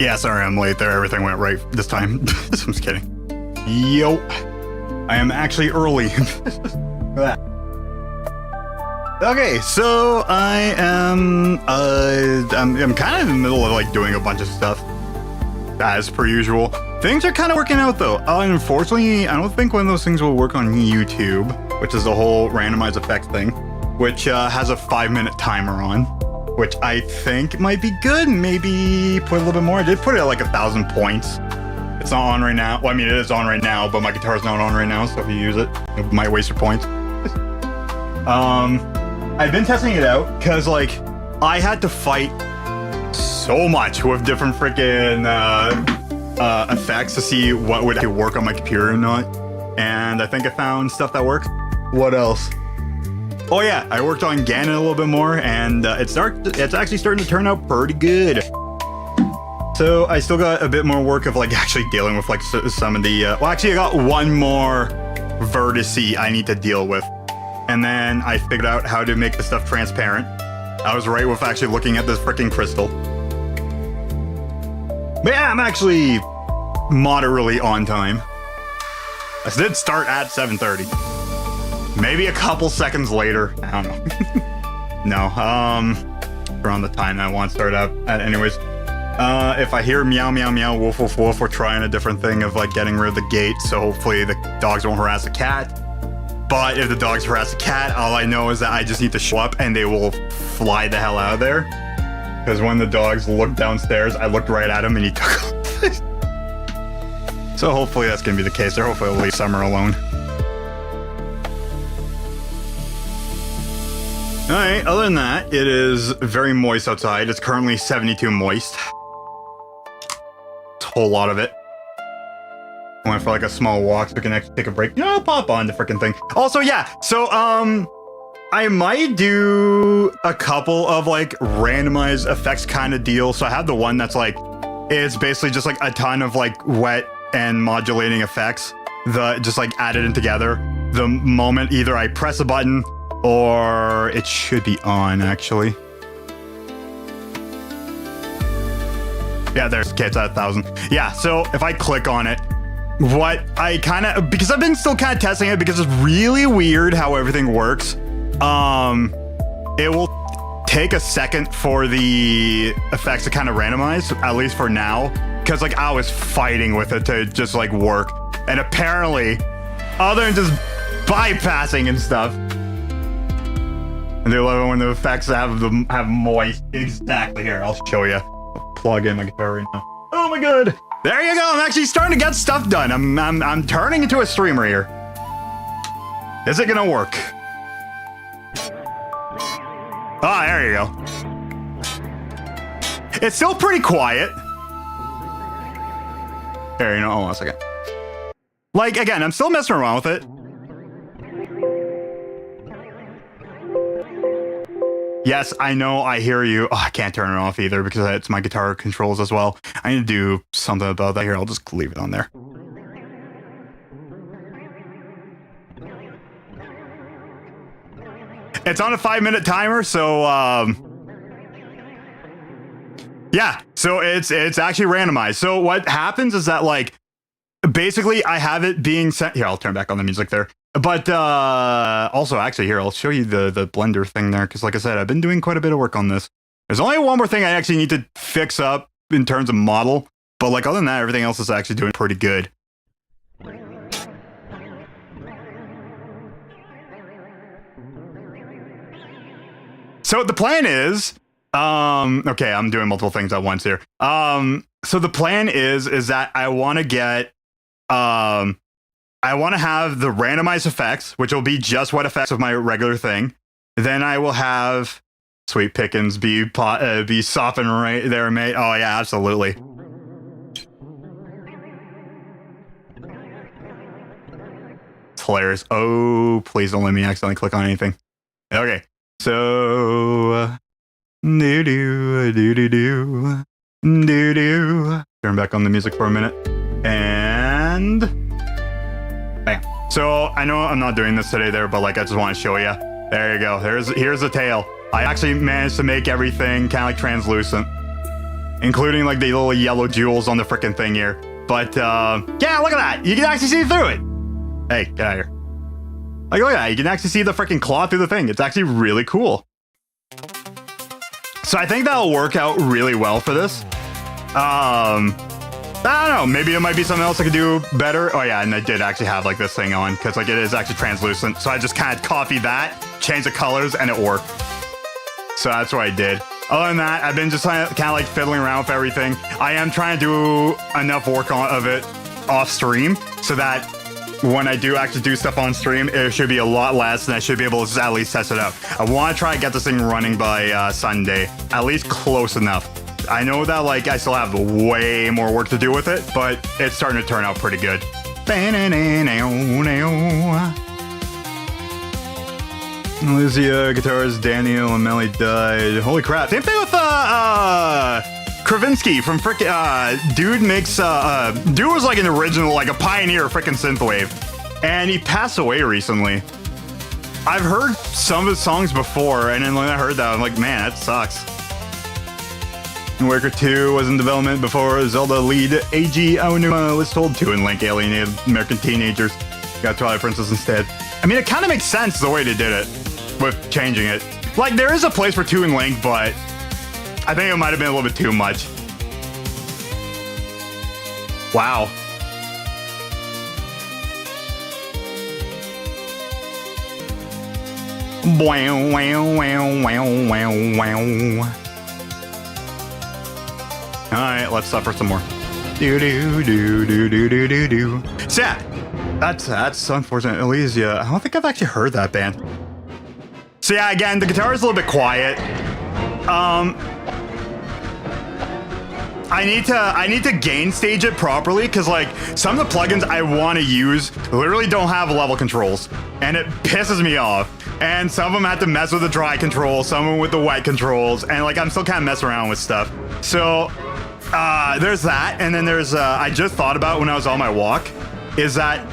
Yeah, sorry I'm late there. Everything went right this time. I'm just kidding. Yo, I am actually early. Okay, so I am I'm kind of in the middle of like doing a bunch of stuff as per usual. Things are kind of working out though. Unfortunately, I don't think one of those things will work on YouTube, which is the whole randomized effect thing, which has a 5-minute timer on. which I think might be good. Maybe put a little bit more. I did put it at like 1,000 points. It's not on right now. Well, I mean, it is on right now, but my guitar's not on right now, so if you use it, it might waste your points. I've been testing it out because, like, I had to fight so much with different freaking effects to see what would actually work on my computer or not. And I think I found stuff that works. What else? Oh yeah, I worked on Ganon a little bit more, and it's actually starting to turn out pretty good. So I still got a bit more work of like actually dealing with like some of the. Well, actually, I got one more vertice I need to deal with, and then I figured out how to make the stuff transparent. I was right with actually looking at this freaking crystal. But yeah, I'm actually moderately on time. I did start at 7:30. Maybe a couple seconds later. I don't know. No, around the time I want to start up at anyways. If I hear meow, meow, meow, woof, woof, woof, we're trying a different thing of like getting rid of the gate, so hopefully the dogs won't harass the cat. But if the dogs harass the cat, all I know is that I just need to show up and they will fly the hell out of there. Because when the dogs looked downstairs, I looked right at him and he took off. So hopefully that's going to be the case. Or hopefully I'll leave Summer alone. Alright, other than that, it is very moist outside. It's currently 72 moist. It's a whole lot of it. I went for like a small walk so we can actually take a break. You know, I'll pop on the freaking thing. Also, yeah, so, I might do a couple of like randomized effects kind of deal. So I have the one that's like, it's basically just like a ton of like wet and modulating effects that just like added in together. The moment either I press a button or it should be on actually. Yeah, there's kids at 1,000. Yeah, so if I click on it, what I kind of, because I've been still kind of testing it because it's really weird how everything works. It will take a second for the effects to kind of randomize, at least for now, because like I was fighting with it to just like work, and apparently, other than just bypassing and stuff, and they love it when the effects have moist. Exactly. Here, I'll show you. I'll plug in my guitar right now. Oh my god! There you go. I'm actually starting to get stuff done. I'm turning into a streamer here. Is it gonna work? Ah, there you go. It's still pretty quiet. Here, you know, hold on a second. Like, again, I'm still messing around with it. Yes, I know, I hear you. Oh, I can't turn it off either because it's my guitar controls as well. I need to do something about that here. I'll just leave it on there. It's on a 5-minute timer, so yeah, so it's actually randomized. So what happens is that like basically I have it being sent here. I'll turn back on the music there. But also actually here, I'll show you the blender thing there because like I said, I've been doing quite a bit of work on this. There's only one more thing I actually need to fix up in terms of model, but like other than that, everything else is actually doing pretty good. So the plan is, okay, I'm doing multiple things at once here. So the plan is that I want to get, I want to have the randomized effects, which will be just what effects of my regular thing. Then I will have Sweet Pickens be sopping right there, mate. Oh yeah, absolutely. It's hilarious. Oh, please don't let me accidentally click on anything. Okay. So, do-do-do-do-do, do-do. Turn back on the music for a minute, and bam. So, I know I'm not doing this today there, but like I just want to show you. There you go. Here's the tail. I actually managed to make everything kind of like translucent, including like the little yellow jewels on the freaking thing here. But, yeah, look at that. You can actually see through it. Hey, get out of here. Like, look at that. You can actually see the freaking claw through the thing. It's actually really cool. So I think that'll work out really well for this. I don't know. Maybe it might be something else I could do better. Oh, yeah. And I did actually have, like, this thing on because, like, it is actually translucent. So I just kind of copied that, changed the colors, and it worked. So that's what I did. Other than that, I've been just kind of like fiddling around with everything. I am trying to do enough work of it off stream so that when I do actually do stuff on stream, it should be a lot less, and I should be able to at least test it out. I want to try and get this thing running by Sunday, at least close enough. I know that like I still have way more work to do with it, but it's starting to turn out pretty good. Lucia, guitarist Daniel, and Melly died. Holy crap! Same thing with Kravinsky from frickin' dude makes dude was like an original, like a pioneer of frickin' synthwave, and he passed away recently. I've heard some of his songs before, and then when I heard that, I'm like, man, that sucks. Worker 2 was in development before Zelda lead Eiji Aonuma was told to, and Link alienated American teenagers. Got Twilight Princess instead. I mean, it kind of makes sense the way they did it with changing it. Like, there is a place for 2 and Link, but I think it might have been a little bit too much. Wow. Wow, wow, wow, wow, wow, wow. All right, let's suffer some more. Do do do do do do do do. So yeah, that's unfortunate. Elysia, I don't think I've actually heard that band. So yeah, again, the guitar is a little bit quiet. I need to gain stage it properly, because like some of the plugins I want to use literally don't have level controls, and it pisses me off. And some of them have to mess with the dry control, some of them with the wet controls, and like I'm still kind of messing around with stuff. So there's that, and then there's I just thought about when I was on my walk is that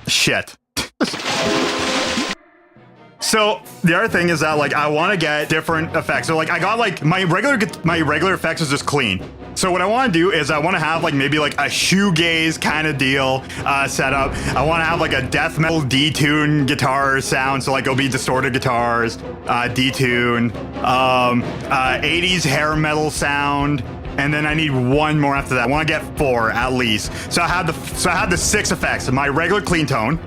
shit. So the other thing is that like I want to get different effects. So like I got like my regular effects is just clean. So what I want to do is I want to have like maybe like a shoegaze kind of deal set up. I want to have like a death metal detune guitar sound. So like it'll be distorted guitars, detune, 80s hair metal sound. And then I need one more after that. I want to get 4 at least. So I have the 6 effects. My regular clean tone,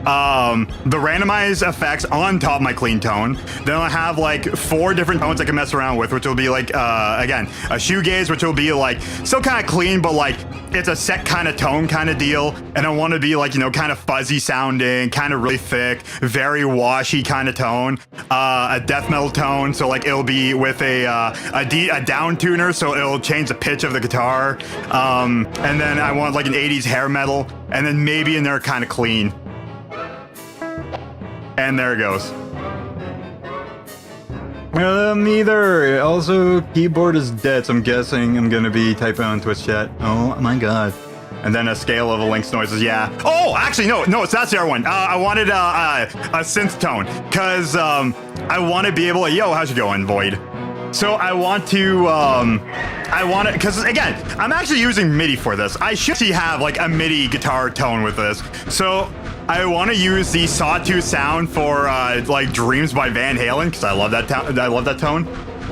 the randomized effects on top of my clean tone. Then I'll have like 4 different tones I can mess around with, which will be like, again, a shoegaze, which will be like still kind of clean, but like it's a set kind of tone kind of deal. And I want to be like, you know, kind of fuzzy sounding, kind of really thick, very washy kind of tone, a death metal tone. So like it'll be with a down tuner, so it'll change the pitch of the guitar. And then I want like an 80s hair metal, and then maybe in there kind of clean. And there it goes. Neither. Also, keyboard is dead, so I'm guessing I'm gonna be typing on Twitch chat. Oh my god. And then a scale of a Link's noises, yeah. Oh, actually, no, it's not the other one. I wanted a synth tone, because I want to be able to, yo, how's it going, Void? So I want to, because again, I'm actually using MIDI for this. I should have like a MIDI guitar tone with this. So I want to use the Sawtooth sound for like Dreams by Van Halen, because I love that tone.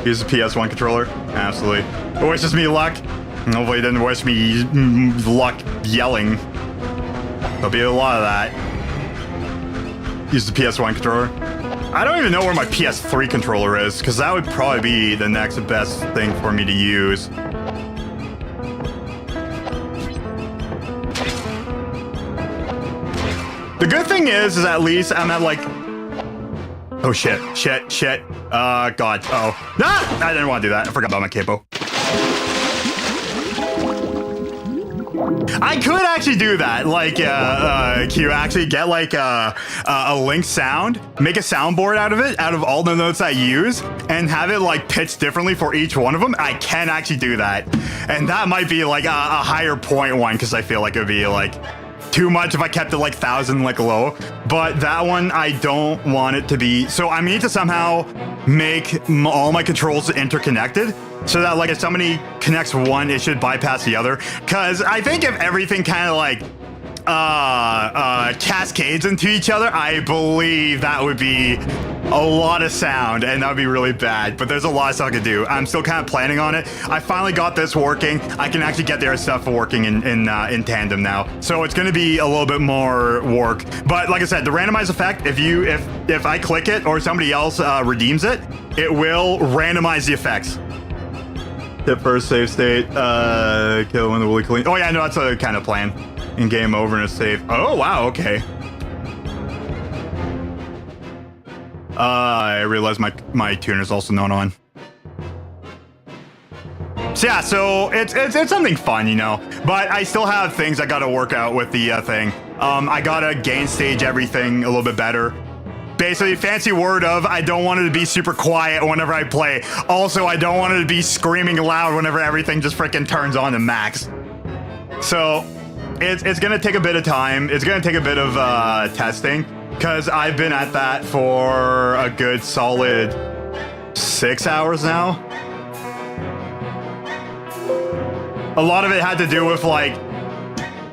Use the PS1 controller, absolutely. It wishes me luck. Hopefully it didn't wish me luck yelling. There'll be a lot of that. Use the PS1 controller. I don't even know where my PS3 controller is, because that would probably be the next best thing for me to use. The good thing is at least I'm at like, oh shit. God, oh. Ah! I didn't want to do that. I forgot about my capo. I could actually do that, like, Q, actually get like a Link sound, make a soundboard out of it, out of all the notes I use, and have it like pitched differently for each one of them. I can actually do that. And that might be like a higher point one, because I feel like it would be like too much if I kept it like 1,000 like low. But that one, I don't want it to be. So I need to somehow make all my controls interconnected, so that like if somebody connects one, it should bypass the other. Because I think if everything kind of like cascades into each other, I believe that would be a lot of sound, and that would be really bad. But there's a lot of stuff I could do. I'm still kind of planning on it. I finally got this working. I can actually get their stuff working in tandem now. So it's going to be a little bit more work. But like I said, the randomize effect, if I click it or somebody else redeems it, it will randomize the effects. Hit first save state, kill when the woolly clean. Oh yeah, no, that's a kind of plan. In game over and a save. Oh wow, okay. I realized my tuner's also not on. So yeah, so it's something fun, you know. But I still have things I gotta work out with the thing. I gotta gain stage everything a little bit better. Basically, fancy word of, I don't want it to be super quiet whenever I play. Also, I don't want it to be screaming loud whenever everything just freaking turns on to max. So, it's gonna take a bit of time. It's gonna take a bit of testing, because I've been at that for a good solid 6 hours now. A lot of it had to do with, like,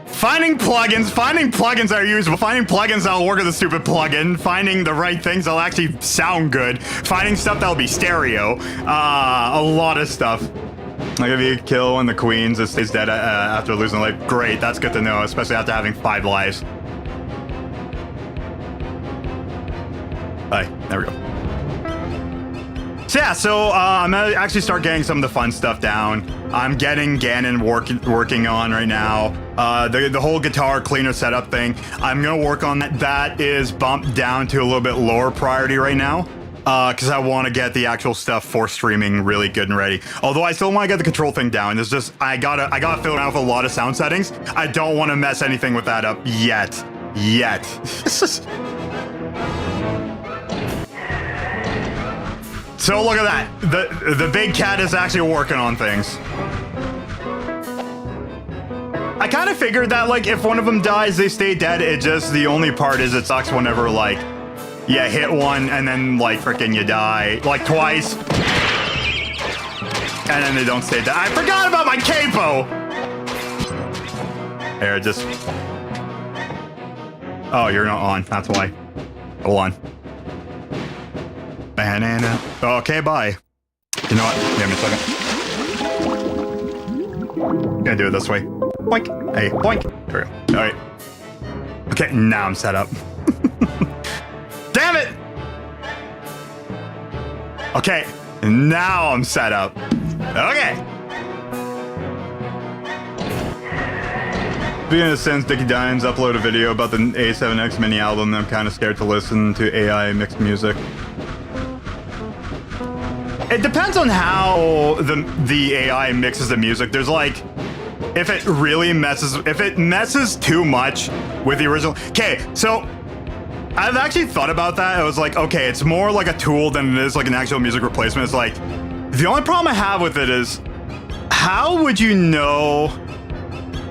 finding plugins that are usable, finding plugins that'll work with a stupid plugin, finding the right things that'll actually sound good, finding stuff that'll be stereo, a lot of stuff. Like if you kill one of the queens, it stays dead after losing a life. Great, that's good to know, especially after having 5 lives. Hi, there we go. So yeah, so I'm gonna actually start getting some of the fun stuff down. I'm getting Ganon working on right now. The whole guitar cleaner setup thing, I'm gonna work on that. That is bumped down to a little bit lower priority right now, because I want to get the actual stuff for streaming really good and ready. Although I still want to get the control thing down. It's just I gotta fill it out with a lot of sound settings. I don't want to mess anything with that up yet. So look at that. The big cat is actually working on things. I kind of figured that, like, if one of them dies, they stay dead. It just, the only part is it sucks whenever, like, you hit one and then, like, freaking you die, like, twice. And then they don't stay dead. I forgot about my capo! Here, just... Oh, you're not on. That's why. Hold on. Banana. Okay, bye. You know what? Give me a second. Gonna do it this way. Boink. Hey, boink. There we go. All right. Okay, now I'm set up. Damn it! Okay, now I'm set up. Okay. Speaking of Sins, Dickie Dimes uploaded a video about the A7X mini album. I'm kind of scared to listen to AI mixed music. It depends on how the AI mixes the music. There's like, if it messes too much with the original. Okay, so I've actually thought about that. I was like, okay, it's more like a tool than it is like an actual music replacement. It's like, the only problem I have with it is, how would you know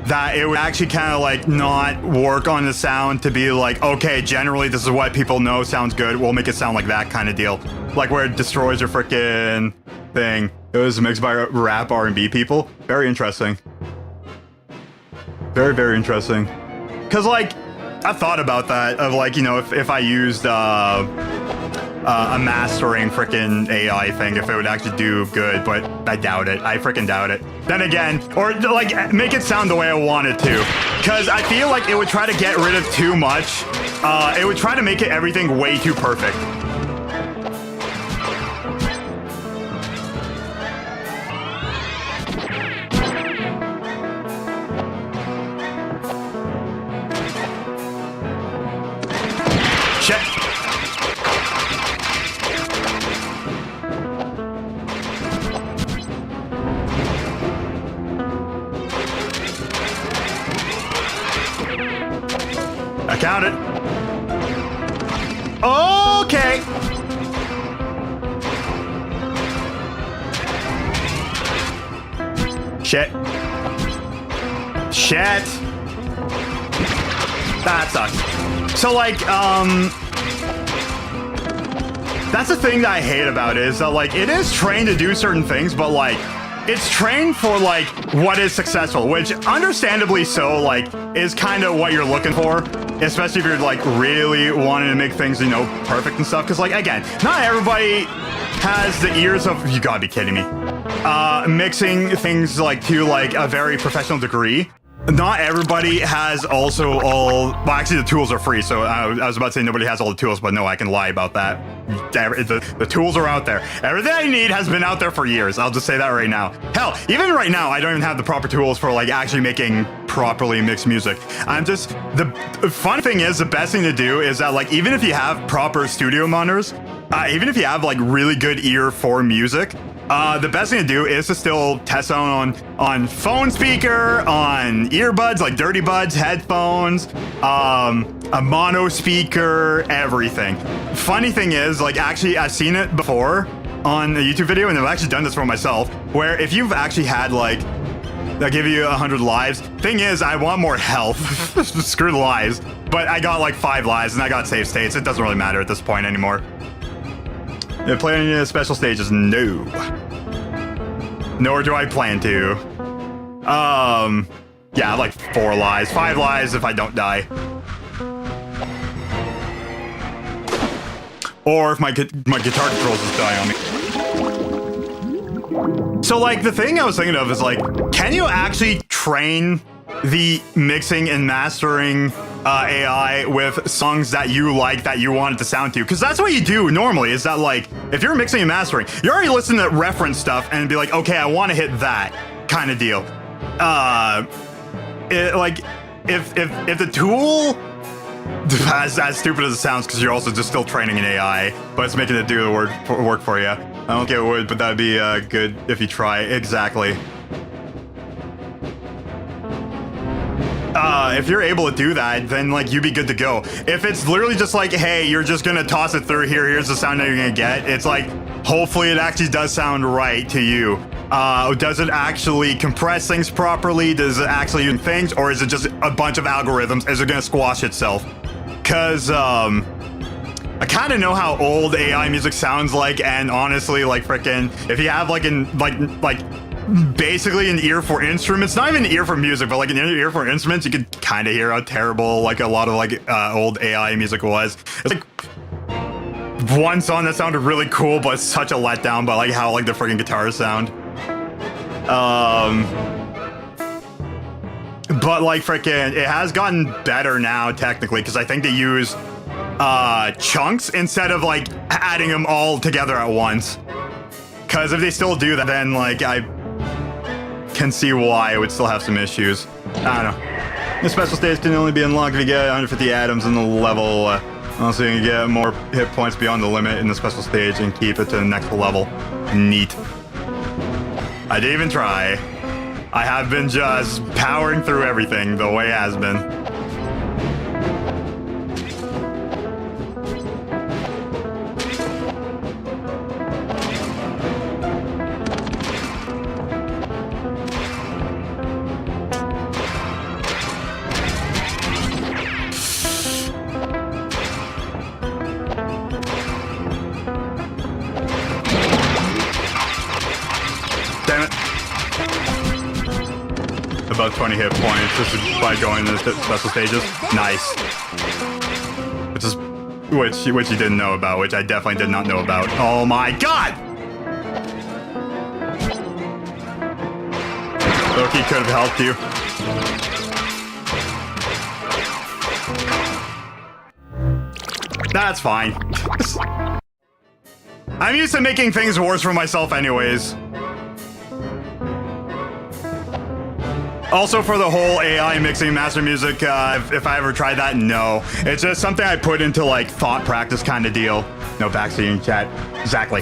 that it would actually kind of like not work on the sound to be like, okay, generally this is what people know sounds good, we'll make it sound like that kind of deal. Like where it destroys your frickin' thing. It was mixed by rap R&B people. Very interesting. Very, very interesting. Cause like, I thought about that of like, you know, if I used a mastering frickin' AI thing, if it would actually do good, but I doubt it. I frickin' doubt it. Then again, or like make it sound the way I want it to. Cause I feel like it would try to get rid of too much. It would try to make it everything way too perfect. Shit. I counted. Okay. Shit. Shit. That sucks. So like, that's the thing that I hate about it, is that like, it is trained to do certain things, but like, it's trained for like what is successful, which understandably so, like, is kind of what you're looking for, especially if you're like really wanting to make things, you know, perfect and stuff. Because like, again, not everybody has the ears of, you gotta be kidding me, mixing things like to like a very professional degree. Not everybody has also all, well, actually the tools are free, so I was about to say nobody has all the tools, but no, I can lie about that. The tools are out there. Everything I need has been out there for years. I'll just say that right now. Hell, even right now, I don't even have the proper tools for like actually making properly mixed music. I'm just, the fun thing is, the best thing to do is that like, even if you have proper studio monitors, even if you have like really good ear for music, the best thing to do is to still test on phone speaker, on earbuds, like dirty buds, headphones, a mono speaker, everything. Funny thing is, like, actually, I've seen it before on a YouTube video, and I've actually done this for myself, where if you've actually had, like, they'll give you 100 lives. Thing is, I want more health. Screw the lives. But I got, like, 5 lives, and I got save states. It doesn't really matter at this point anymore. Play any special stages? No. Nor do I plan to. Yeah, like 4 lives. 5 lives if I don't die. Or if my guitar controls just die on me. So, like, the thing I was thinking of is, like, can you actually train the mixing and mastering AI with songs that you like, that you want it to sound to? Because that's what you do normally, is that, like, if you're mixing and mastering, you're already listening to reference stuff and be like, okay, I want to hit that kind of deal. Like, if the tool, as stupid as it sounds, because you're also just still training an AI, but it's making it do the work for you. I don't think it would, but that'd be good if you try. Exactly. If you're able to do that, then like you'd be good to go. If it's literally just like, hey, you're just gonna toss it through here, here's the sound that you're gonna get, it's like, hopefully it actually does sound right to you. Does it actually compress things properly? Does it actually do things? Or is it just a bunch of algorithms? Is it gonna squash itself? Cause I kind of know how old AI music sounds like, and honestly, like, frickin', if you have like basically an ear for instruments, not even an ear for music, but like an ear for instruments, you could kind of hear how terrible like a lot of like old AI music was. It's like one song that sounded really cool, but such a letdown by like how like the freaking guitars sound. But like freaking, it has gotten better now technically, because I think they use chunks instead of like adding them all together at once. Because if they still do that, then like I can see why it would still have some issues. I don't know. The special stage can only be unlocked if you get 150 atoms in the level. Also, you can get more hit points beyond the limit in the special stage and keep it to the next level. Neat. I didn't even try. I have been just powering through everything the way it has been. About 20 hit points just by going to the special stages. Nice. Which you didn't know about, which I definitely did not know about. Oh my god! Loki could have helped you. That's fine. I'm used to making things worse for myself anyways. Also, for the whole AI mixing master music, if I ever tried that, no. It's just something I put into, like, thought practice kind of deal. No backseat in chat. Exactly.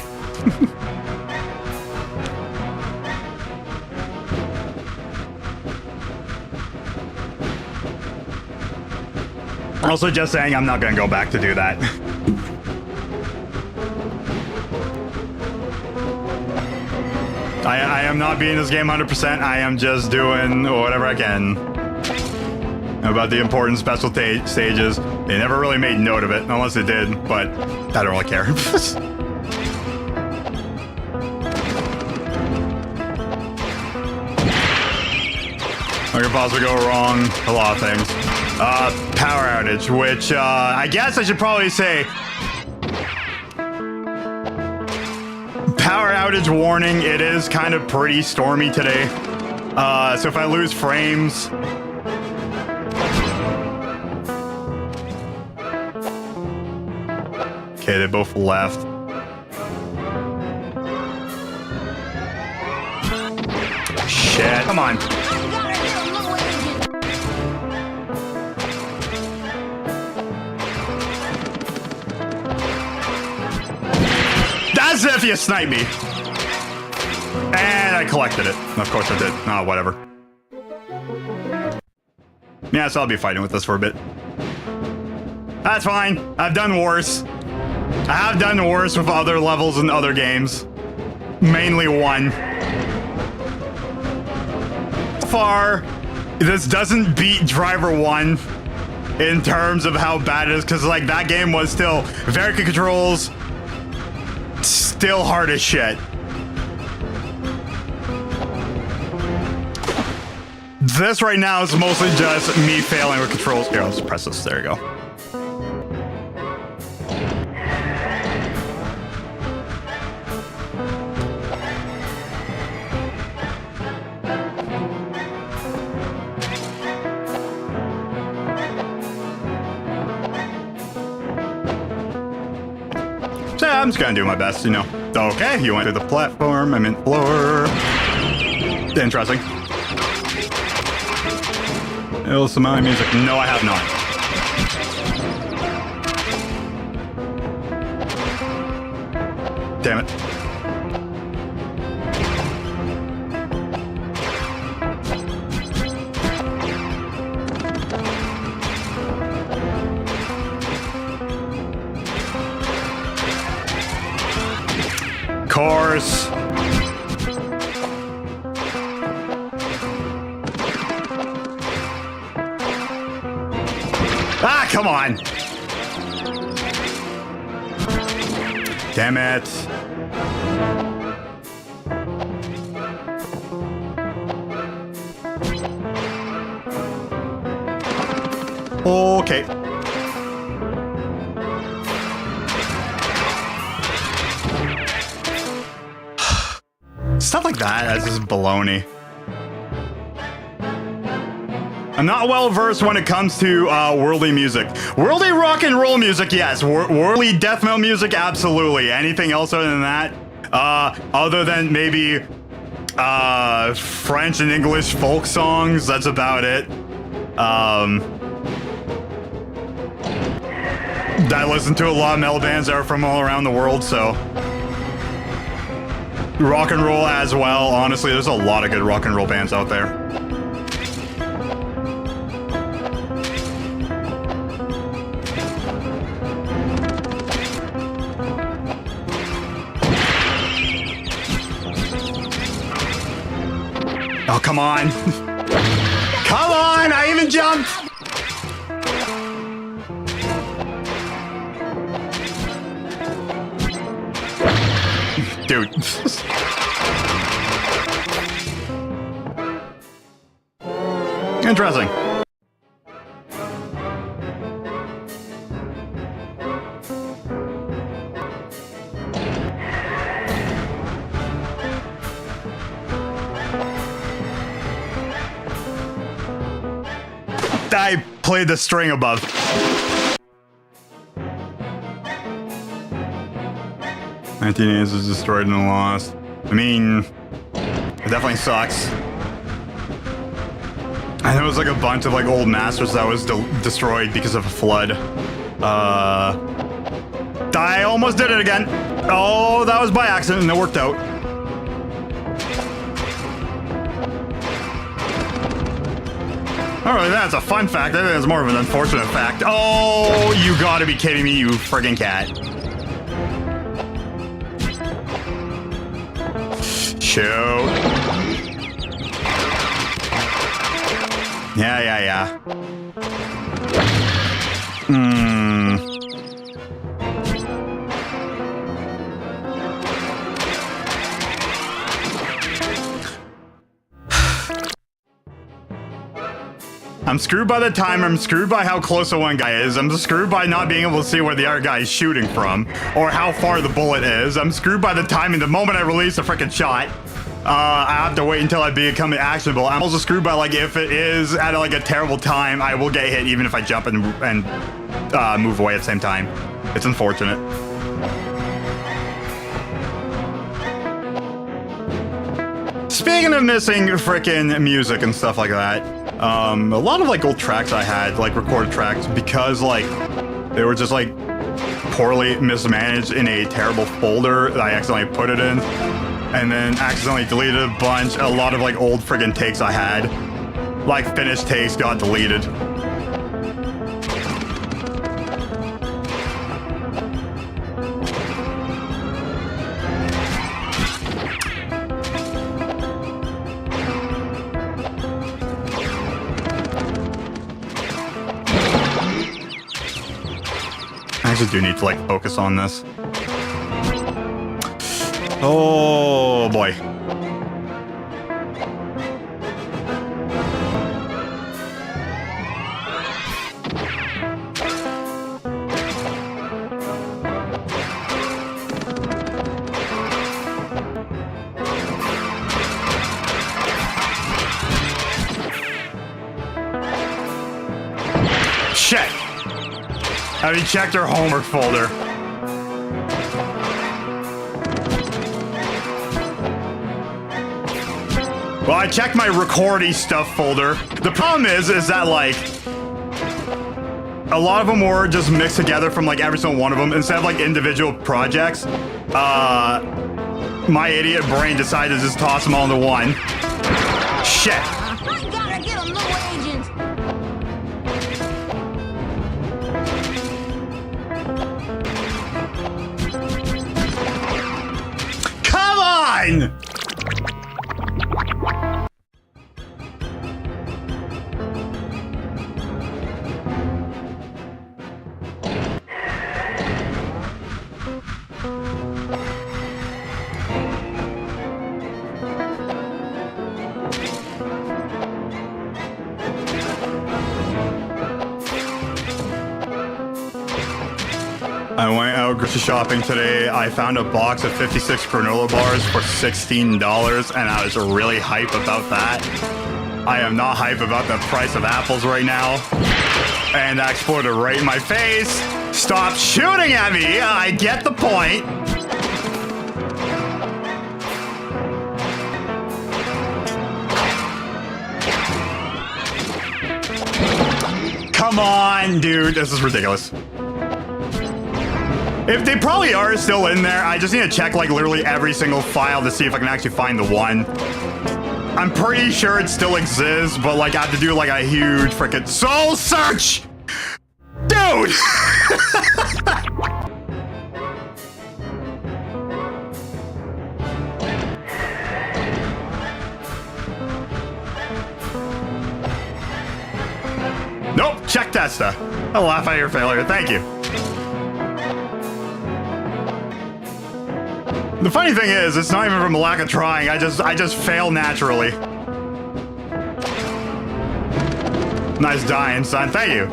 Also, just saying, I'm not gonna go back to do that. I am not beating this game 100%. I am just doing whatever I can. About the important special stages. They never really made note of it, unless they did, but I don't really care. What could possibly go wrong? A lot of things. Power outage, which I guess I should probably say power outage warning. It is kind of pretty stormy today. So if I lose frames, okay, they both left. Shit, come on. That's if you snipe me. And I collected it. Of course I did. Oh, whatever. Yeah, so I'll be fighting with this for a bit. That's fine. I've done worse. I have done worse with other levels in other games. Mainly one. So far, this doesn't beat Driver 1 in terms of how bad it is, because like that game was still very good controls, still hard as shit. This right now is mostly just me failing with controls. Here, let's press this. There you go. So yeah, I'm just gonna do my best, you know. Okay, you went through the platform. I meant floor. Interesting. Listen to my music. No, I have not. Damn it. Course. Ah, come on. Damn it. Okay. Stuff like that is just baloney. I'm not well versed when it comes to worldly music. Worldly rock and roll music, yes. Worldly death metal music, absolutely. Anything else other than that? Other than maybe French and English folk songs, that's about it. I listen to a lot of metal bands that are from all around the world, so rock and roll as well. Honestly, there's a lot of good rock and roll bands out there. Oh, come on. Come on, I even jumped. Dude. Interesting. I played the string above. "1980s is destroyed and lost." I mean, it definitely sucks. I know it was like a bunch of like old masters that was destroyed because of a flood. I almost did it again. Oh, that was by accident and it worked out. I don't really think that's a fun fact. I think that's more of an unfortunate fact. Oh, you gotta be kidding me, you friggin' cat. Shoot. Yeah. I'm screwed by the timer. I'm screwed by how close the one guy is. I'm screwed by not being able to see where the other guy is shooting from or how far the bullet is. I'm screwed by the timing. The moment I release a freaking shot, I have to wait until I become actionable. I'm also screwed by, like, if it is at like a terrible time, I will get hit even if I jump and move away at the same time. It's unfortunate. Speaking of missing freaking music and stuff like that, a lot of like old tracks I had, like recorded tracks, because like they were just like poorly mismanaged in a terrible folder that I accidentally put it in, and then accidentally deleted a bunch. A lot of like old friggin' takes I had, like finished takes, got deleted. I actually do need to like focus on this. Oh boy. Shit. Have you checked our homework folder? Well, I checked my recording stuff folder. The problem is that like a lot of them were just mixed together from like every single one of them instead of like individual projects. My idiot brain decided to just toss them all into one. Shit. I gotta get a little agent. Come on! I went out grocery shopping today. I found a box of 56 granola bars for $16, and I was really hype about that. I am not hype about the price of apples right now. And that exploded right in my face. Stop shooting at me! I get the point. Come on, dude. This is ridiculous. If they probably are still in there, I just need to check like literally every single file to see if I can actually find the one. I'm pretty sure it still exists, but like I have to do like a huge freaking soul search! Dude! Nope, check testa. I'll laugh at your failure, thank you. The funny thing is, it's not even from a lack of trying. I just fail naturally. Nice dying, son. Thank you.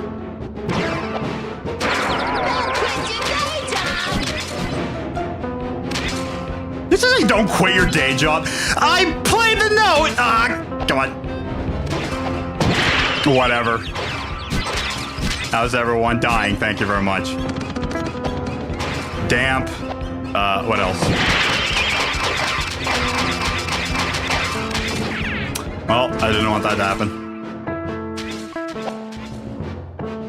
This isn't don't quit your day job. I played the note. Come on. Whatever. How's everyone dying? Thank you very much. Damp. What else? Well, I didn't want that to happen.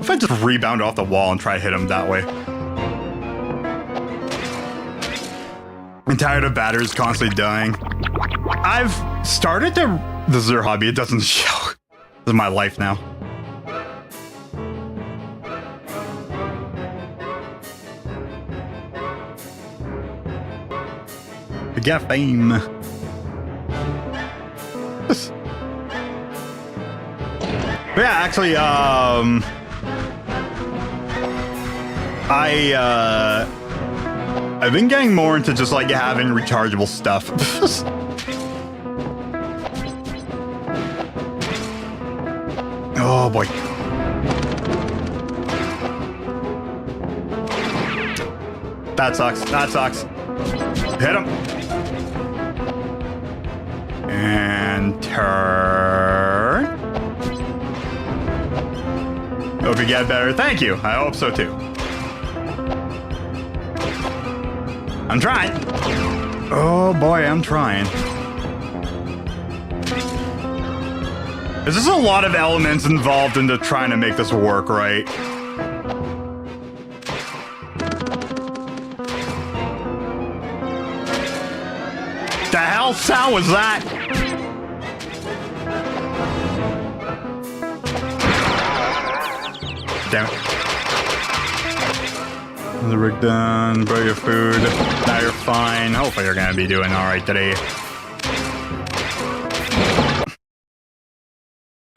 If I just rebound off the wall and try to hit him that way. I'm tired of batteries constantly dying. I've started to... This is your hobby. It doesn't show. This is my life now. Get fame. Yeah, actually, I've been getting more into just like having rechargeable stuff. Oh boy. That sucks. That sucks. Hit him. And turn. Hope you get better. Thank you. I hope so too. I'm trying. Oh boy, I'm trying. There's just a lot of elements involved into trying to make this work, right? The hell sound was that? Damn it. The rig done, brought your food. Now you're fine. Hopefully you're gonna be doing alright today.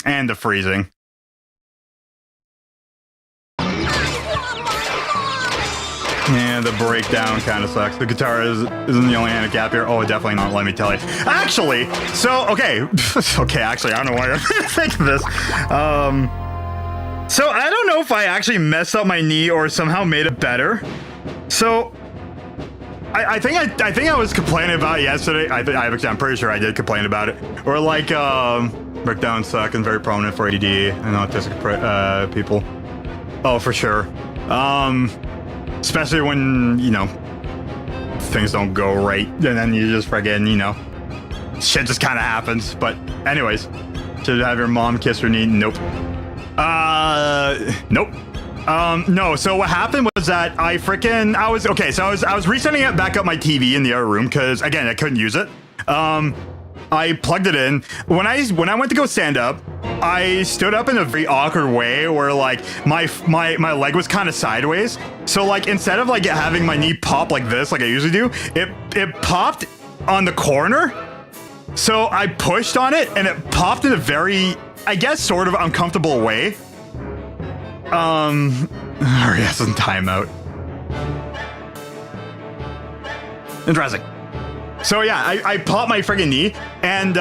And the freezing. Yeah, the breakdown kind of sucks. The guitar isn't the only handicap here. Oh, definitely not, let me tell you. Actually, so, okay. Okay, actually, I don't know why I'm thinking this. So, I don't know if I actually messed up my knee or somehow made it better. So, I think I was complaining about it yesterday. I'm pretty sure I did complain about it. Or like, breakdowns suck and very prominent for ADD and autistic people. Oh, for sure. Especially when, you know, things don't go right, and then you just friggin', you know, shit just kind of happens. But anyways, should have your mom kiss her knee? Nope. Nope. No. So what happened was that I was resetting it back up my TV in the other room because again I couldn't use it. I plugged it in. When I went to go stand up, I stood up in a very awkward way where like my leg was kind of sideways. So like instead of like having my knee pop like this, like I usually do, it popped on the corner. So I pushed on it and it popped in a very, I guess, sort of uncomfortable way. Hurry up, some timeout. Interesting. So yeah, I popped my friggin' knee, and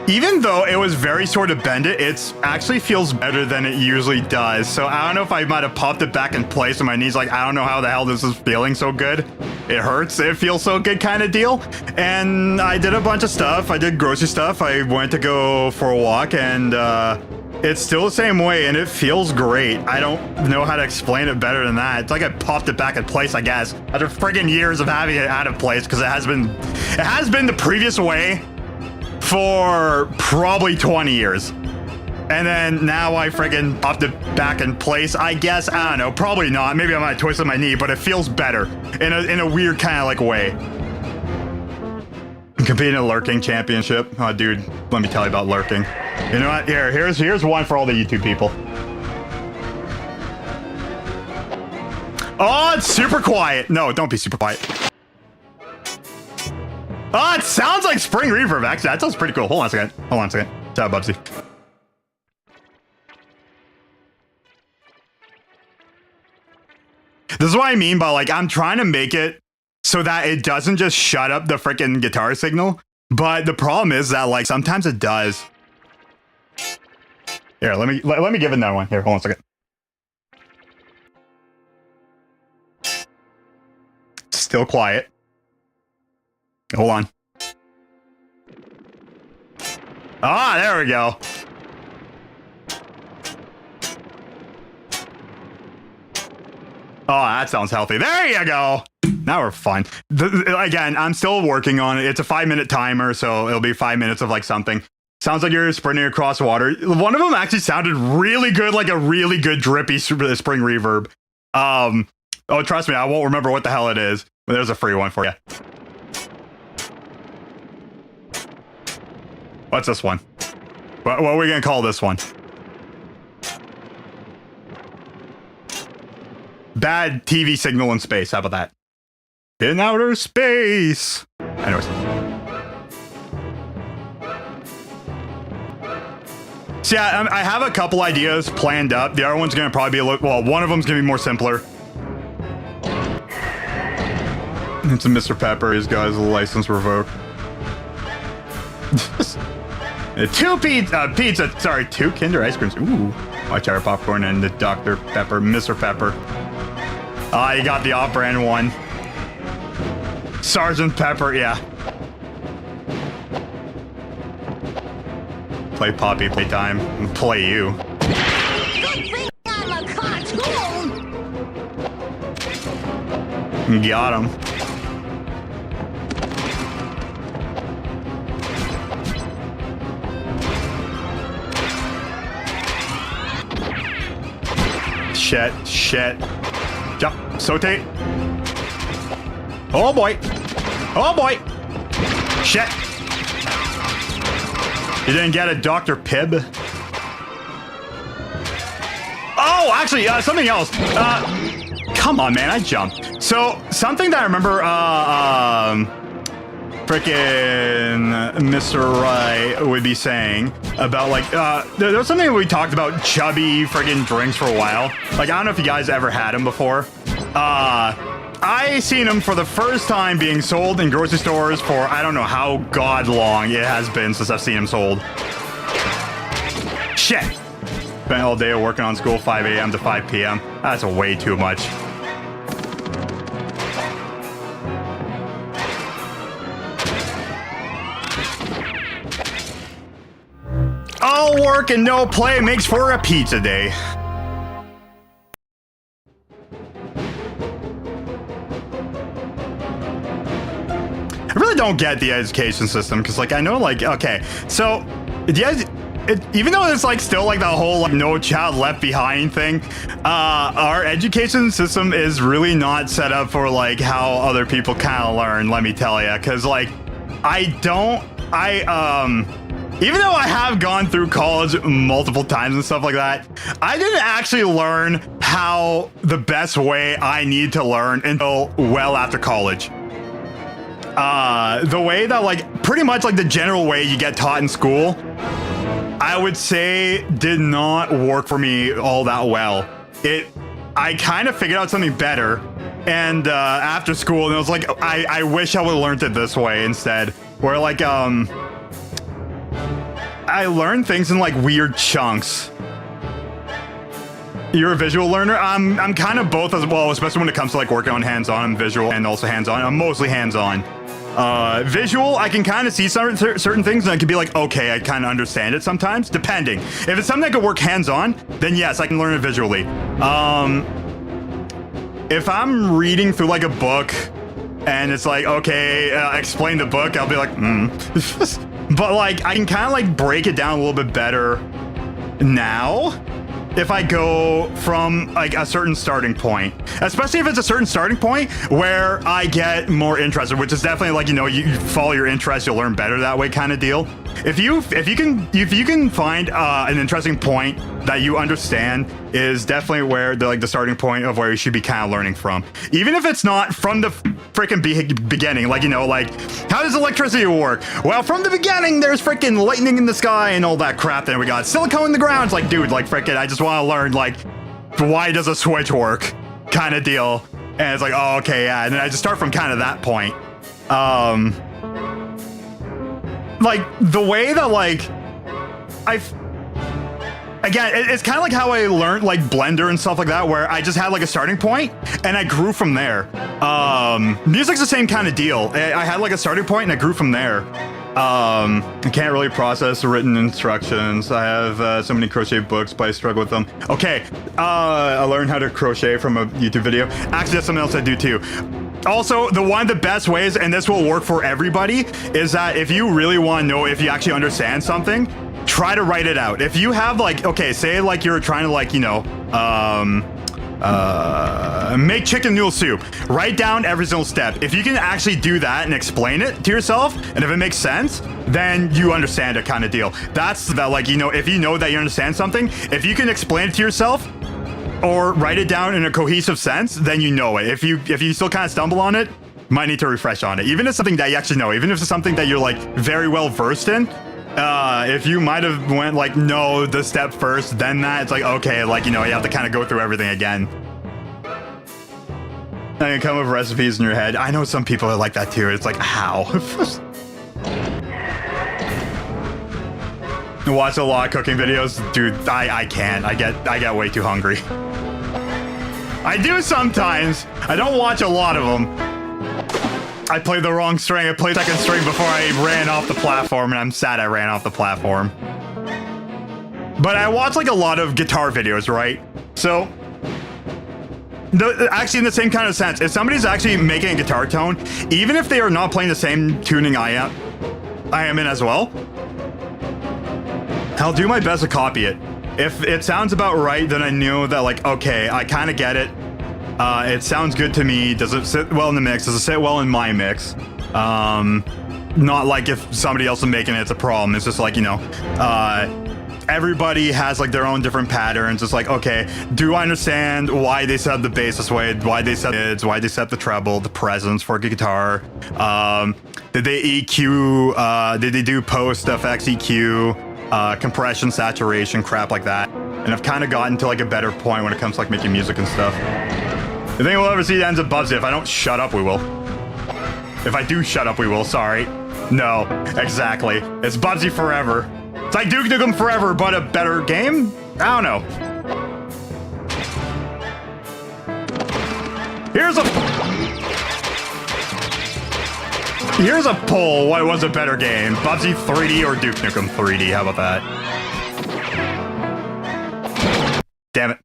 even though it was very sort of bended, it actually feels better than it usually does. So I don't know if I might have popped it back in place, and my knee's like, I don't know how the hell this is feeling so good. It hurts, it feels so good kind of deal. And I did a bunch of stuff. I did grocery stuff. I went to go for a walk, and it's still the same way, and it feels great. I don't know how to explain it better than that. It's like I popped it back in place, I guess, after friggin' years of having it out of place, because it has been the previous way for probably 20 years. And then now I friggin' popped it back in place, I guess. I don't know, probably not. Maybe I might have twisted my knee, but it feels better in a weird kind of like way. Competing in a lurking championship. Oh, dude, let me tell you about lurking. You know what? Here's one for all the YouTube people. Oh, it's super quiet. No, don't be super quiet. Oh, it sounds like spring reverb. Actually, that sounds pretty cool. Hold on a second. Shout out, Bubsy. This is what I mean by like, I'm trying to make it so that it doesn't just shut up the freaking guitar signal. But the problem is that like sometimes it does. Here, let me give it that one. Here, hold on a second. Still quiet. Hold on. Ah, there we go. Oh, that sounds healthy. There you go. Now we're fine. Again, I'm still working on it. It's a 5-minute timer, so it'll be 5 minutes of like something. Sounds like you're sprinting across water. One of them actually sounded really good, like a really good drippy spring reverb. Oh, trust me, I won't remember what the hell it is, but there's a free one for you. What's this one? What are we gonna call this one? Bad TV signal in space. How about that? In outer space. Anyways. So yeah, I have a couple ideas planned up. The other one's gonna probably be a little, well, one of them's gonna be more simpler. It's a Mr. Pepper. He's got his license revoked. Two pizza. Sorry, 2 Kinder ice creams. Ooh, my cheddar popcorn and the Dr. Pepper, Mr. Pepper. Ah, you got the off-brand one. Sergeant Pepper, yeah. Play Poppy playtime and play you. Good thing I'm a cartoon. Got him. Shit. Jump. Saute. Oh boy. Shit. You didn't get a Dr. Pibb? Oh, actually, something else. Come on, man, I jumped. So, something that I remember, frickin' Mr. Wright would be saying about, like, there was something we talked about chubby friggin' drinks for a while. Like, I don't know if you guys ever had them before. I seen them for the first time being sold in grocery stores for I don't know how god long it has been since I've seen them sold. Shit! Spent all day working on school, 5 a.m. to 5 p.m. That's way too much. All work and no play makes for a pizza day. I really don't get the education system because, like, I know, like, okay, so even though it's like still like the whole like no child left behind thing, our education system is really not set up for like how other people kind of learn. Let me tell you, because like even though I have gone through college multiple times and stuff like that, I didn't actually learn how the best way I need to learn until well after college. The way that like pretty much like the general way you get taught in school, I would say did not work for me all that well. I kind of figured out something better, and after school, and it was like I wish I would have learned it this way instead, where like I learned things in like weird chunks. You're a visual learner? I'm kind of both as well, especially when it comes to like working on hands-on. I'm visual and also hands-on. I'm mostly hands-on. Visual, I can kind of see certain things and I can be like, okay, I kind of understand it sometimes, depending. If it's something that could work hands-on, then yes, I can learn it visually. If I'm reading through like a book and it's like, okay, explain the book, I'll be like, But like, I can kind of like break it down a little bit better now if I go from like a certain starting point, especially if it's a certain starting point where I get more interested, which is definitely like, you know, you follow your interest, you'll learn better that way kind of deal. If you can find an interesting point that you understand is definitely where the starting point of where you should be kind of learning from, even if it's not from the freaking beginning. Like, you know, like, how does electricity work? Well, from the beginning, there's freaking lightning in the sky and all that crap. Then we got silicone in the ground. It's like, dude, like, freaking, I just want to learn, like, why does a switch work kind of deal. And it's like, oh, okay, yeah. And then I just start from kind of that point. Like, the way that, like, again, it's kind of like how I learned, like, Blender and stuff like that, where I just had, like, a starting point, and I grew from there. Music's the same kind of deal. I had, like, a starting point, and I grew from there. I can't really process the written instructions. I have so many crochet books, but I struggle with them. Okay, I learned how to crochet from a YouTube video. Actually, that's something else I do, too. Also, one of the best ways, and this will work for everybody, is that if you really want to know if you actually understand something, try to write it out. If you have, like, okay, say, like, you're trying to, like, you know, make chicken noodle soup. Write down every single step. If you can actually do that and explain it to yourself, and if it makes sense, then you understand it kind of deal. That's that, like, you know, if you know that you understand something, if you can explain it to yourself, or write it down in a cohesive sense, then you know it. If you still kind of stumble on it, might need to refresh on it. Even if it's something that you actually know, even if it's something that you're like very well versed in, if you might have went like, no, the step first, then that, it's like, okay, like, you know, you have to kind of go through everything again. And you come up with recipes in your head. I know some people are like that too. It's like, how? Watch a lot of cooking videos. Dude, I can't. I get way too hungry. I do sometimes. I don't watch a lot of them. I played the wrong string. I played second string before I ran off the platform, and I'm sad I ran off the platform. But I watch like a lot of guitar videos, right? So, actually in the same kind of sense, if somebody's actually making a guitar tone, even if they are not playing the same tuning I am in as well, I'll do my best to copy it. If it sounds about right, then I know that, like, okay, I kind of get it. It sounds good to me. Does it sit well in the mix? Does it sit well in my mix? Not like if somebody else is making it, it's a problem. It's just like, you know, everybody has like their own different patterns. It's like, okay, do I understand why they set up the bass this way? Why they set mids? Why they set up the treble, the presence for a guitar? Did they EQ? Did they do post effects EQ? Compression, saturation, crap like that. And I've kind of gotten to like a better point when it comes to like making music and stuff. The thing we'll ever see the ends of Bubsy. If I don't shut up, we will. If I do shut up, we will. Sorry. No, exactly. It's Bubsy forever. It's like Duke Nukem Forever, but a better game? I don't know. Here's a poll. What was a better game? Bubsy 3D or Duke Nukem 3D? How about that? Damn it.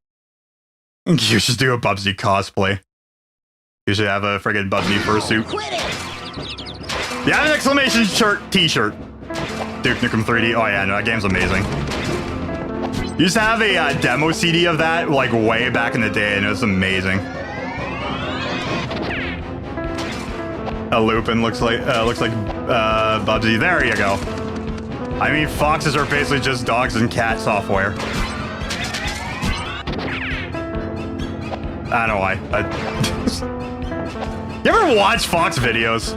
You should do a Bubsy cosplay. You should have a friggin' Bubsy fursuit. Yeah, an exclamation shirt t-shirt. Duke Nukem 3D. Oh yeah, no, that game's amazing. Used to have a demo CD of that like way back in the day, and it was amazing. A Lupin looks like Bubsy. There you go. I mean, foxes are basically just dogs and cat software. I don't know why. You ever watch Fox videos?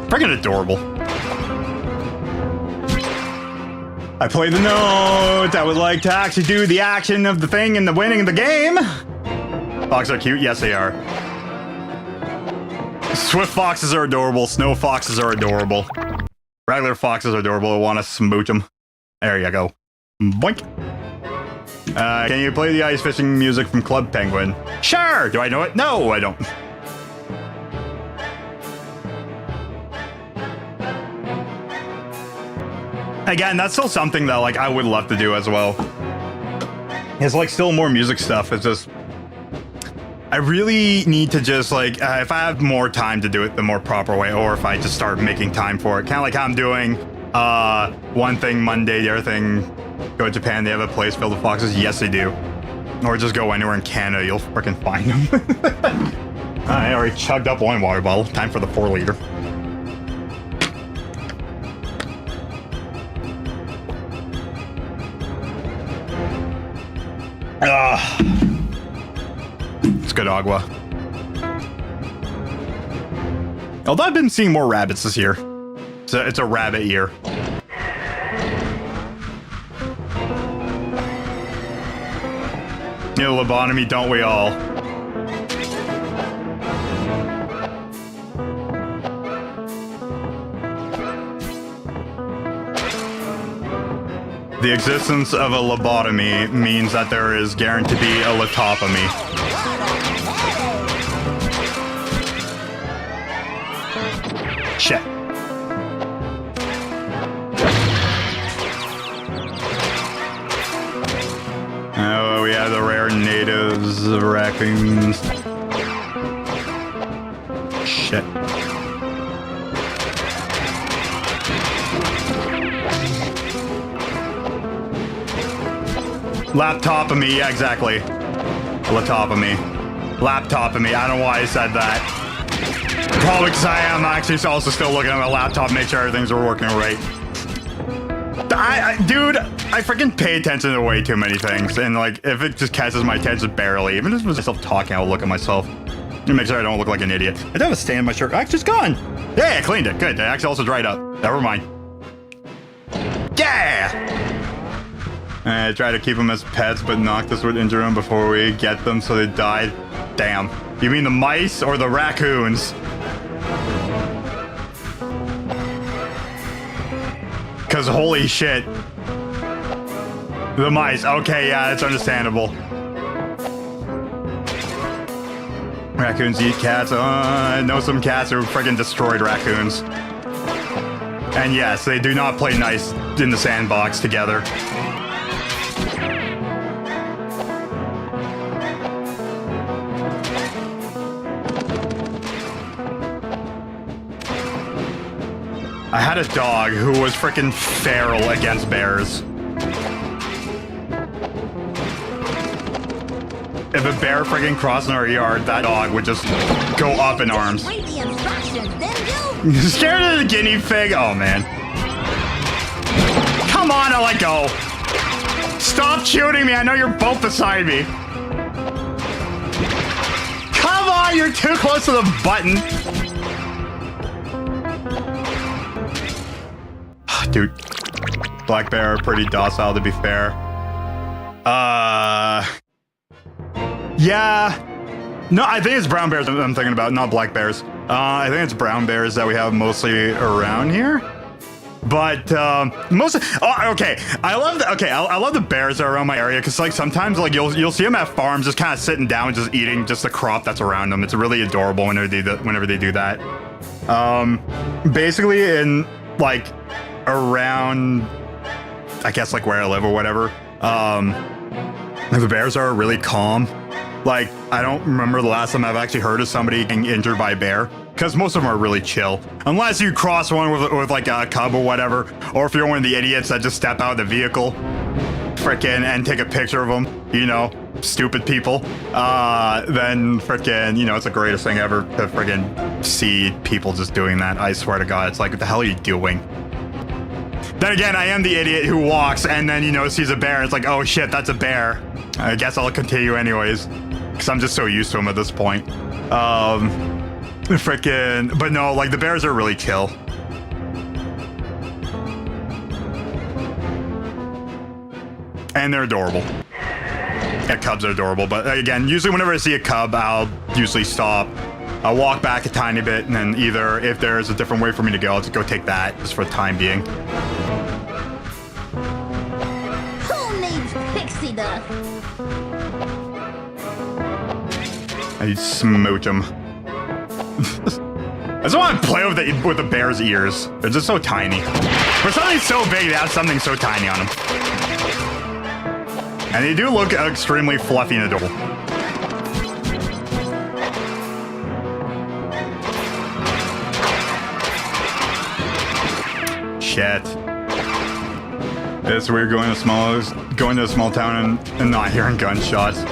Freaking adorable. I play the note. I would like to actually do the action of the thing and the winning of the game. Foxes are cute. Yes, they are. Swift foxes are adorable. Snow foxes are adorable. Regular foxes are adorable. I want to smooch them. There you go. Boink. Can you play the ice fishing music from Club Penguin? Sure. Do I know it? No, I don't. Again, that's still something that like I would love to do as well. It's like still more music stuff. It's just I really need to just like if I have more time to do it the more proper way, or if I just start making time for it, kind of like how I'm doing one thing Monday, the other thing go to Japan. They have a place filled with foxes. Yes, they do. Or just go anywhere in Canada, you'll freaking find them. I already chugged up one water bottle. Time for the 4-liter. It's good agua. Although I've been seeing more rabbits this year. It's a rabbit year. You know, lobotomy, don't we all? The existence of a lobotomy means that there is guaranteed to be a litopomy. Shit. Oh, we have the rare natives of raccoons. Shit. Laptopomy, yeah, exactly. Litopomy. Laptopomy, I don't know why I said that. Probably because I am actually also still looking at my laptop, make sure everything's working right. Dude, I freaking pay attention to way too many things, and like, if it just catches my attention barely, even if it's myself talking, I'll look at myself and make sure I don't look like an idiot. I do have a stain in my shirt. Actually, it's gone. Yeah, I cleaned it. Good. It actually also dried up. Never mind. Yeah! I try to keep them as pets, but Noctis would injure them before we get them, so they died. Damn. You mean the mice or the raccoons? Because holy shit. The mice. Okay, yeah, it's understandable. Raccoons eat cats. I know some cats who freaking destroyed raccoons. And yes, they do not play nice in the sandbox together. I had a dog who was freaking feral against bears. If a bear freaking crossed in our yard, that dog would just go up in arms. Read the instructions, then do. Scared of the guinea pig? Oh, man. Come on, I'll let go. Stop shooting me. I know you're both beside me. Come on, you're too close to the button. Dude, black bear are pretty docile, to be fair. Yeah. No, I think it's brown bears I'm thinking about, not black bears. I think it's brown bears that we have mostly around here. But most. Oh, okay. I love the bears that are around my area because like sometimes like you'll see them at farms just kind of sitting down, just eating just the crop that's around them. It's really adorable whenever they do that. Basically in like around, I guess like where I live or whatever. The bears are really calm. Like, I don't remember the last time I've actually heard of somebody getting injured by a bear, because most of them are really chill. Unless you cross one with like a cub or whatever, or if you're one of the idiots that just step out of the vehicle, frickin' and take a picture of them, you know, stupid people, then frickin', you know, it's the greatest thing ever to frickin' see people just doing that. I swear to God, it's like, what the hell are you doing? Then again, I am the idiot who walks and then, you know, sees a bear. It's like, oh shit, that's a bear. I guess I'll continue anyways. Because I'm just so used to them at this point. Frickin'... But no, like, the bears are really chill. And they're adorable. Yeah, cubs are adorable. But again, usually whenever I see a cub, I'll usually stop. I'll walk back a tiny bit, and then either, if there's a different way for me to go, I'll just go take that, just for the time being. Who needs pixie dust? I smooch them. I just want to play with the bear's ears. They're just so tiny. For something so big, they have something so tiny on them. And they do look extremely fluffy and adorable. Shit. It's weird going to a small town and not hearing gunshots.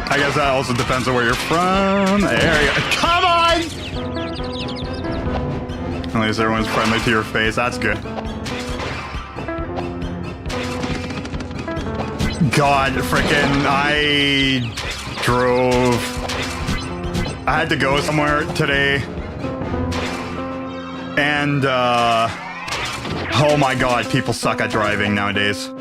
I guess that also depends on where you're from. There you go. Come on! At least everyone's friendly to your face. That's good. God, frickin' I had to go somewhere today. And, oh my God, people suck at driving nowadays.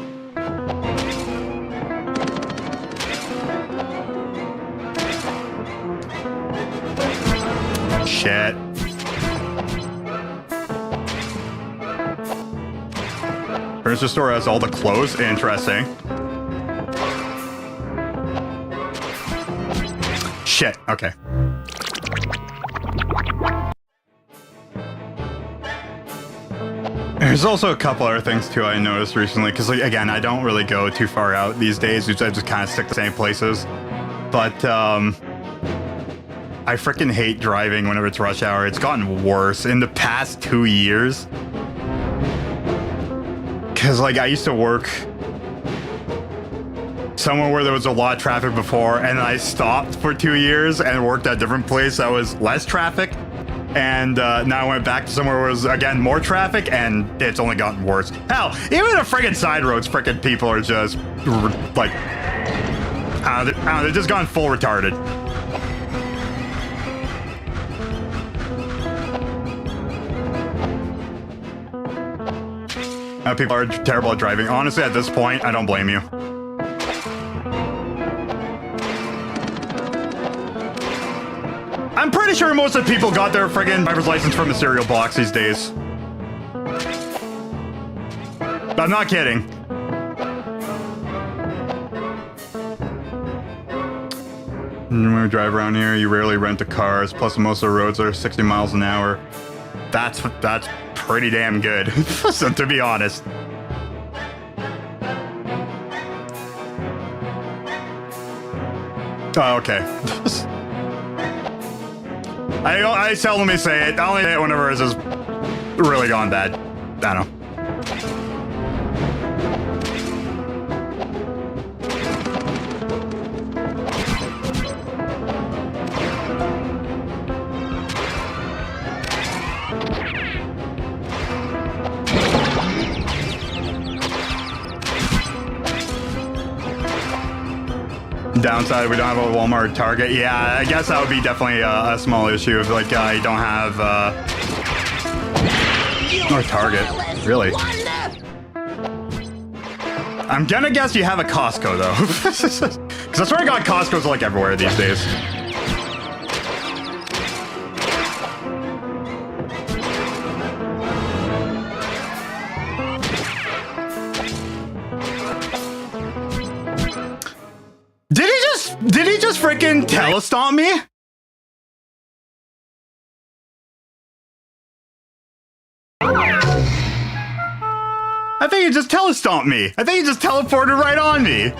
Shit. Furniture store has all the clothes. Interesting. Shit. Okay. There's also a couple other things too I noticed recently, because like, again, I don't really go too far out these days. I just kind of stick to the same places. But I freaking hate driving whenever it's rush hour. It's gotten worse in the past 2 years. Because, like, I used to work somewhere where there was a lot of traffic before, and I stopped for 2 years and worked at a different place that was less traffic. And now I went back to somewhere where it was, again, more traffic, and it's only gotten worse. Hell, even the friggin' side roads, friggin' people are just, like, I don't know, they're just gone full retarded. People are terrible at driving. Honestly, at this point, I don't blame you. I'm pretty sure most of the people got their friggin' driver's license from a cereal box these days. I'm not kidding. When we drive around here, you rarely rent a cars, plus most of the roads are 60 miles an hour. That's pretty damn good, so, to be honest. Oh, okay. I seldomly say it. I only say it whenever it's just really gone bad. I don't know. Downside, we don't have a Walmart or Target. Yeah, I guess that would be definitely a small issue if, like, you don't have, or Target. Really? I'm gonna guess you have a Costco, though. Because I swear to God, Costco's, like, everywhere these days. Did he just freaking telestomp me? I think he just telestomped me. I think he just teleported right on me.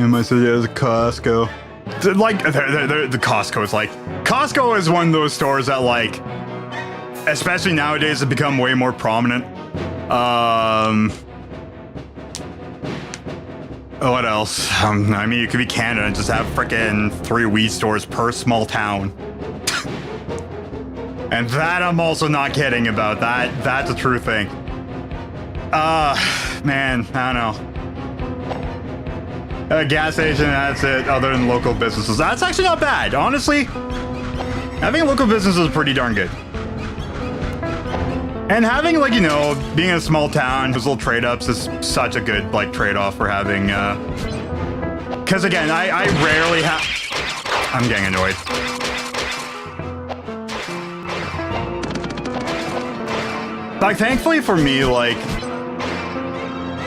And I said, yeah, it's a Costco. Like, the Costco is like... Costco is one of those stores that, like... Especially nowadays, have become way more prominent. What else? I mean, you could be Canada and just have frickin' 3 weed stores per small town. And that I'm also not kidding about. That's a true thing. Man, I don't know. A gas station, that's it, other than local businesses. That's actually not bad. Honestly, having local businesses is pretty darn good. And having, like, you know, being in a small town, those little trade-ups is such a good, like, trade-off for having, because, again, I rarely have... I'm getting annoyed. Like, thankfully for me, like,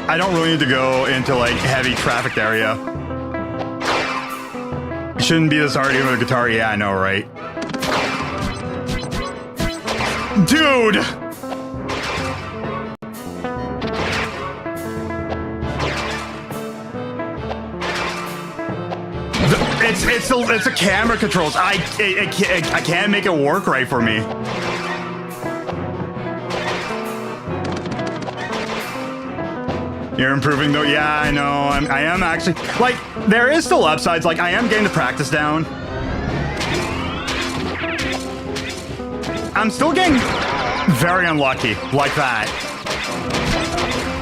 I don't really need to go into, like, heavy trafficked area. It shouldn't be this hard even with a guitar. Yeah, I know, right? Dude! It's the camera controls. I can't make it work right for me. You're improving though. Yeah, I know. I am actually, like, there is still upsides. Like, I am getting the practice down. I'm still getting very unlucky like that.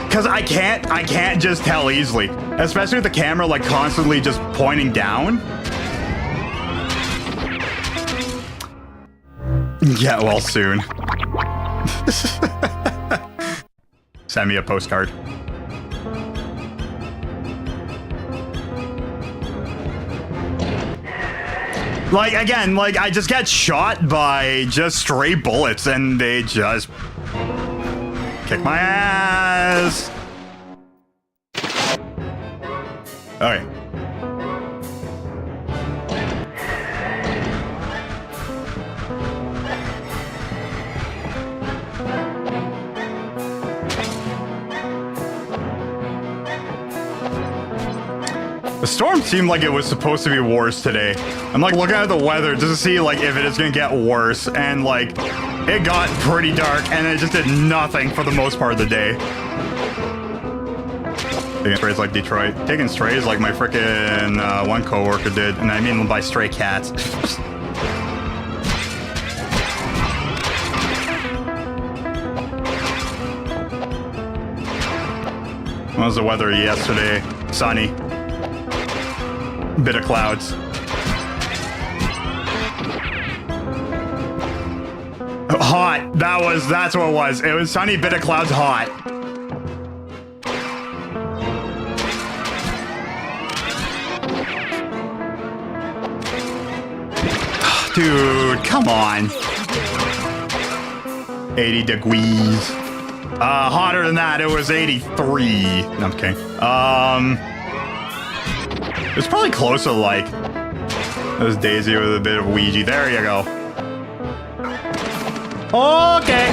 Because I can't just tell easily. Especially with the camera, like, constantly just pointing down. Get well soon. Send me a postcard. Like, again, like, I just get shot by just stray bullets and they just kick my ass. Okay. The storm seemed like it was supposed to be worse today. I'm like looking at the weather just to see like if it is gonna get worse, and like it got pretty dark and it just did nothing for the most part of the day. Taking strays like Detroit. Taking strays like my frickin' one coworker did, and I mean by stray cats. What was the weather yesterday? Sunny. Bit of clouds. Hot. That's what it was. It was sunny, bit of clouds, hot. Dude, come on. 80 degrees. Hotter than that, it was 83. No, I'm kidding. It's probably closer to like those Daisy with a bit of Ouija. There you go. Okay.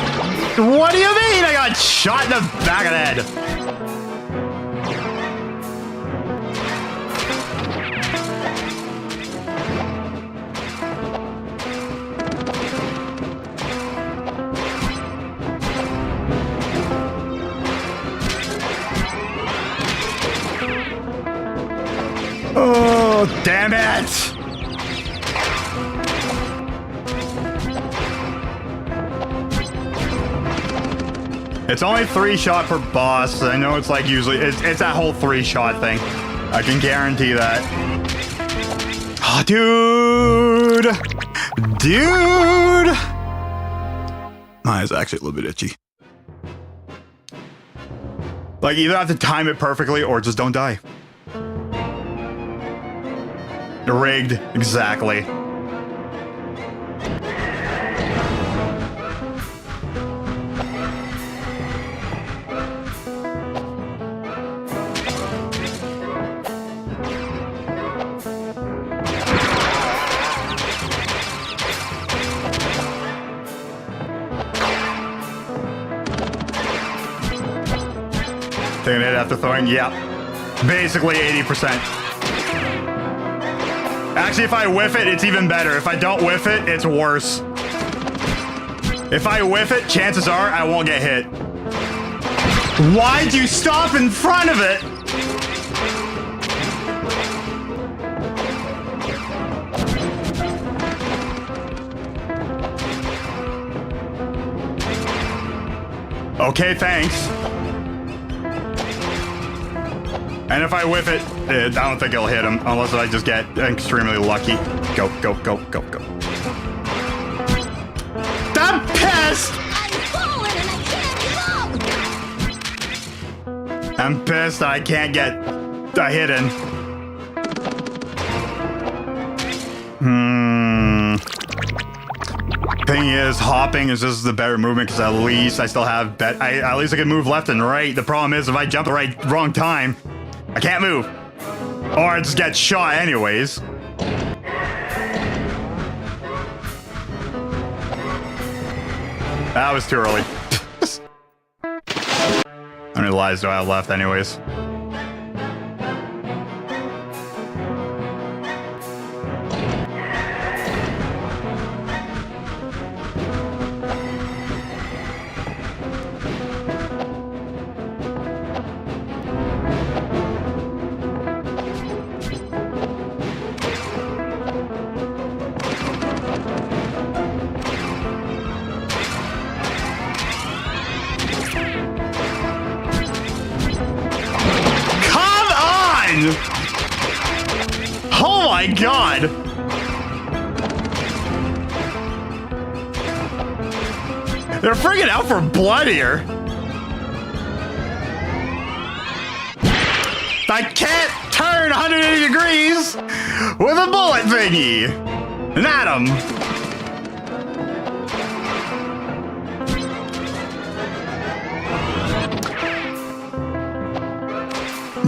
What do you mean I got shot in the back of the head? Oh, damn it! It's only 3 shot per boss. I know it's like usually it's that whole 3 shot thing. I can guarantee that. Oh, dude! Dude! My eye's actually a little bit itchy. Like, either have to time it perfectly or just don't die. Rigged, exactly. Taking it after throwing, yeah. Basically 80%. Actually, if I whiff it, it's even better. If I don't whiff it, it's worse. If I whiff it, chances are I won't get hit. Why'd you stop in front of it? Okay, thanks. And if I whiff it, I don't think it'll hit him unless I just get extremely lucky. Go, go, go, go, go. I'm pissed! I'm falling and I can't go! I'm pissed that I can't get a hit in. Thing is, hopping is just the better movement because at least I still have at least I can move left and right. The problem is if I jump the wrong time, I can't move. Or I just get shot anyways. That was too early. How many lives do I have left anyways? Oh my god! They're freaking out for blood here. I can't turn 180 degrees with a bullet thingy. An atom.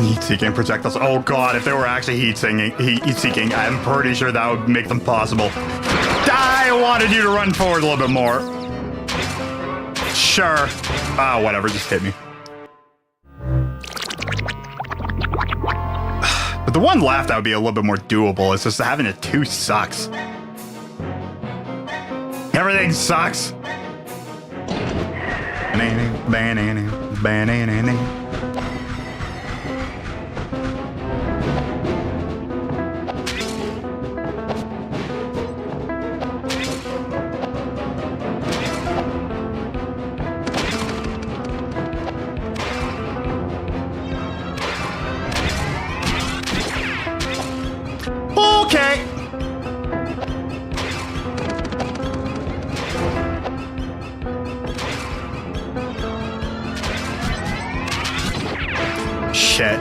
Heat-seeking projectiles. Oh god, if they were actually heat-seeking, I'm pretty sure that would make them possible. I wanted you to run forward a little bit more. Sure. Ah, whatever, just hit me. But the one left, that would be a little bit more doable. It's just having it 2 sucks. Everything sucks. Okay. Shit.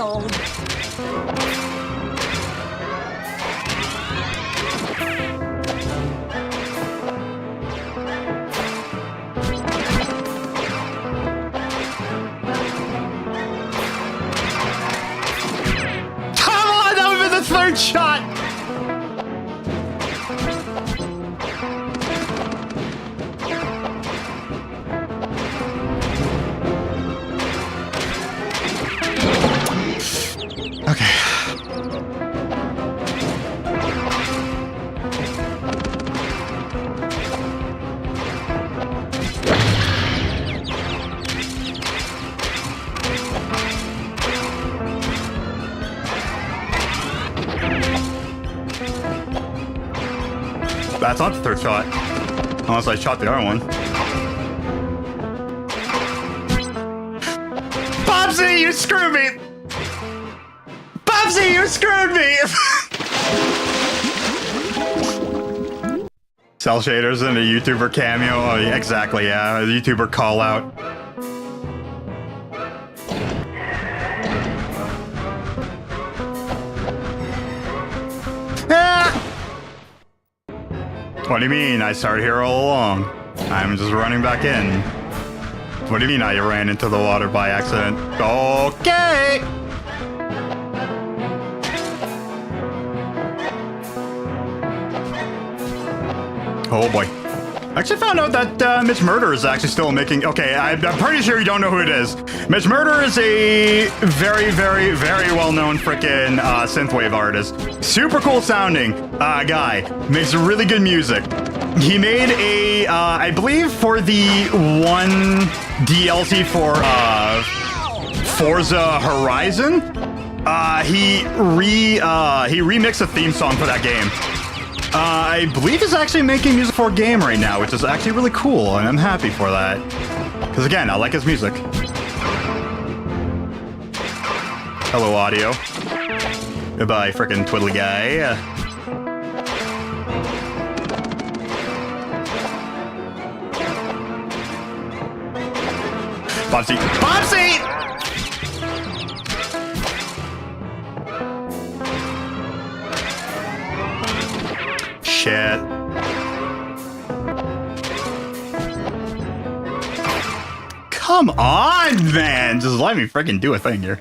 mode. Come on, that would be the third shot. Okay. That's not the third shot. Unless I shot the other one. Bubsy, you screwed me! Bubsy, you screwed me! Cell shaders and a YouTuber cameo. Oh, yeah, exactly, yeah. A YouTuber call out. Ah! What do you mean? I started here all along. I'm just running back in. What do you mean I ran into the water by accident? Okay! Oh boy. I actually found out that Mitch Murder is actually still making... Okay, I'm pretty sure you don't know who it is. Mitch Murder is a very, very, very well-known frickin' synthwave artist. Super cool sounding guy. Makes really good music. He made a, I believe for the one DLC for Forza Horizon, he remixed a theme song for that game. I believe he's actually making music for a game right now, which is actually really cool, and I'm happy for that. Because again, I like his music. Hello, audio. Goodbye, frickin' twiddly guy. Bubsy. Bubsy! Shit. Come on, man! Just let me freaking do a thing here.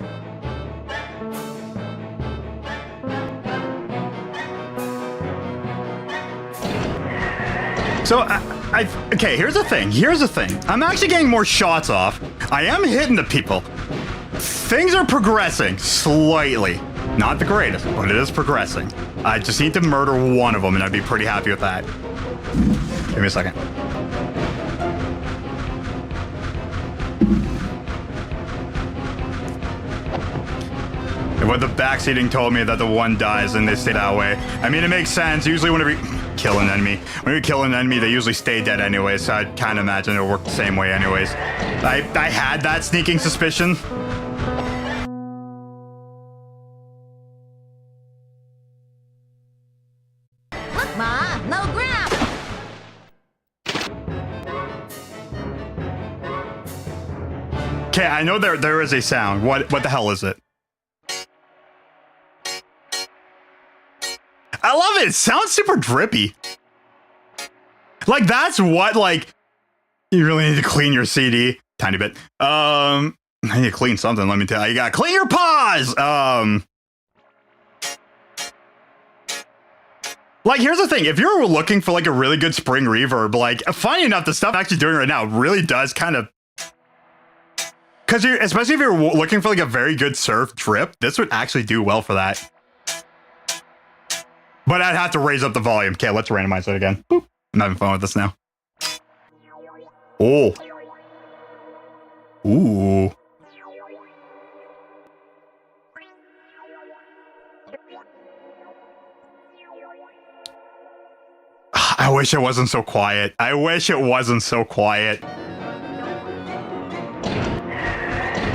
So, okay, here's the thing. Here's the thing. I'm actually getting more shots off. I am hitting the people. Things are progressing slightly. Not the greatest, but it is progressing. I just need to murder one of them, and I'd be pretty happy with that. Give me a second. And what the backseating told me that the one dies and they stay that way. I mean, it makes sense. Usually whenever you kill an enemy, they usually stay dead anyway, so I kind of imagine it'll work the same way anyways. I had that sneaking suspicion. Look, Ma, no grab. Okay, I know there is a sound. What the hell is it? I love it. It sounds super drippy. Like, that's what, like, you really need to clean your CD. Tiny bit. I need to clean something, let me tell you. You gotta clean your paws! Like, here's the thing. If you're looking for, like, a really good spring reverb, like, funny enough, the stuff I'm actually doing right now really does kind of... Because especially if you're looking for, like, a very good surf drip, this would actually do well for that. But I'd have to raise up the volume. Okay, let's randomize it again. Boop. I'm having fun with this now. Oh. Ooh. I wish it wasn't so quiet. I wish it wasn't so quiet.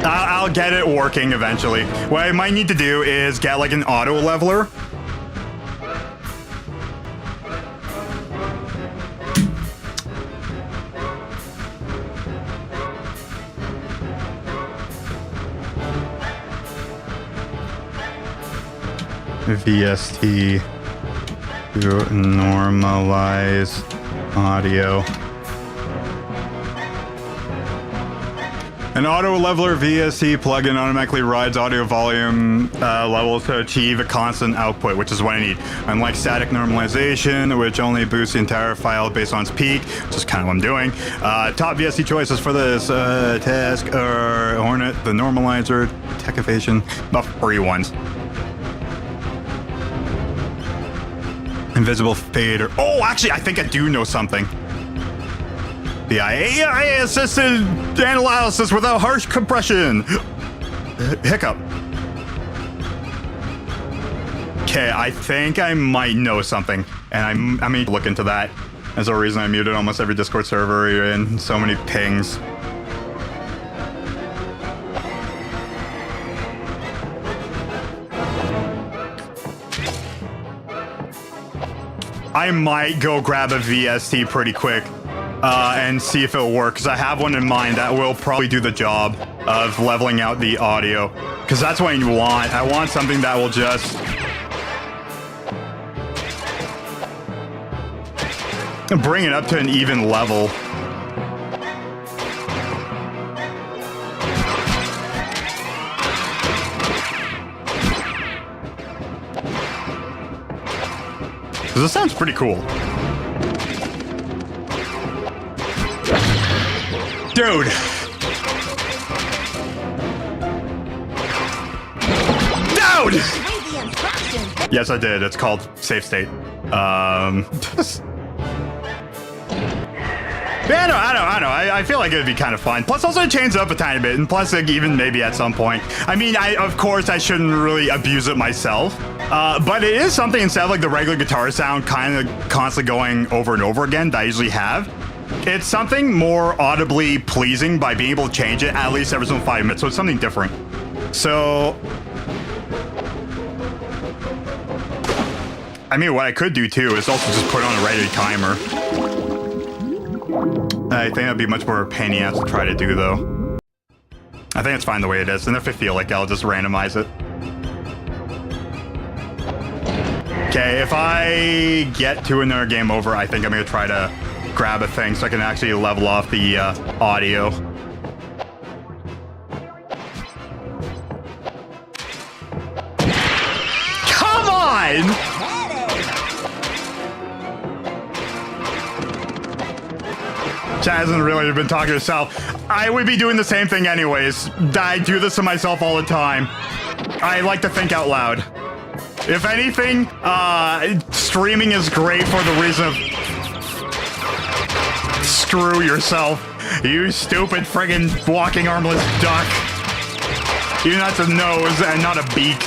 I'll get it working eventually. What I might need to do is get like an auto leveler. VST to normalize audio. An auto leveler VST plugin automatically rides audio volume levels to achieve a constant output, which is what I need. Unlike static normalization, which only boosts the entire file based on its peak, which is kind of what I'm doing. Top VST choices for this task are Hornet, the normalizer, tech evasion, about free ones. Invisible fader. Oh, actually, I think I do know something. The AI-assisted analysis without harsh compression. Hiccup. Okay, I think I might know something, and I mean, look into that. There's a reason I muted almost every Discord server you're in. So many pings. I might go grab a VST pretty quick. And see if it'll work, because I have one in mind that will probably do the job of leveling out the audio, because that's what you want. I want something that will just bring it up to an even level. This sounds pretty cool. Dude! Dude! Yes, I did. It's called Safe State. Yeah, I know. I feel like it'd be kind of fun. Plus, also it changes up a tiny bit, and plus, like, even maybe at some point. I mean, of course, I shouldn't really abuse it myself. But it is something, instead of like the regular guitar sound kind of constantly going over and over again that I usually have. It's something more audibly pleasing by being able to change it at least every single 5 minutes. So it's something different. So, I mean, what I could do too is also just put on a regular timer. I think that'd be much more a pain in the ass to try to do, though. I think it's fine the way it is. And if I feel like I'll just randomize it. Okay, if I get to another game over, I think I'm going to try to grab a thing so I can actually level off the audio. Come on! Chad hasn't really been talking to himself. I would be doing the same thing anyways. I do this to myself all the time. I like to think out loud. If anything, streaming is great for the reason of screw yourself, you stupid friggin' walking armless duck. Even that's a nose and not a beak.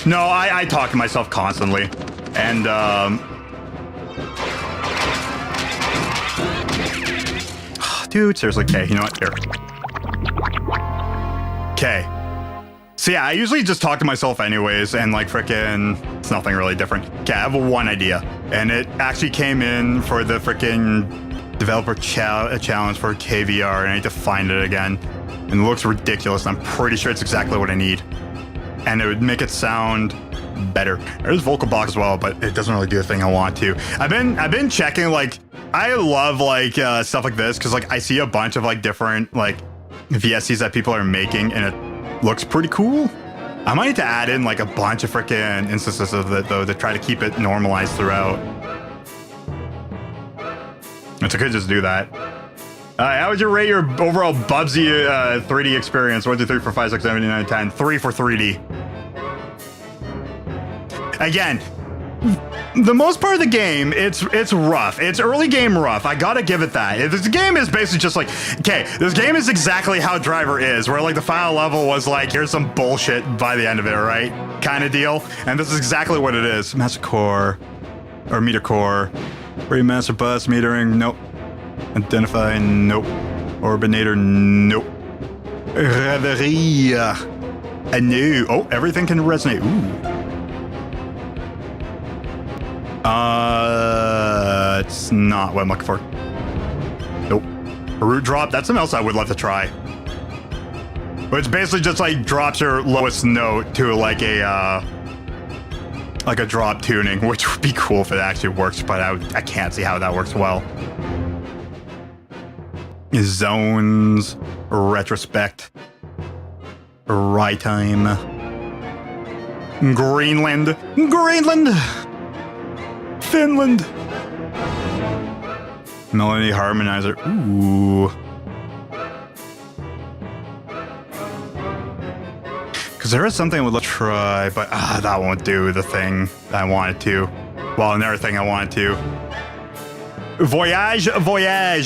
No, I talk to myself constantly. And, dude, seriously, okay, you know what? Here. Okay. So yeah, I usually just talk to myself anyways, and like frickin', it's nothing really different. Okay, I have one idea, and it actually came in for the frickin' developer challenge for KVR, and I need to find it again. And it looks ridiculous, and I'm pretty sure it's exactly what I need. And it would make it sound better. There's vocal box as well, but it doesn't really do the thing I want to. I've been checking, like, I love like stuff like this, because like I see a bunch of like different like VSTs that people are making, and it looks pretty cool. I might need to add in like a bunch of freaking instances of it though to try to keep it normalized throughout. It's okay, just do that. How would you rate your overall Bubsy 3D experience? 1, 2, 3, 4, 5, 6, 7, 8, 9, 10. 3 for 3D. Again, the most part of the game, it's rough. It's early game rough. I gotta give it that. This game is basically just like, okay, this game is exactly how Driver is, where like the final level was like, here's some bullshit by the end of it, right? Kind of deal. And this is exactly what it is. Master core, or meter core, remaster bus metering, nope. Identify, nope. Orbinator, nope. Reverie, no. Oh, everything can resonate. Ooh. It's not what I'm looking for. Nope. Root drop. That's something else I would love to try. But it's basically just like drops your lowest note to like a drop tuning, which would be cool if it actually works, but I can't see how that works well. Zones, retrospect, right time, Greenland, Finland, melody harmonizer. Ooh. Because there is something I would love to try, but that won't do the thing I wanted to. Well, another thing I wanted to. Voyage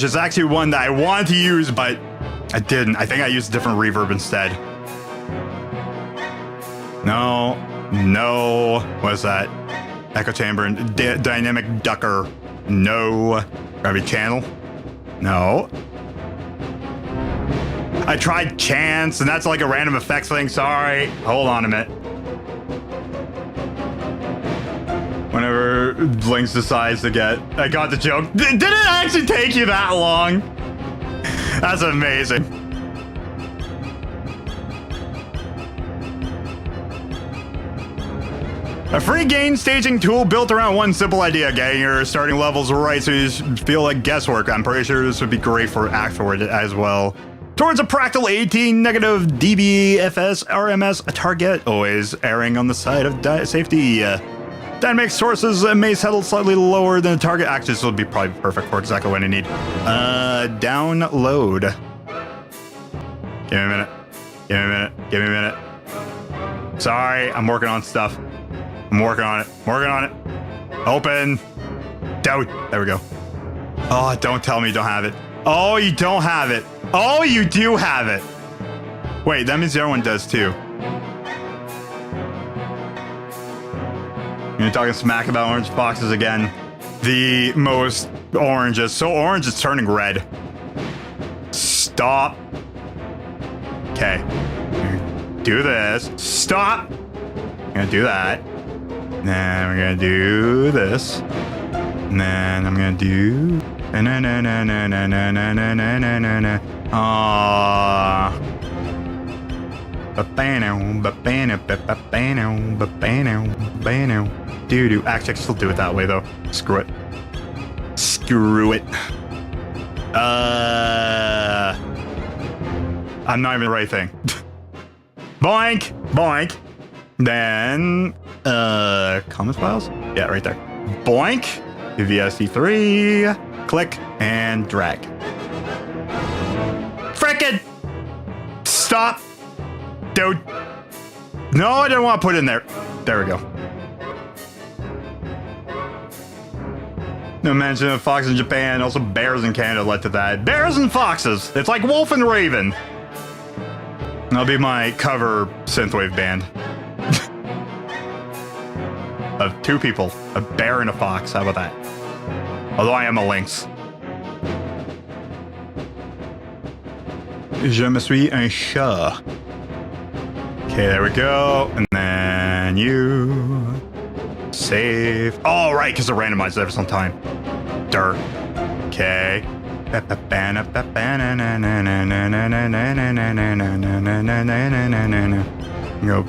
is actually one that I wanted to use, but I didn't. I think I used a different reverb instead. No. What is that? Echo chamber and dynamic ducker. No. Gravity channel. No. I tried chance, and that's like a random effects thing. Sorry. Hold on a minute. Whenever Blinks decides to get... I got the joke. Did it actually take you that long? That's amazing. A free gain staging tool built around one simple idea, getting your starting levels right so you feel like guesswork. I'm pretty sure this would be great for afterward as well. Towards a practical 18 negative dBFS RMS target, always erring on the side of safety. Dynamic sources may settle slightly lower than the target. Actually, this would be probably perfect for exactly what I need. Download. Give me a minute. Sorry, I'm working on stuff. I'm working on it. Open. Down. There we go. Oh, don't tell me you don't have it. Oh, you don't have it. Oh, you do have it. Wait, that means the other one does too. You're talking smack about orange foxes again. The most oranges. So orange is turning red. Stop. Okay. Do this. Stop. I'm gonna do that. Then we're gonna do this. And then I'm gonna do... Doo-doo. Actually, I can still do it that way, though. Screw it. I'm not even the right thing. Boink. Then, comments files? Yeah, right there. Boink. VSD3. Click and drag. Frickin'! Stop! Dude. No, I didn't want to put it in there. There we go. No mention of foxes in Japan, also bears in Canada led to that. Bears and foxes. It's like Wolf and Raven. That'll be my cover synthwave band. Of two people. A bear and a fox. How about that? Although I am a lynx. Je me suis un chat. Okay, there we go. And then you... Save. Oh, right, because it randomizes every single time. Dirt. Okay. Go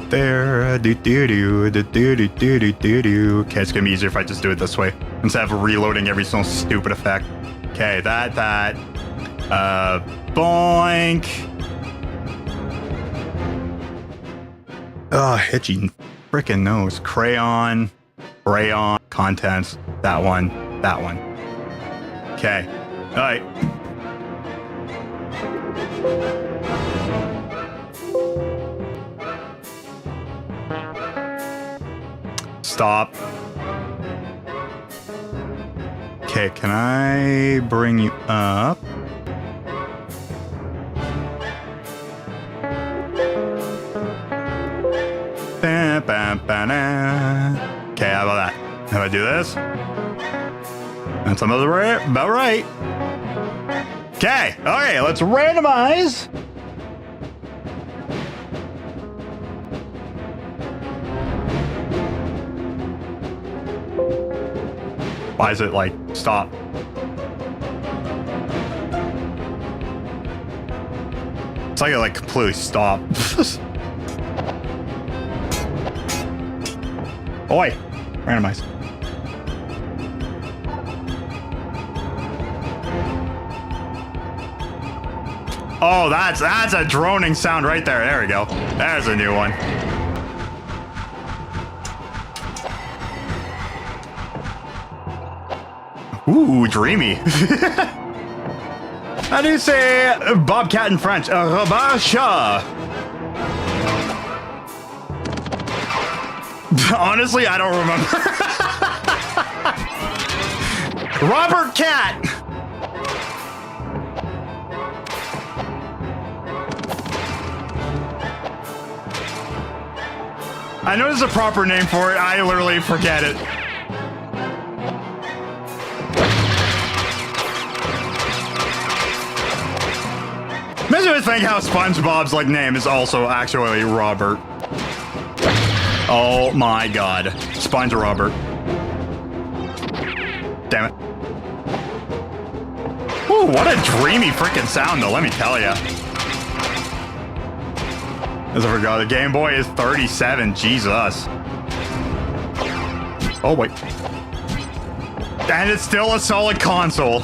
there. Okay, it's gonna be easier if I just do it this way instead of reloading every single stupid effect. Okay, that. Boink. Oh, itchy freaking nose. Crayon, contents. That one. Okay. All right. Stop. Okay, can I bring you up? Okay, how about that? How do I do this? That's about right. Okay, let's randomize. Why is it like, stop? like it like completely stopped. Oi, randomize. Oh, that's a droning sound right there. There we go. There's a new one. Ooh, dreamy. How do you say bobcat in French? Rabasha. Honestly, I don't remember. Robert Cat. I know there's a proper name for it. I literally forget it. Makes me think how SpongeBob's like name is also actually Robert. Oh my god. Sponge Robert. Damn it. Ooh, what a dreamy freaking sound though, let me tell ya. As I forgot, the Game Boy is 37, Jesus. Oh wait. And it's still a solid console.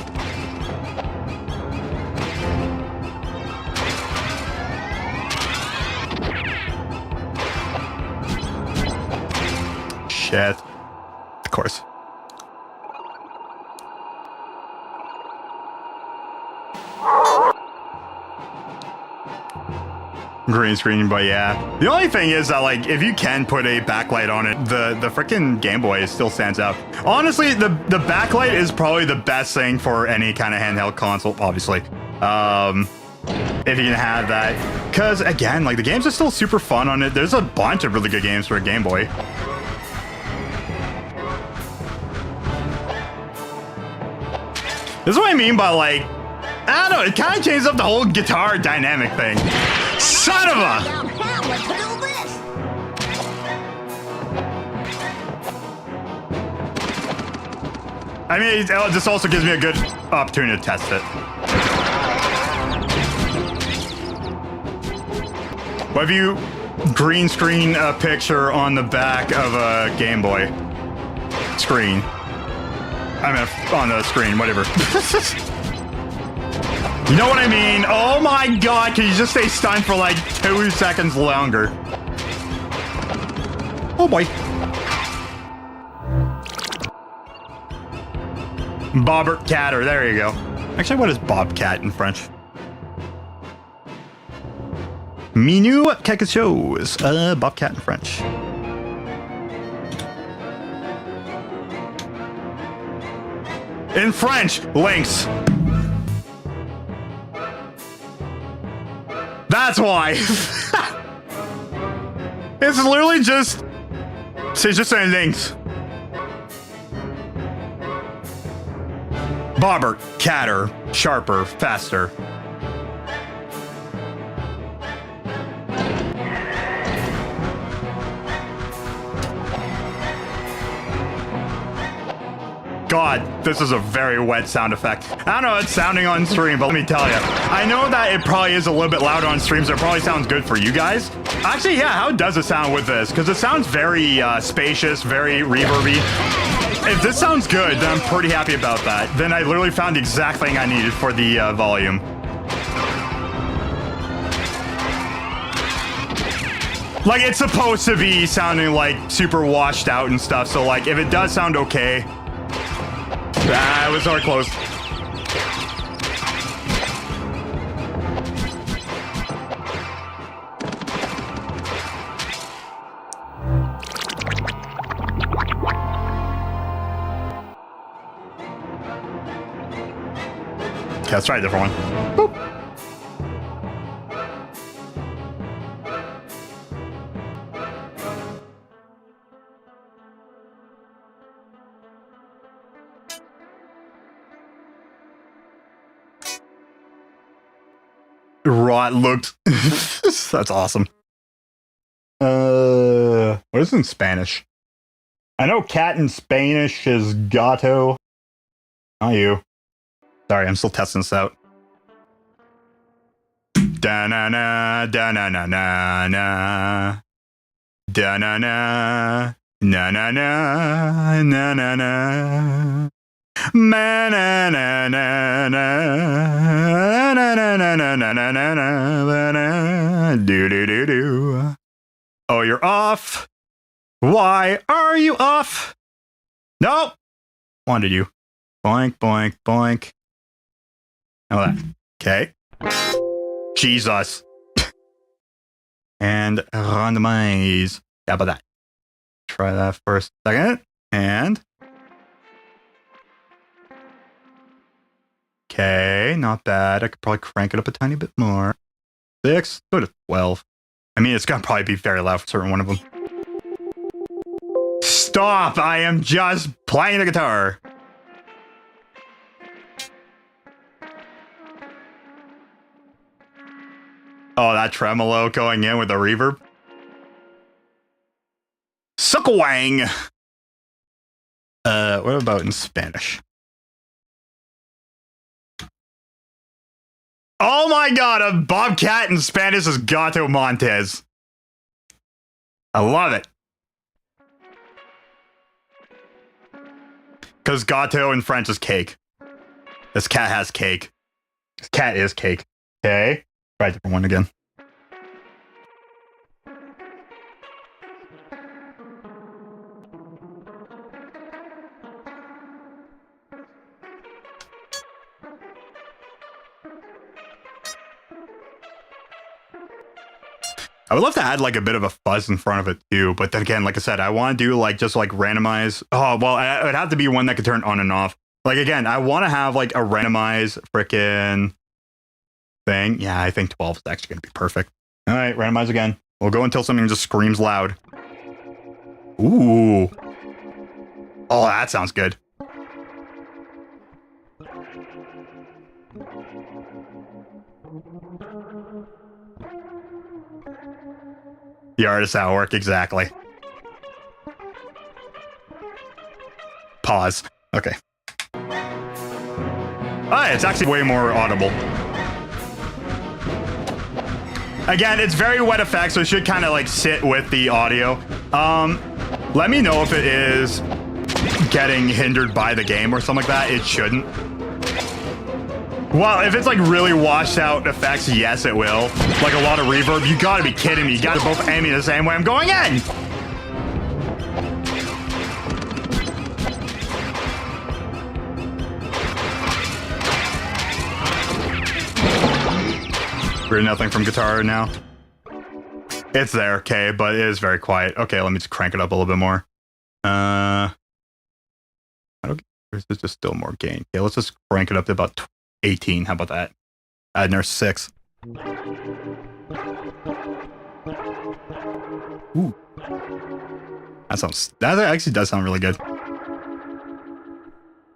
Shit. Of course. Green screen, but yeah. The only thing is that, like, if you can put a backlight on it, the freaking Game Boy still stands out. Honestly, the backlight is probably the best thing for any kind of handheld console, obviously. If you can have that. Because, again, like, the games are still super fun on it. There's a bunch of really good games for a Game Boy. This is what I mean by, like, I don't know, it kind of changes up the whole guitar dynamic thing. Son of a! I mean, this also gives me a good opportunity to test it. What if you green screen a picture on the back of a Game Boy screen? I mean, on the screen, whatever. You know what I mean? Oh my god, can you just stay stunned for like 2 seconds longer? Oh boy. Bobbert Catter, there you go. Actually, what is Bobcat in French? Minu quelque chose. Bobcat in French. In French, lynx. That's why. It's literally just... It's just saying lynx. Bobbert, catter, sharper, faster. God, this is a very wet sound effect. I don't know how it's sounding on stream, but let me tell you. I know that it probably is a little bit loud on stream, so it probably sounds good for you guys. Actually, yeah, how does it sound with this? Because it sounds very spacious, very reverby. If this sounds good, then I'm pretty happy about that. Then I literally found the exact thing I needed for the volume. Like, it's supposed to be sounding like super washed out and stuff, so like, if it does sound okay, it was already close. Okay, let's try a different one. Boop. Rot looked. That's awesome. What is it in Spanish? I know cat in Spanish is gato. Not you. Sorry, I'm still testing this out. Da na na da na na na na da na na na na na na na na. Na na na na na na na na na na na na. Do do do do. Oh, you're off. Why are you off? Nope. Wanted you. Boink boink boink. How about that? Okay. Jesus. And randomize. How about that? Try that for a second. And. Okay, not bad. I could probably crank it up a tiny bit more. 6, go to 12. I mean, it's gonna probably be very loud for certain one of them. Stop! I am just playing the guitar. Oh, that tremolo going in with the reverb. Suckawang! What about in Spanish? Oh my god, a bobcat in Spanish is Gato Montes. I love it. Because gato in French is cake. This cat has cake. This cat is cake. Okay. Try a different one again. I would love to add like a bit of a fuzz in front of it too, but then again, like I said, I want to do like just like randomize. Oh, well, it would have to be one that could turn on and off. Like again, I want to have like a randomize frickin' thing. Yeah, I think 12 is actually going to be perfect. All right, randomize again. We'll go until something just screams loud. Ooh. Oh, that sounds good. The artist at work, exactly. Pause. Okay. Ah, it's actually way more audible. Again, it's very wet effect, so it should kind of like sit with the audio. Let me know if it is getting hindered by the game or something like that. It shouldn't. Well, if it's like really washed out effects, yes, it will. Like a lot of reverb. You gotta be kidding me. You gotta both aim me the same way I'm going in. We're nothing from guitar now. It's there, okay, but it is very quiet. Okay, let me just crank it up a little bit more. I don't. There's just still more gain. Okay, let's just crank it up to about 18. How about that? Add another 6. Ooh. That actually does sound really good.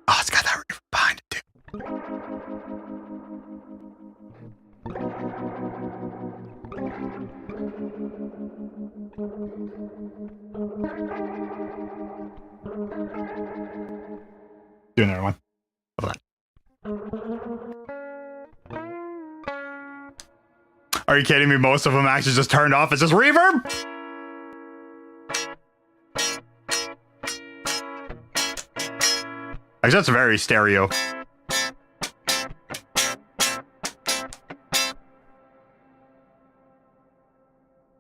Oh, it's got that reverb behind it too. Do another one. How about that? Are you kidding me? Most of them actually just turned off. It's just reverb? Actually, that's very stereo.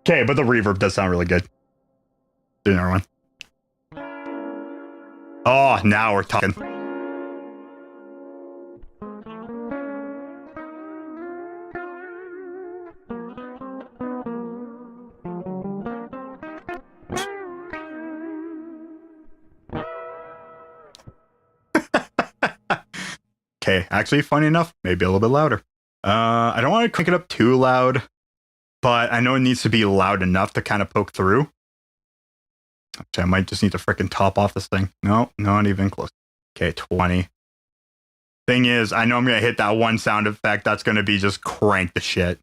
Okay, but the reverb does sound really good. Do another one. Oh, now we're talking. Okay, actually, funny enough, maybe a little bit louder. I don't want to crank it up too loud, but I know it needs to be loud enough to kind of poke through. Actually, I might just need to freaking top off this thing. No, not even close. Okay, 20. Thing is, I know I'm going to hit that one sound effect that's going to be just crank the shit.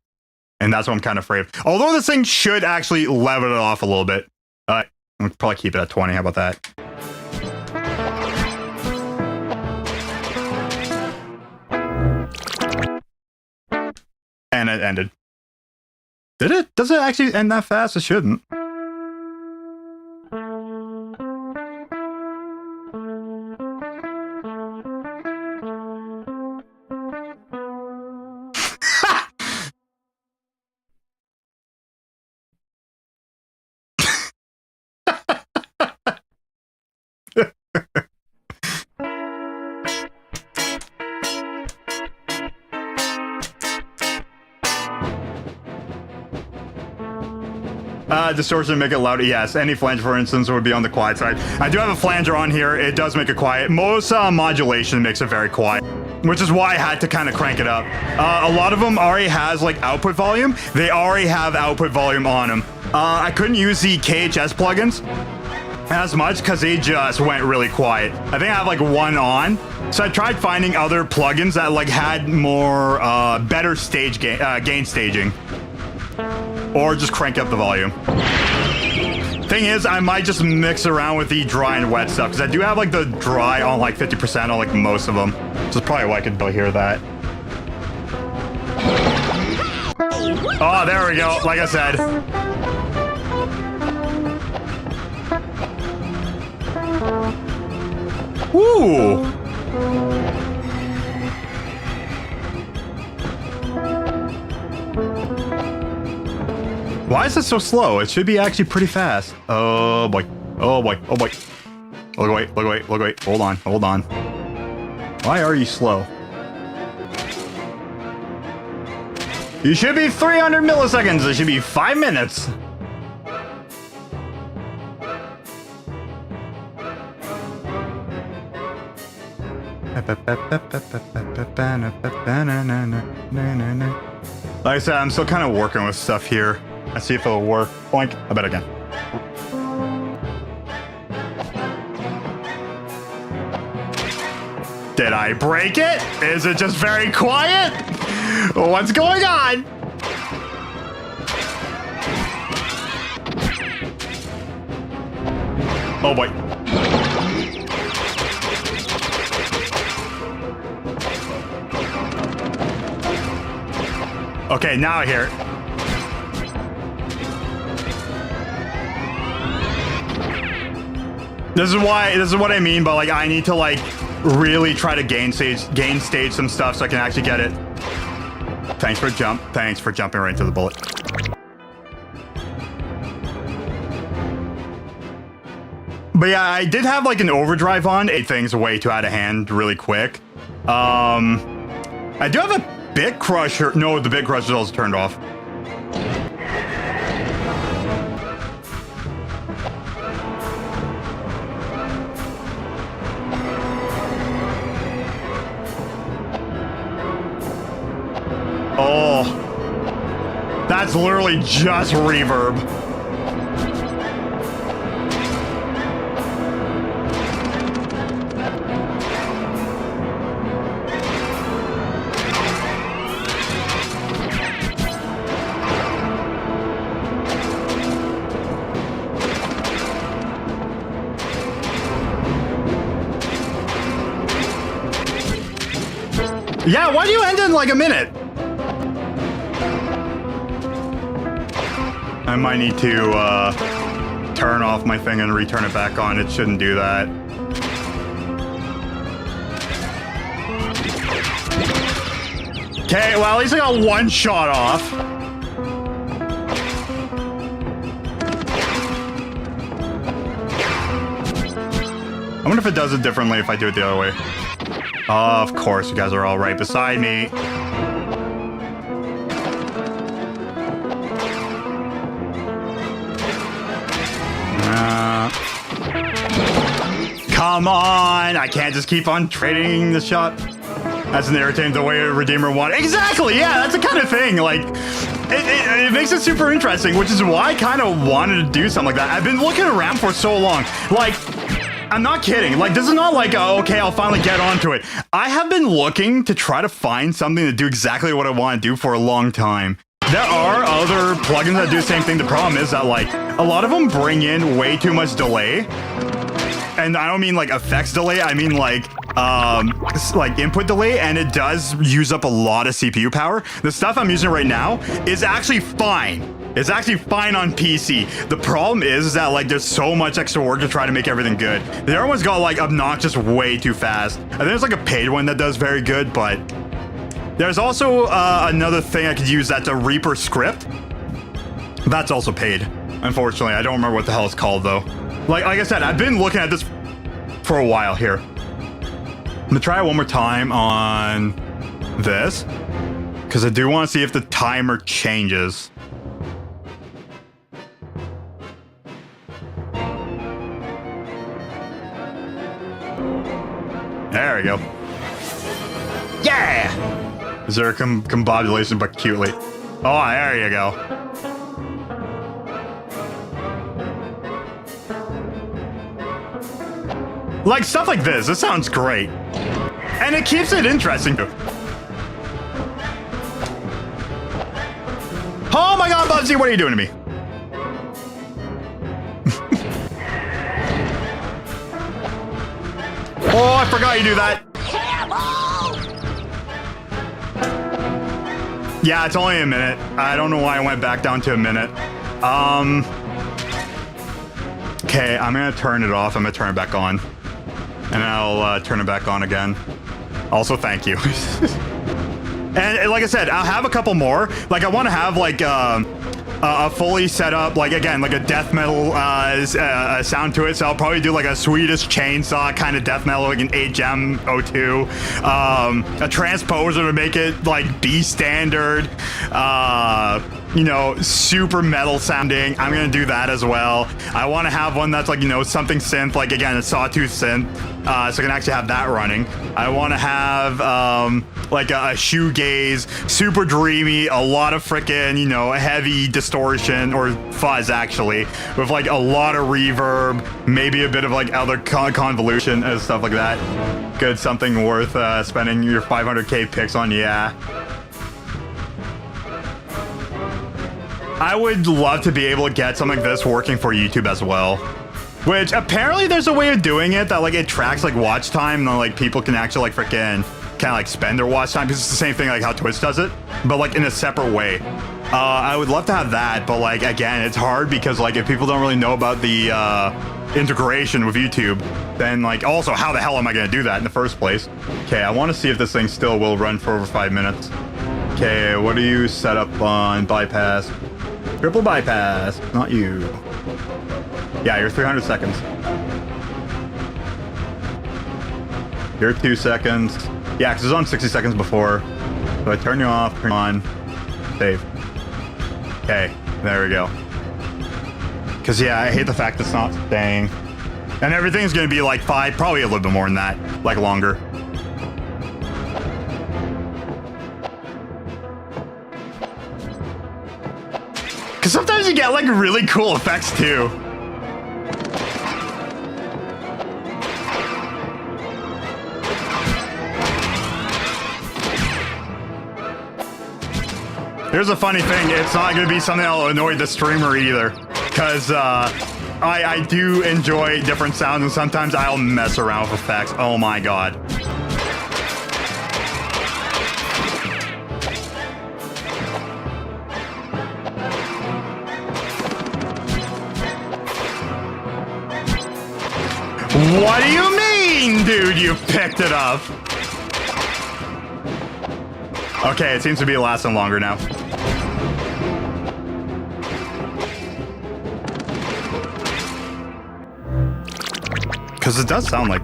And that's what I'm kind of afraid of. Although this thing should actually level it off a little bit. I'll probably keep it at 20. How about that? And it ended. Did it? Does it actually end that fast? It shouldn't. Distortion make it louder. Yes, any flange, for instance, would be on the quiet side. I do have a flanger on here. It does make it quiet. Most modulation makes it very quiet, which is why I had to kind of crank it up. A lot of them already has like output volume. They already have output volume on them. I couldn't use the KHS plugins as much because they just went really quiet. I think I have like one on. So I tried finding other plugins that like had more better stage gain staging. Or just crank up the volume. Thing is, I might just mix around with the dry and wet stuff because I do have like the dry on like 50% on like most of them. So it's probably why I could hear that. Oh, there we go. Like I said. Woo! Why is it so slow? It should be actually pretty fast. Oh boy. Oh boy. Oh boy. Look away. Look away. Look away. Hold on. Hold on. Why are you slow? You should be 300 milliseconds. It should be 5 minutes. Like I said, I'm still kind of working with stuff here. Let's see if it'll work. Boink. I bet again. Did I break it? Is it just very quiet? What's going on? Oh boy. Okay, now I hear it. This is what I mean by like I need to like really try to gain stage some stuff so I can actually get it. Thanks for jump. Thanks for jumping right into the bullet. But yeah, I did have like an overdrive on. Things way too out of hand really quick. I do have a bit crusher. No, the bit crusher is also turned off. Oh, that's literally just reverb. Yeah, why do you end in like a minute? I might need to turn off my thing and return it back on. It shouldn't do that. Okay, well, at least I got one shot off. I wonder if it does it differently if I do it the other way. Oh, of course, you guys are all right beside me. Come on! I can't just keep on trading the shot. That's an irritating the way a Redeemer wanted. Exactly, yeah, that's the kind of thing. Like, it makes it super interesting, which is why I kind of wanted to do something like that. I've been looking around for so long. Like, I'm not kidding. Like, this is not like, oh, okay, I'll finally get onto it. I have been looking to try to find something to do exactly what I want to do for a long time. There are other plugins that do the same thing. The problem is that, like, a lot of them bring in way too much delay. And I don't mean, like, effects delay. I mean, like, like input delay, and it does use up a lot of CPU power. The stuff I'm using right now is actually fine. It's actually fine on PC. The problem is that like there's so much extra work to try to make everything good. The other one's got like obnoxious way too fast. I think there's like a paid one that does very good, but there's also another thing I could use that's a Reaper script. That's also paid. Unfortunately, I don't remember what the hell it's called though. Like I said, I've been looking at this for a while here. I'm gonna try it one more time on this because I do want to see if the timer changes. There we go. Yeah! Is there a combobulation but cutely? Oh, there you go. Like stuff like this sounds great. And it keeps it interesting too. Oh my god, Bubsy, what are you doing to me? Oh, I forgot you do that. Yeah, it's only a minute. I don't know why I went back down to a minute. Okay, I'm gonna turn it off. I'm gonna turn it back on. And I'll turn it back on again. Also, thank you. And like I said, I'll have a couple more. Like I want to have like a fully set up, like again, like a death metal sound to it. So I'll probably do like a Swedish chainsaw kind of death metal, like an HM02, a transposer to make it like B standard, you know, super metal sounding. I'm gonna do that as well. I want to have one that's like, you know, something synth, like again, a sawtooth synth, so I can actually have that running. I want to have like a shoegaze, super dreamy, a lot of freaking, you know, heavy distortion or fuzz actually, with like a lot of reverb, maybe a bit of like other convolution and stuff like that. Good, something worth spending your 500k picks on, yeah. I would love to be able to get something like this working for YouTube as well. Which apparently there's a way of doing it that like it tracks like watch time and then, like people can actually like freaking kind of like spend their watch time because it's the same thing like how Twitch does it, but like in a separate way. I would love to have that, but like again, it's hard because like if people don't really know about the integration with YouTube, then like also how the hell am I going to do that in the first place? Okay, I want to see if this thing still will run for over 5 minutes. Okay, what do you set up on bypass? Triple bypass, not you. Yeah, you're 300 seconds. You're 2 seconds. Yeah, because it was on 60 seconds before. So I turn you off, turn you on, save. Okay, there we go. Because yeah, I hate the fact it's not staying. And everything's going to be like 5, probably a little bit more than that, like longer. Because sometimes you get like really cool effects too. Here's a funny thing, it's not going to be something that'll annoy the streamer either, because I do enjoy different sounds, and sometimes I'll mess around with effects. Oh my god. What do you mean, dude? You picked it up. Okay, it seems to be lasting longer now. Because it does sound like...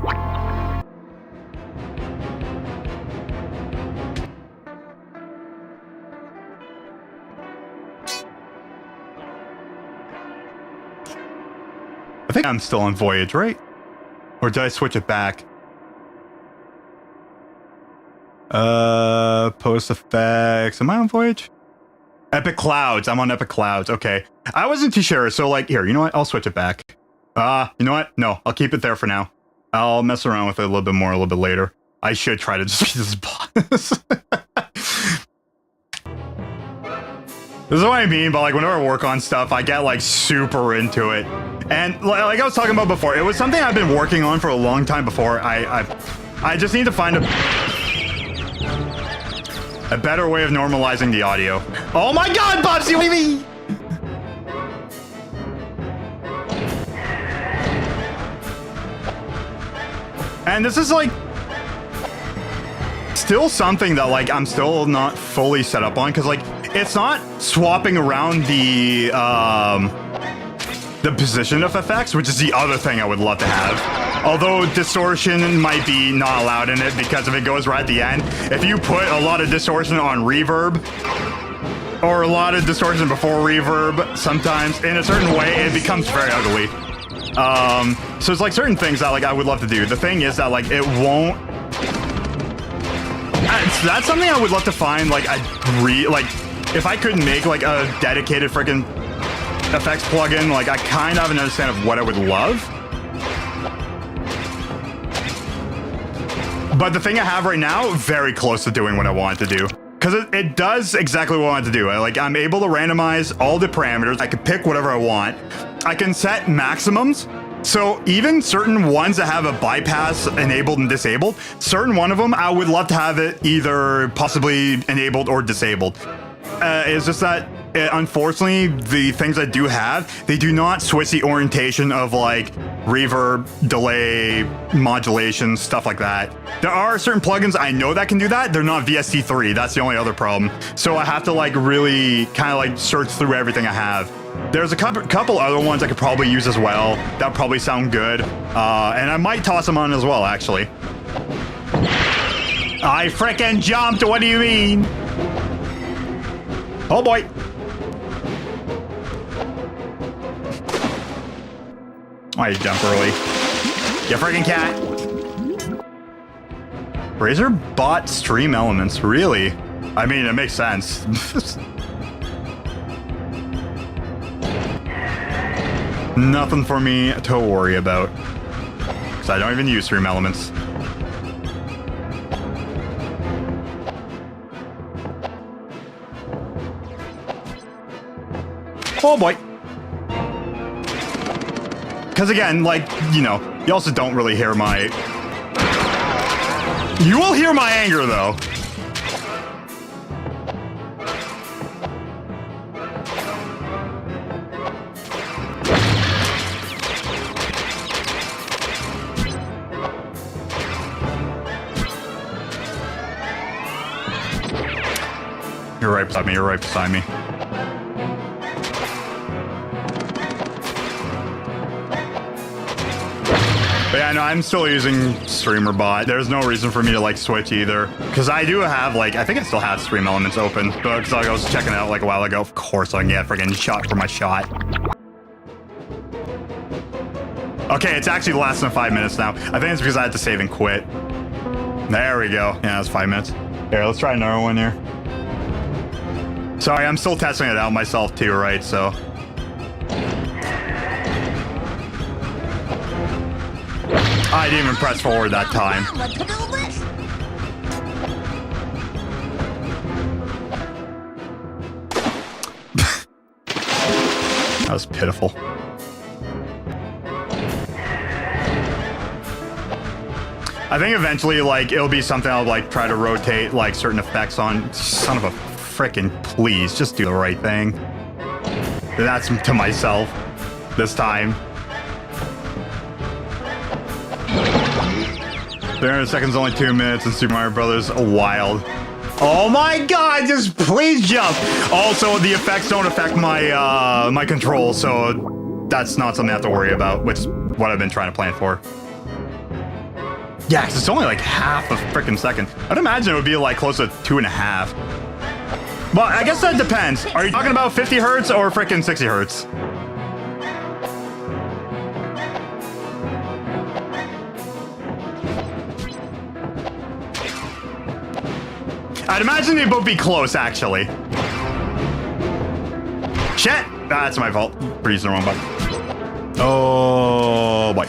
I think I'm still on Voyage, right? Or did I switch it back? Post effects. Am I on Voyage? Epic Clouds. I'm on Epic Clouds. Okay. I wasn't too sure. So like, here, you know what? I'll switch it back. You know what? No, I'll keep it there for now. I'll mess around with it a little bit more a little bit later. I should try to just be this boss. This is what I mean, but like whenever I work on stuff, I get like super into it. And like I was talking about before, it was something I've been working on for a long time before I I just need to find a better way of normalizing the audio. Oh my God, Bubsy, what do you mean? And this is like still something that like I'm still not fully set up on, because like it's not swapping around the position of effects, which is the other thing I would love to have. Although distortion might be not allowed in it because if it goes right at the end, if you put a lot of distortion on reverb or a lot of distortion before reverb, sometimes in a certain way, it becomes very ugly. So it's like certain things that like I would love to do. The thing is that like it won't. That's something I would love to find. Like if I could make like a dedicated freaking effects plugin, like I kind of have an understanding of what I would love. But the thing I have right now, very close to doing what I want to do. Because it does exactly what I want to do. Like I'm able to randomize all the parameters. I can pick whatever I want. I can set maximums. So even certain ones that have a bypass enabled and disabled, certain one of them, I would love to have it either possibly enabled or disabled. It's just that, unfortunately, the things I do have, they do not switch the orientation of like reverb, delay, modulation, stuff like that. There are certain plugins I know that can do that. They're not VST3. That's the only other problem. So I have to like really kind of like search through everything I have. There's a couple other ones I could probably use as well. That probably sound good. And I might toss them on as well, actually. I frickin' jumped. What do you mean? Oh boy. Why you jump early? You freaking cat. Razer bought Stream Elements, really? I mean, it makes sense. Nothing for me to worry about. Because I don't even use Stream Elements. Oh boy. Because again, like, you know, you also don't really hear my... You will hear my anger, though. You're right beside me, you're right beside me. But yeah, no, I'm still using Streamer Bot. There's no reason for me to like switch either. Because I do have like, I think I still have Stream Elements open. But because I was checking it out like a while ago. Of course I can get friggin' shot for my shot. Okay, it's actually less than 5 minutes now. I think it's because I had to save and quit. There we go. Yeah, that's 5 minutes. Here, let's try another one here. Sorry, I'm still testing it out myself too, right? So... I didn't even press forward that time. That was pitiful. I think eventually, like, it'll be something I'll, like, try to rotate, like, certain effects on. Son of a frickin' please, just do the right thing. That's to myself this time. 300 seconds, only 2 minutes, and Super Mario Brothers wild. Oh my god, just please jump! Also, the effects don't affect my my controls, so that's not something I have to worry about, which is what I've been trying to plan for. Yeah, because it's only like half a freaking second. I'd imagine it would be like close to 2.5. Well, I guess that depends. Are you talking about 50 hertz or freaking 60 hertz? I'd imagine they'd both be close, actually. Shit! That's my fault. Pressing the wrong button. Oh, boy.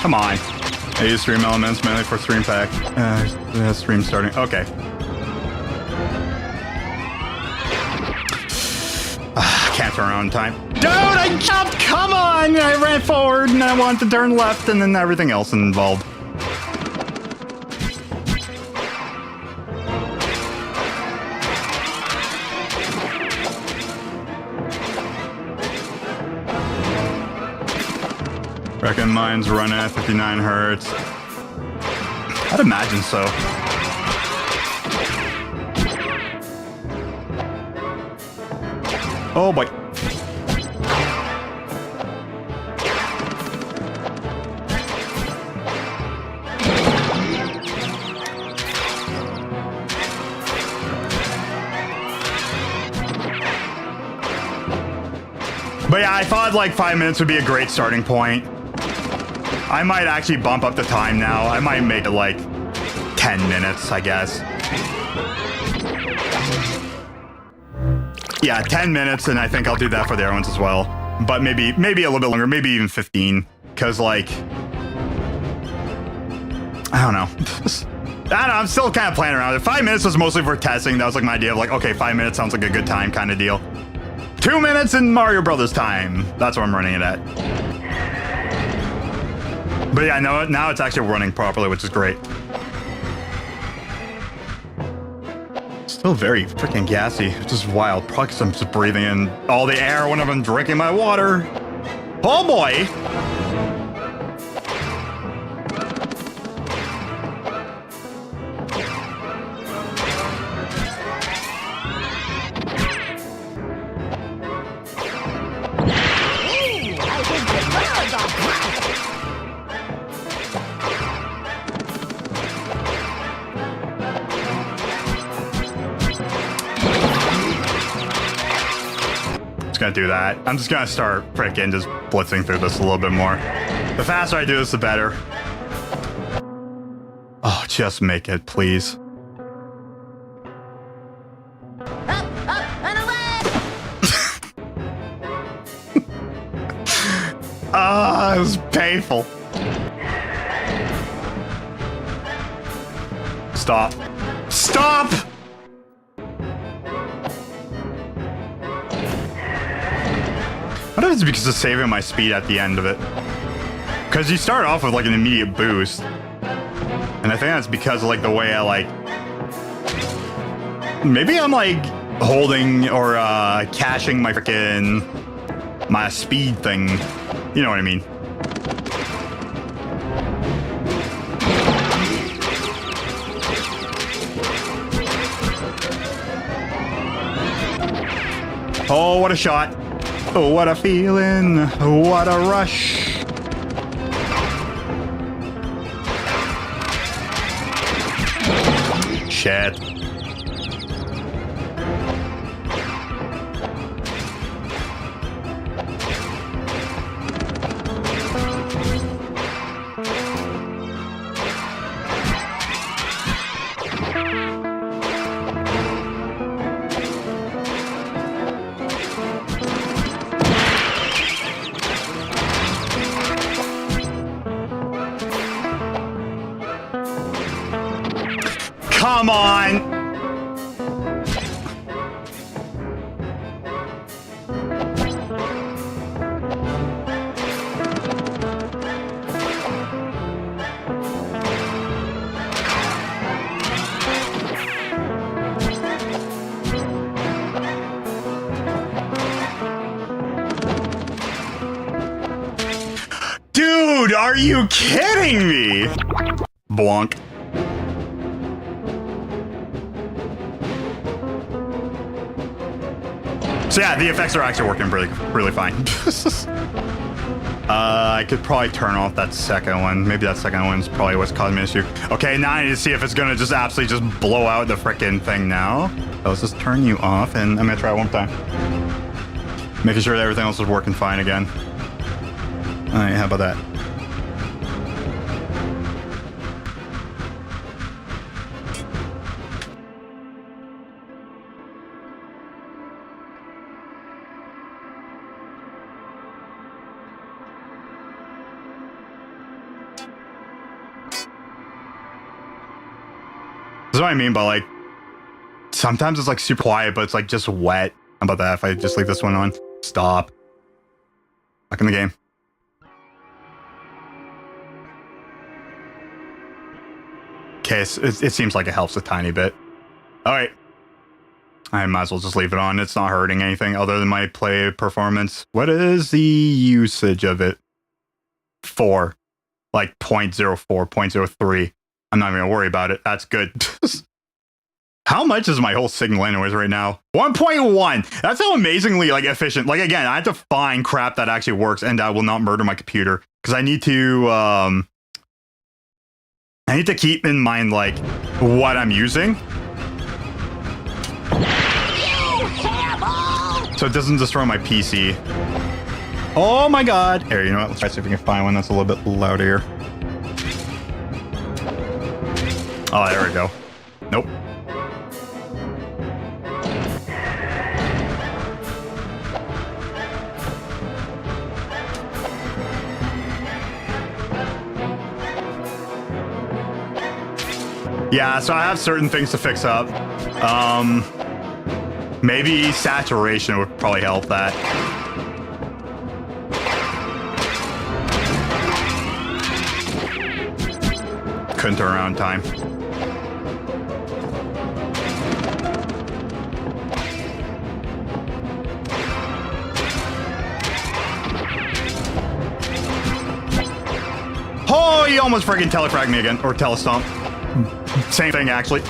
Come on. I use Stream Elements mainly for Stream Pack. Stream starting. Okay. can't turn around in time. Dude, I jumped! Come on! I ran forward and I wanted to turn left and then everything else involved. Reckon mine's running at 59 hertz. I'd imagine so. Oh boy. But yeah, I thought like 5 minutes would be a great starting point. I might actually bump up the time now. I might make it like 10 minutes, I guess. Yeah, 10 minutes, and I think I'll do that for the other ones as well. But maybe a little bit longer, maybe even 15. Because, like, I don't know. I'm still kind of playing around. 5 minutes was mostly for testing. That was like my idea of like, okay, 5 minutes sounds like a good time kind of deal. 2 minutes in Mario Brothers time. That's what I'm running it at. But yeah, now it's actually running properly, which is great. Still very freaking gassy, which is wild. Probably because I'm just breathing in all the air when I'm drinking my water. Oh boy! Gonna do that. I'm just gonna start freaking just blitzing through this a little bit more. The faster I do this, the better. Oh, just make it, please. Up, and away! Ah, it was painful. Stop. Stop! I don't know if it's because of saving my speed at the end of it. Because you start off with like an immediate boost. And I think that's because of like the way I like... Maybe I'm like holding or caching my freaking... my speed thing. You know what I mean. Oh, what a shot. Oh, what a feeling. What a rush. Shit. Come on! Dude, are you kidding me? Blanc. So yeah, the effects are actually working really fine. I could probably turn off that second one. Maybe that second one's probably what's causing me an issue. Okay, now I need to see if it's gonna just absolutely just blow out the frickin' thing now. So let's just turn you off, and I'm gonna try it one more time. Making sure that everything else is working fine again. All right, how about that? This is what I mean by like, sometimes it's like super quiet, but it's like just wet. How about that if I just leave this one on? stop. Back in the game. Okay, it seems like it helps a tiny bit. All right. I might as well just leave it on. It's not hurting anything other than my play performance. What is the usage of it? 4. Like 0.04, 0.03. I'm not even going to worry about it. That's good. How much is my whole signal anyways right now? 1.1. That's how amazingly like efficient. Like again, I have to find crap that actually works and I will not murder my computer because I need to keep in mind like what I'm using. So it doesn't destroy my PC. Oh my god. Here, you know what? Let's try to see if we can find one that's a little bit louder. Oh, there we go. Nope. Yeah, so I have certain things to fix up. Maybe saturation would probably help that. Couldn't turn around in time. Oh, you almost friggin' telefragged me again, or telestomp. Same thing, actually.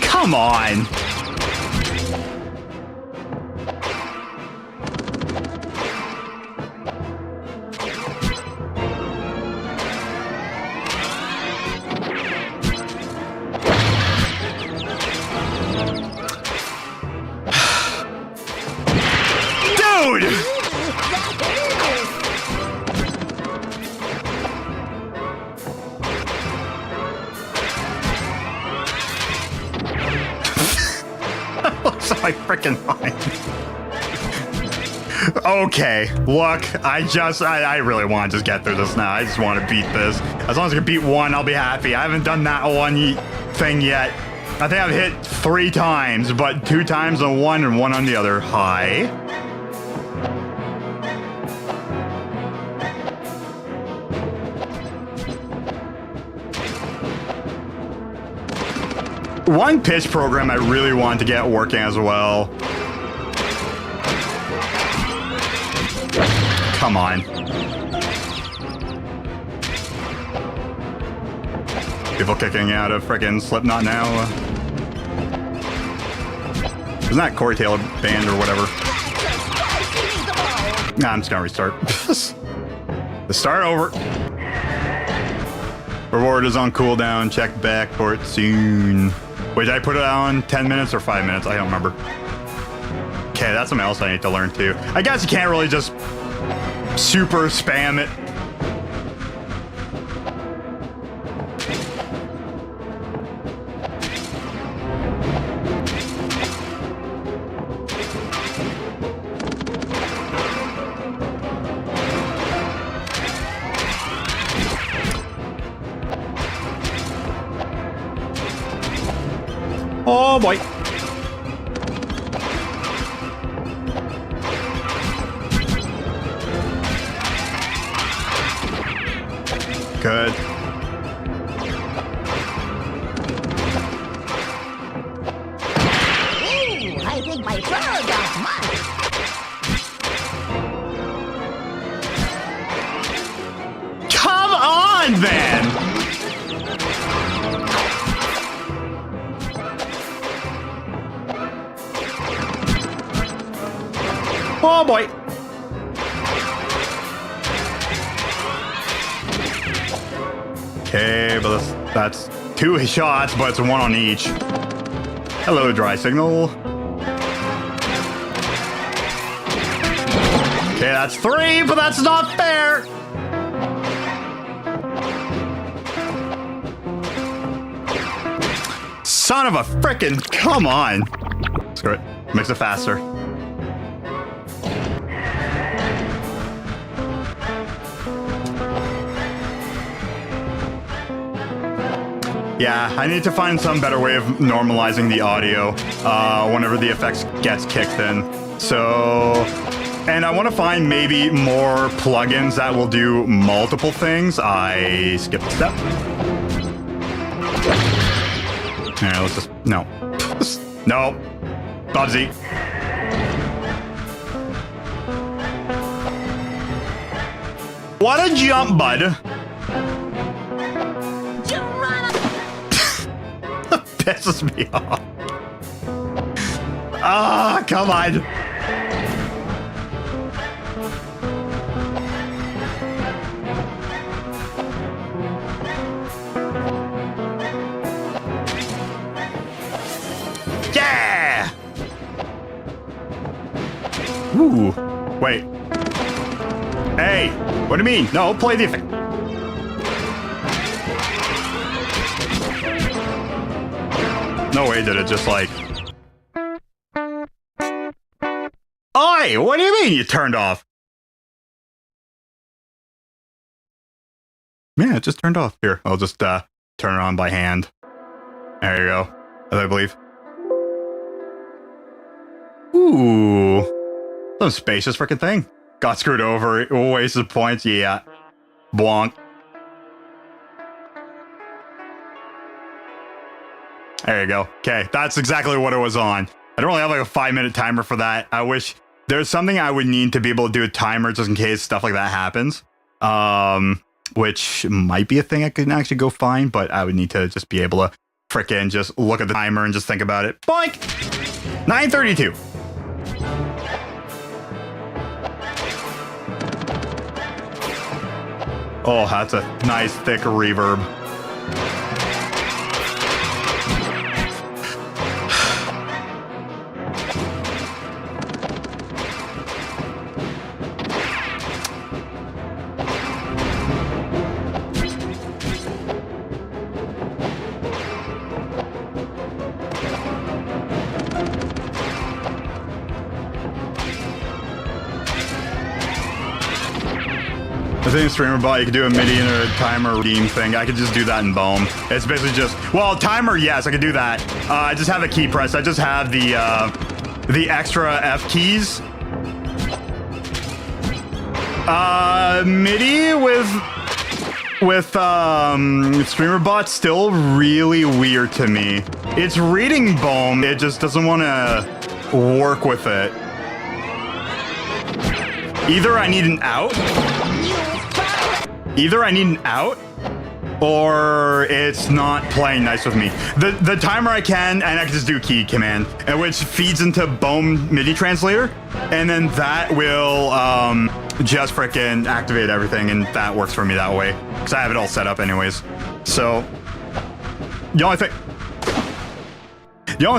Come on. Dude! So I freaking fine. Okay, look, I really want to just get through this now. I just want to beat this. As long as I can beat one, I'll be happy. I haven't done that one thing yet. I think I've hit 3 times, but 2 times on one and 1 on the other. Hi. One pitch program I really want to get working as well. Come on. People kicking out of frickin' Slipknot now. Isn't that Corey Taylor band or whatever? Nah, I'm just gonna restart. Let's start over. Reward is on cooldown. Check back for it soon. Wait, did I put it on 10 minutes or 5 minutes? I don't remember. Okay, that's something else I need to learn too. I guess you can't really just super spam it. Oh boy. Good. Ooh, I think my fur got muddy. Come on, then. Oh boy. Okay, but that's 2 shots, but it's 1 on each. Hello, dry signal. Okay, that's 3, but that's not fair. Son of a frickin', come on. Screw it, makes it faster. Yeah, I need to find some better way of normalizing the audio whenever the effects gets kicked in. So, and I want to find maybe more plugins that will do multiple things. I skipped a step. All right, let's just, no. No. Bubsy. What a jump, bud. That pisses me off. Ah, come on. Yeah! Ooh, wait. Hey, what do you mean? No, play the effect. No way did it just like... Oi, what do you mean you turned off? Yeah, it just turned off. Here, I'll just turn it on by hand. There you go, I believe. Ooh, some spacious freaking thing. Got screwed over, wasted points, yeah. Blanc. There you go. Okay, that's exactly what it was on. I don't really have like a 5-minute timer for that. I wish there's something I would need to be able to do a timer just in case stuff like that happens. Which might be a thing I could actually go find, but I would need to just be able to frickin' just look at the timer and just think about it. Boink! 9:32. Oh, that's a nice thick reverb. I think in Streamer Bot, you could do a MIDI and a timer redeem thing. I could just do that in BOEM. It's basically just, well, timer, yes, I could do that. I just have a key press. I just have the extra F keys. MIDI with Streamer Bot still really weird to me. It's reading BOEM. It just doesn't want to work with it. Either I need an out. Either I need an out, or it's not playing nice with me. The timer I can, and I can just do key command, which feeds into BOEM MIDI translator, and then that will just frickin' activate everything, and that works for me that way, because I have it all set up anyways. So, the only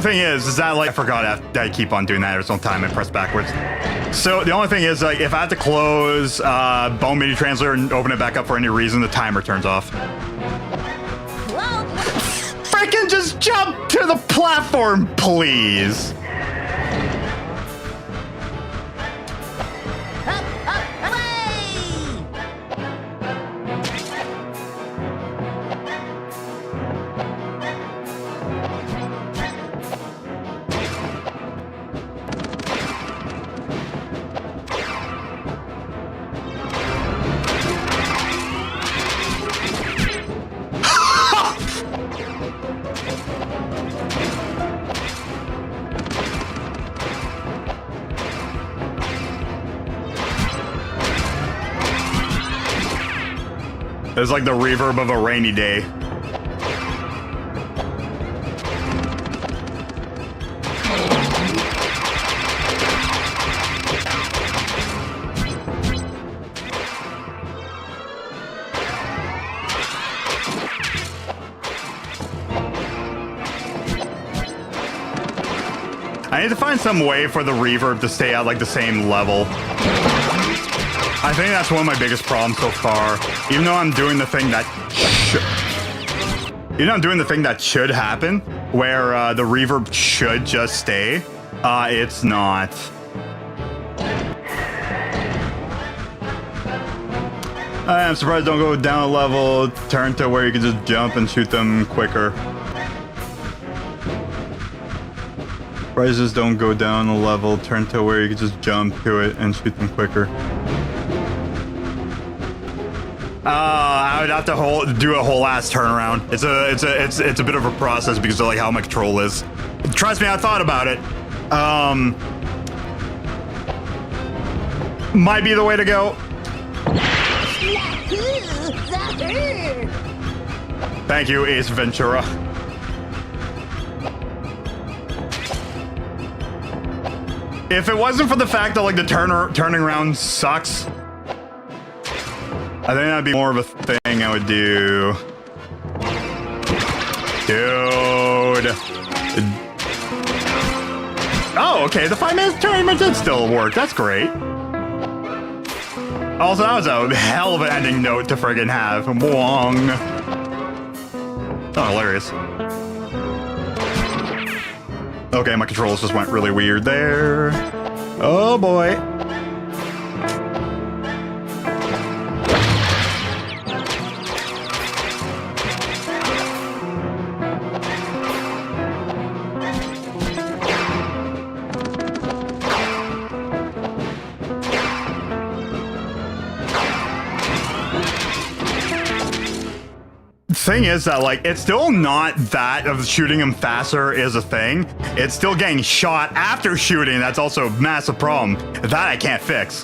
thing is that, like, I forgot that I keep on doing that every single time I press backwards. So the only thing is, like, if I have to close BOEM MIDI translator and open it back up for any reason, the timer turns off. Freaking just jump to the platform, please. It's like the reverb of a rainy day. I need to find some way for the reverb to stay at like the same level. I think that's one of my biggest problems so far. Even though I'm doing the thing that should happen, where the reverb should just stay, it's not. I'm surprised don't go down a level, turn to where you can just jump and shoot them quicker. Prizes don't go down a level, turn to where you can just jump to it and shoot them quicker. I would have to do a whole ass turnaround. It's a bit of a process because of like how my control is. Trust me, I thought about it. Might be the way to go. Thank you, Ace Ventura. If it wasn't for the fact that like the turning around sucks, I think that'd be more of a thing I would do. Dude. Oh, okay, the 5 minutes tournament did still work. That's great. Also, that was a hell of an ending note to friggin' have. Wong. Oh, hilarious. Okay, my controls just went really weird there. Oh boy. Thing is that like it's still not that of shooting him faster is a thing. It's still getting shot after shooting. That's also a massive problem that I can't fix.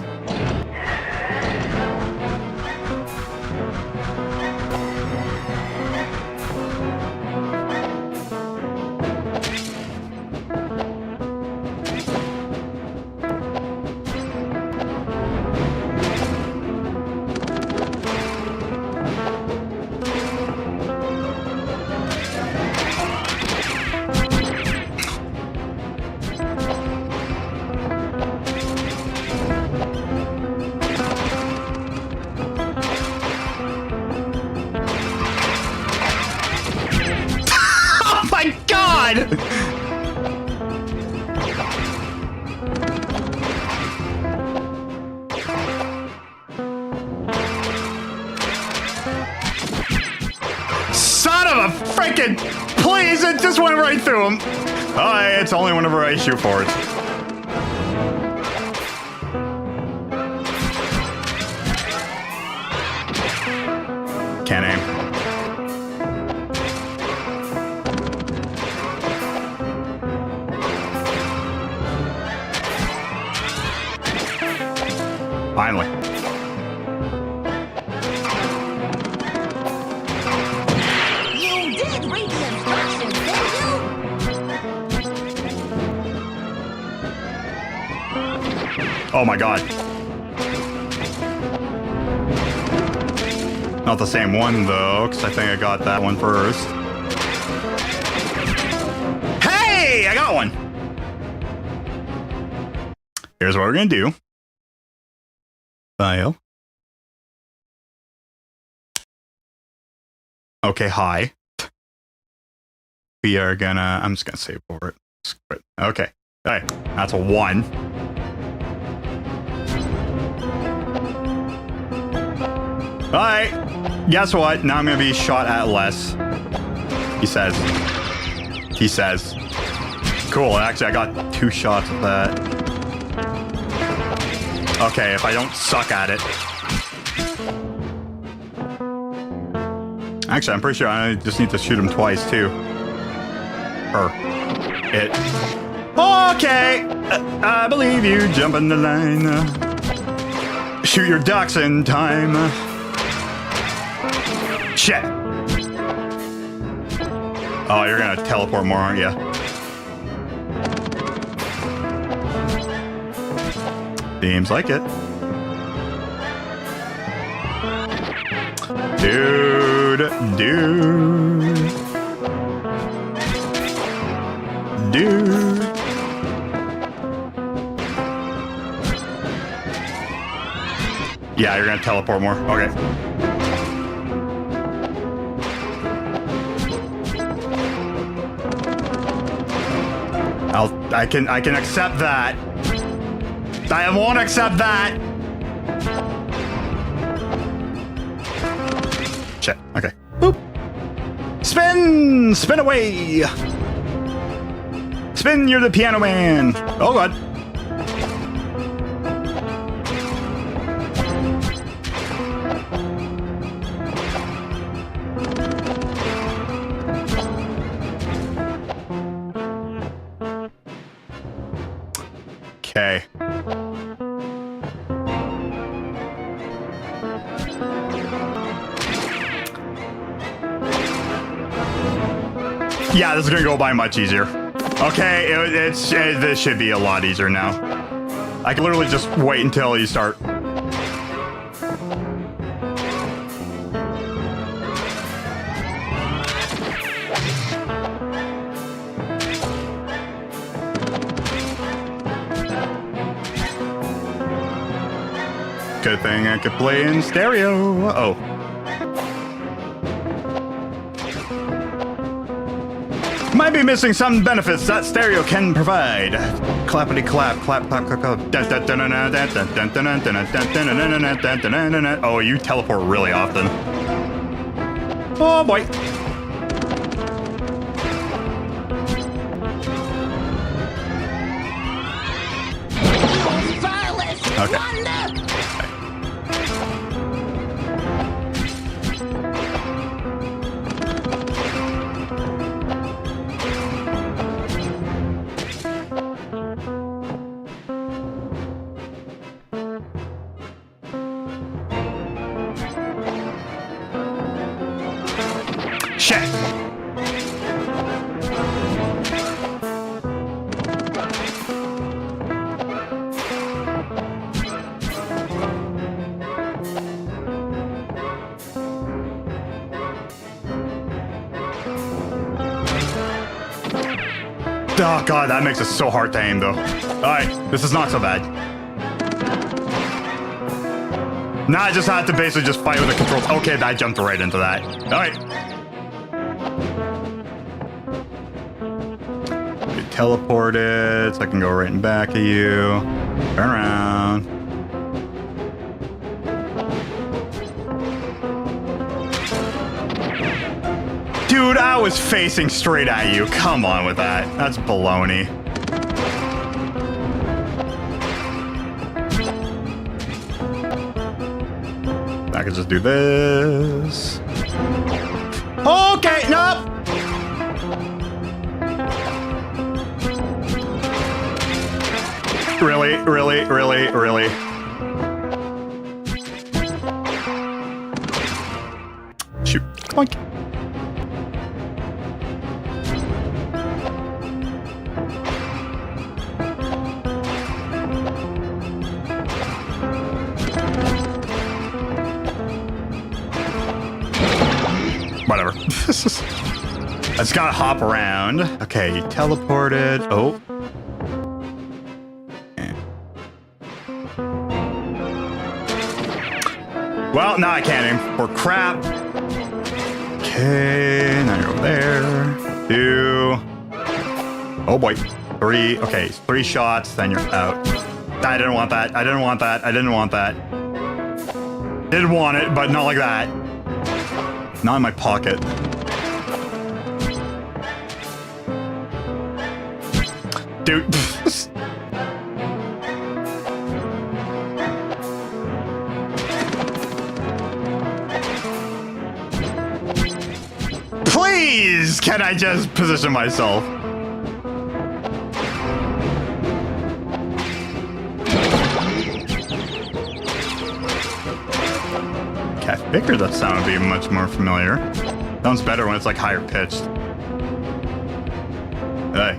Son of a freaking... Please, it just went right through him. Oh, it's only whenever I shoot forwards. Can't aim. Finally. You did read the instructions, didn't you? Oh my god. Not the same one though, because I think I got that one first. Hey! I got one! Here's what we're gonna do. File. Okay, hi. We are gonna... I'm just gonna save over it. Screw it. Okay. Alright, that's a 1. Alright. Guess what? Now I'm gonna be shot at less. He says. He says. Cool, actually I got 2 shots at that. Okay, if I don't suck at it. Actually, I'm pretty sure I just need to shoot him twice, too. Her. It. Okay! I believe you. Jump in the line. Shoot your ducks in time. Shit. Oh, you're gonna teleport more, aren't you? Seems like it. Dude. Yeah, you're gonna teleport more. Okay. I can accept that. I won't accept that. Spin! Spin away! Spin, you're the piano man! Oh god. Okay. Yeah, this is gonna go by much easier. Okay, this should be a lot easier now. I can literally just wait until you start. Good thing I could play in stereo. Oh. Might be missing some benefits that stereo can provide. Clappity clap, clap, clap, clap, clap. Oh, you teleport really often. Oh boy. Okay. Shit. Oh god, that makes it so hard to aim though. Alright, this is not so bad. Now I just have to basically just fight with the controls. Okay, I jumped right into that. Alright. Teleported, so I can go right in back of you. Turn around. Dude, I was facing straight at you. Come on with that. That's baloney. I could just do this. Okay, nope. Really, really, really, really. Shoot. Boink. Whatever. I just gotta hop around. Okay, you teleported. Oh. Well, now I can't aim for crap. Okay, now you're over there. 2. Oh boy. 3. Okay, 3 shots, then you're out. I didn't want that. I didn't want that. I didn't want that. Did want it, but not like that. Not in my pocket. Dude. Please, can I just position myself? Okay, I figured that sound would be much more familiar. Sounds better when it's like higher pitched. Hey.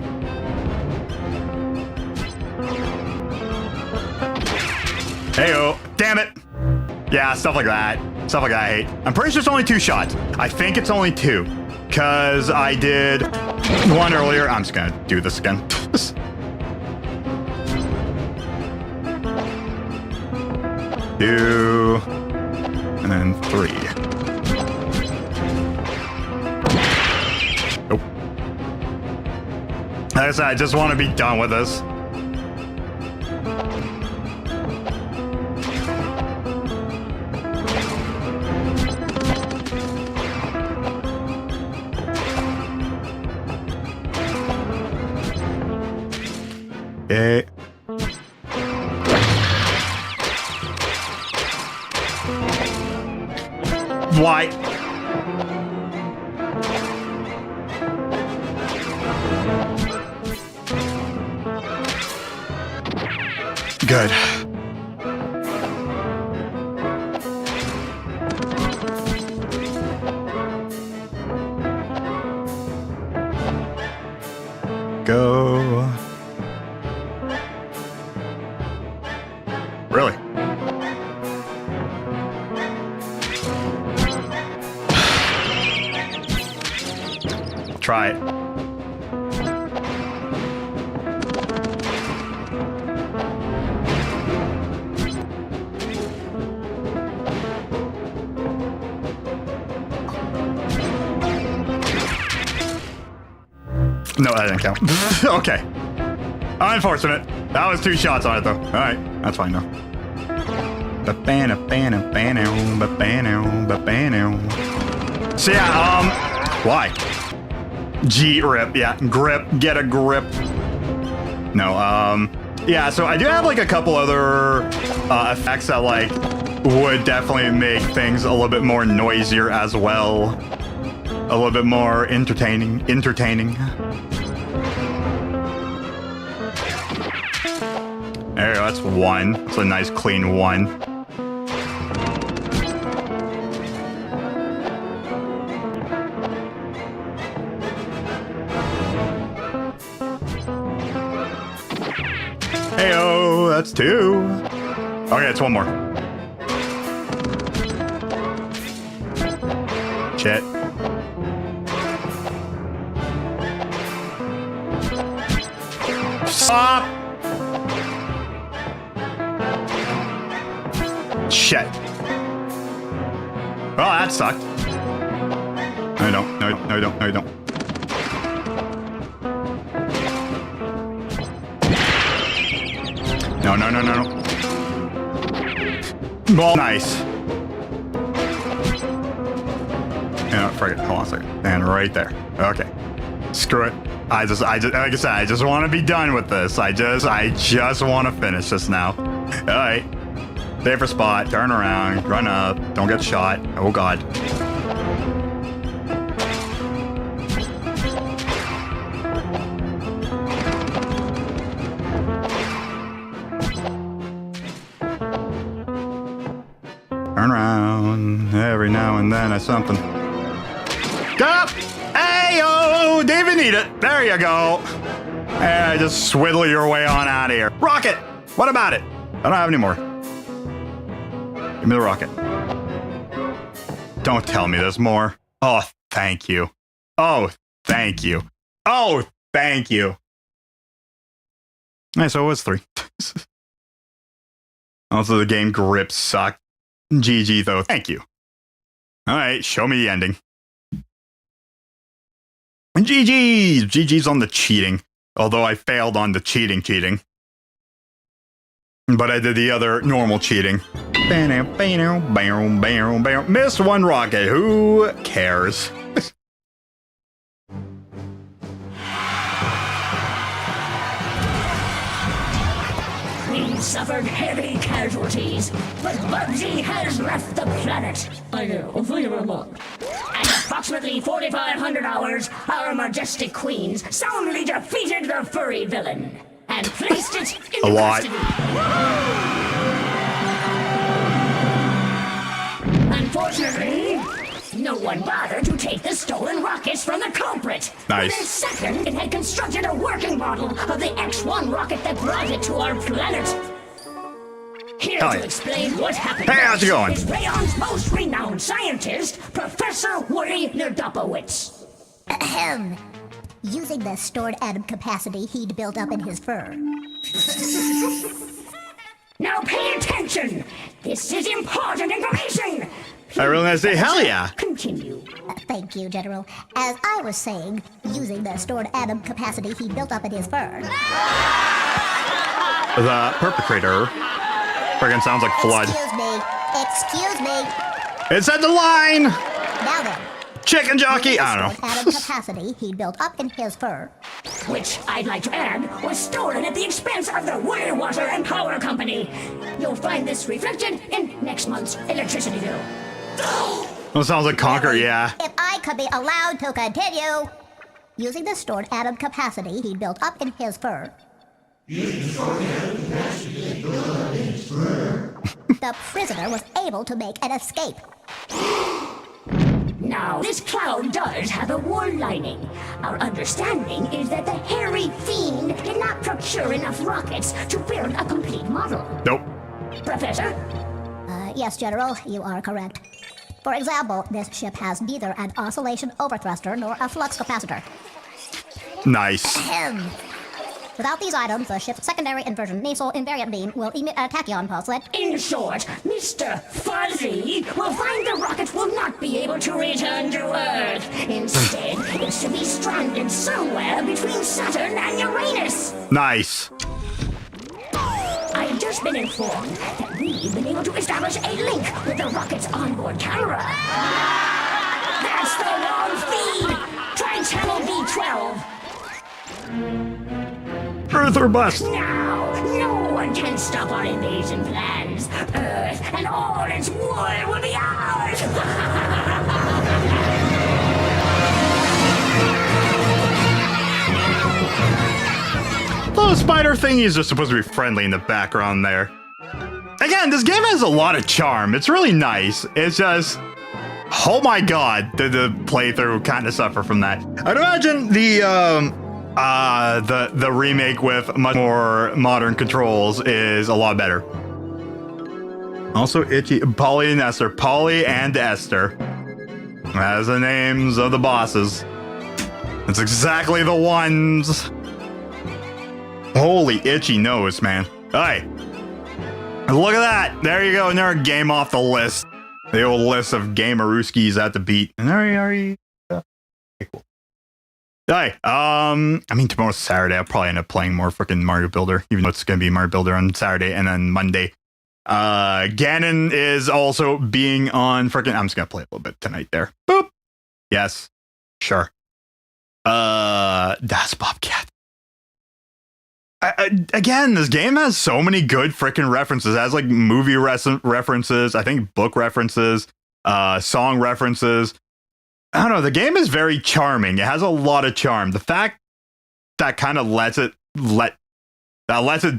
Heyo, damn it. Yeah, stuff like that. Stuff like that I hate. I'm pretty sure it's only 2 shots. I think it's only 2. Because I did 1 earlier. I'm just gonna do this again. 2. And then 3. Nope. Like I said, I just want to be done with this. Okay. Why? Good. Go. Really? Try it. No, that didn't count. Okay. Unfortunate. That was 2 shots on it, though. All right. That's fine, though. So, yeah, why? G rip, yeah. Grip, get a grip. No, yeah, so I do have, like, a couple other effects that, like, would definitely make things a little bit more noisier as well. A little bit more entertaining. There you go, that's 1. It's a nice clean 1. Heyo, that's 2. Okay, it's 1 more. Shit. Stop! Shit. Well, that sucked. No, you don't. No, you don't. No, you don't. No. Well, nice. Yeah, frick it. Hold on a second. And right there. Okay. Screw it. I just, like I said, I just want to be done with this. I just want to finish this now. All right. Safer spot. Turn around. Run up. Don't get shot. Oh, God. Turn around. Every now and then, something. Get up! Hey, yo! Didn't even need it. There you go. And just swiddle your way on out of here. Rocket! What about it? I don't have any more. Give me the rocket. Don't tell me there's more. Oh, thank you. Oh, thank you. Oh, thank you. All right, so it was 3. Also, the game grip sucked. GG, though. Thank you. All right, show me the ending. And GG's. GG's on the cheating. Although I failed on the cheating. But I did the other normal cheating. Missed 1 rocket. Who cares? We suffered heavy casualties, but Bubsy has left the planet. I know, At approximately 4,500 hours, our majestic queens soundly defeated the furry villain and placed it in A lot. custody. Unfortunately, no one bothered to take the stolen rockets from the culprit. Nice. Within seconds, it had constructed a working model of the X-1 rocket that brought it to our planet. Here Hell to yeah. explain what happened Hey, how's it going? is Rayon's most renowned scientist, Professor Woody Nerdopowitz. Ahem. Using the stored atom capacity he'd built up in his fur. Now pay attention! This is important information! I really want to say hell yeah. Continue. Thank you, General. As I was saying, using the stored atom capacity he built up in his fur. The perpetrator. Friggin' sounds like Flood. Excuse me. It said the line! Now then, Chicken jockey? Using the I don't stored know. atom capacity he built up in his fur. Which I'd like to add was stolen at the expense of the Water, Water and Power Company. You'll find this reflected in next month's electricity bill. Well, sounds like Conquer, yeah. If I could be allowed to continue. Using the stored atom capacity he built up in his fur. The prisoner was able to make an escape. Now, this cloud does have a war lining. Our understanding is that the hairy fiend did not procure enough rockets to build a complete model. Nope. Professor? Yes, General, you are correct. For example, this ship has neither an oscillation overthruster nor a flux capacitor. Nice. Ahem. Without these items, the ship's secondary inversion nasal invariant beam will emit a tachyon pulse that... In short, Mr. Fuzzy will find the rocket will not be able to return to Earth. Instead, it's to be stranded somewhere between Saturn and Uranus. Nice. I've just been informed that we've been able to establish a link with the rocket's onboard camera. That's the wrong feed! Try channel B12. Earth or bust. Now, no one can stop our invasion plans. Earth and all its wood will be ours! Those spider thingies are supposed to be friendly in the background there. Again, this game has a lot of charm. It's really nice. It's just... Oh my god, did the playthrough kind of suffer from that. I'd imagine the remake with much more modern controls is a lot better. Also itchy. Polly and Esther. Polly and Esther. As the names of the bosses. It's exactly the ones. Holy itchy nose, man. Hey. Look at that. There you go. Another game off the list. The old list of gamerooskies at the beat. And there you are. Okay, cool. Hey, I mean, tomorrow's Saturday. I'll probably end up playing more freaking Mario Builder, even though it's going to be Mario Builder on Saturday and then Monday. Ganon is also being on freaking... I'm just going to play a little bit tonight there. Boop. Yes. Sure. That's Bobcat. Again, this game has so many good freaking references. It has like movie references, I think book references, song references. I don't know. The game is very charming. It has a lot of charm. The fact that kind of lets it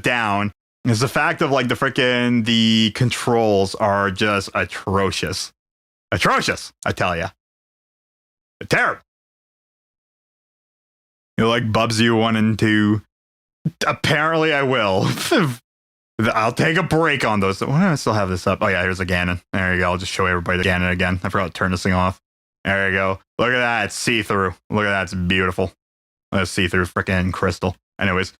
down is the fact of like the controls are just atrocious. Atrocious, I tell ya. Terrible. You know, like Bubsy 1 and 2. Apparently I will. I'll take a break on those. Why do I still have this up? Oh yeah, here's a Ganon. There you go. I'll just show everybody the Ganon again. I forgot to turn this thing off. There you go. Look at that. It's see-through. Look at that. It's beautiful. That's see-through freaking crystal. Anyways,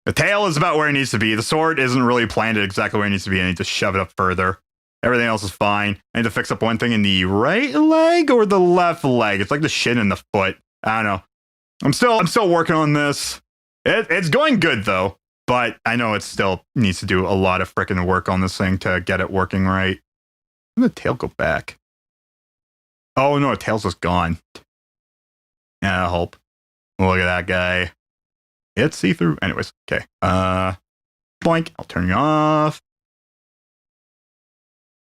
the tail is about where it needs to be. The sword isn't really planted exactly where it needs to be. I need to shove it up further. Everything else is fine. I need to fix up one thing in the right leg or the left leg. It's like the shin in the foot. I don't know. I'm still working on this. It's going good though, but I know it still needs to do a lot of freaking work on this thing to get it working right. Where did the tail go back? Oh no, the tail's just gone. Yeah, I hope. Look at that guy. It's see-through. Anyways, okay. Boink. I'll turn you off.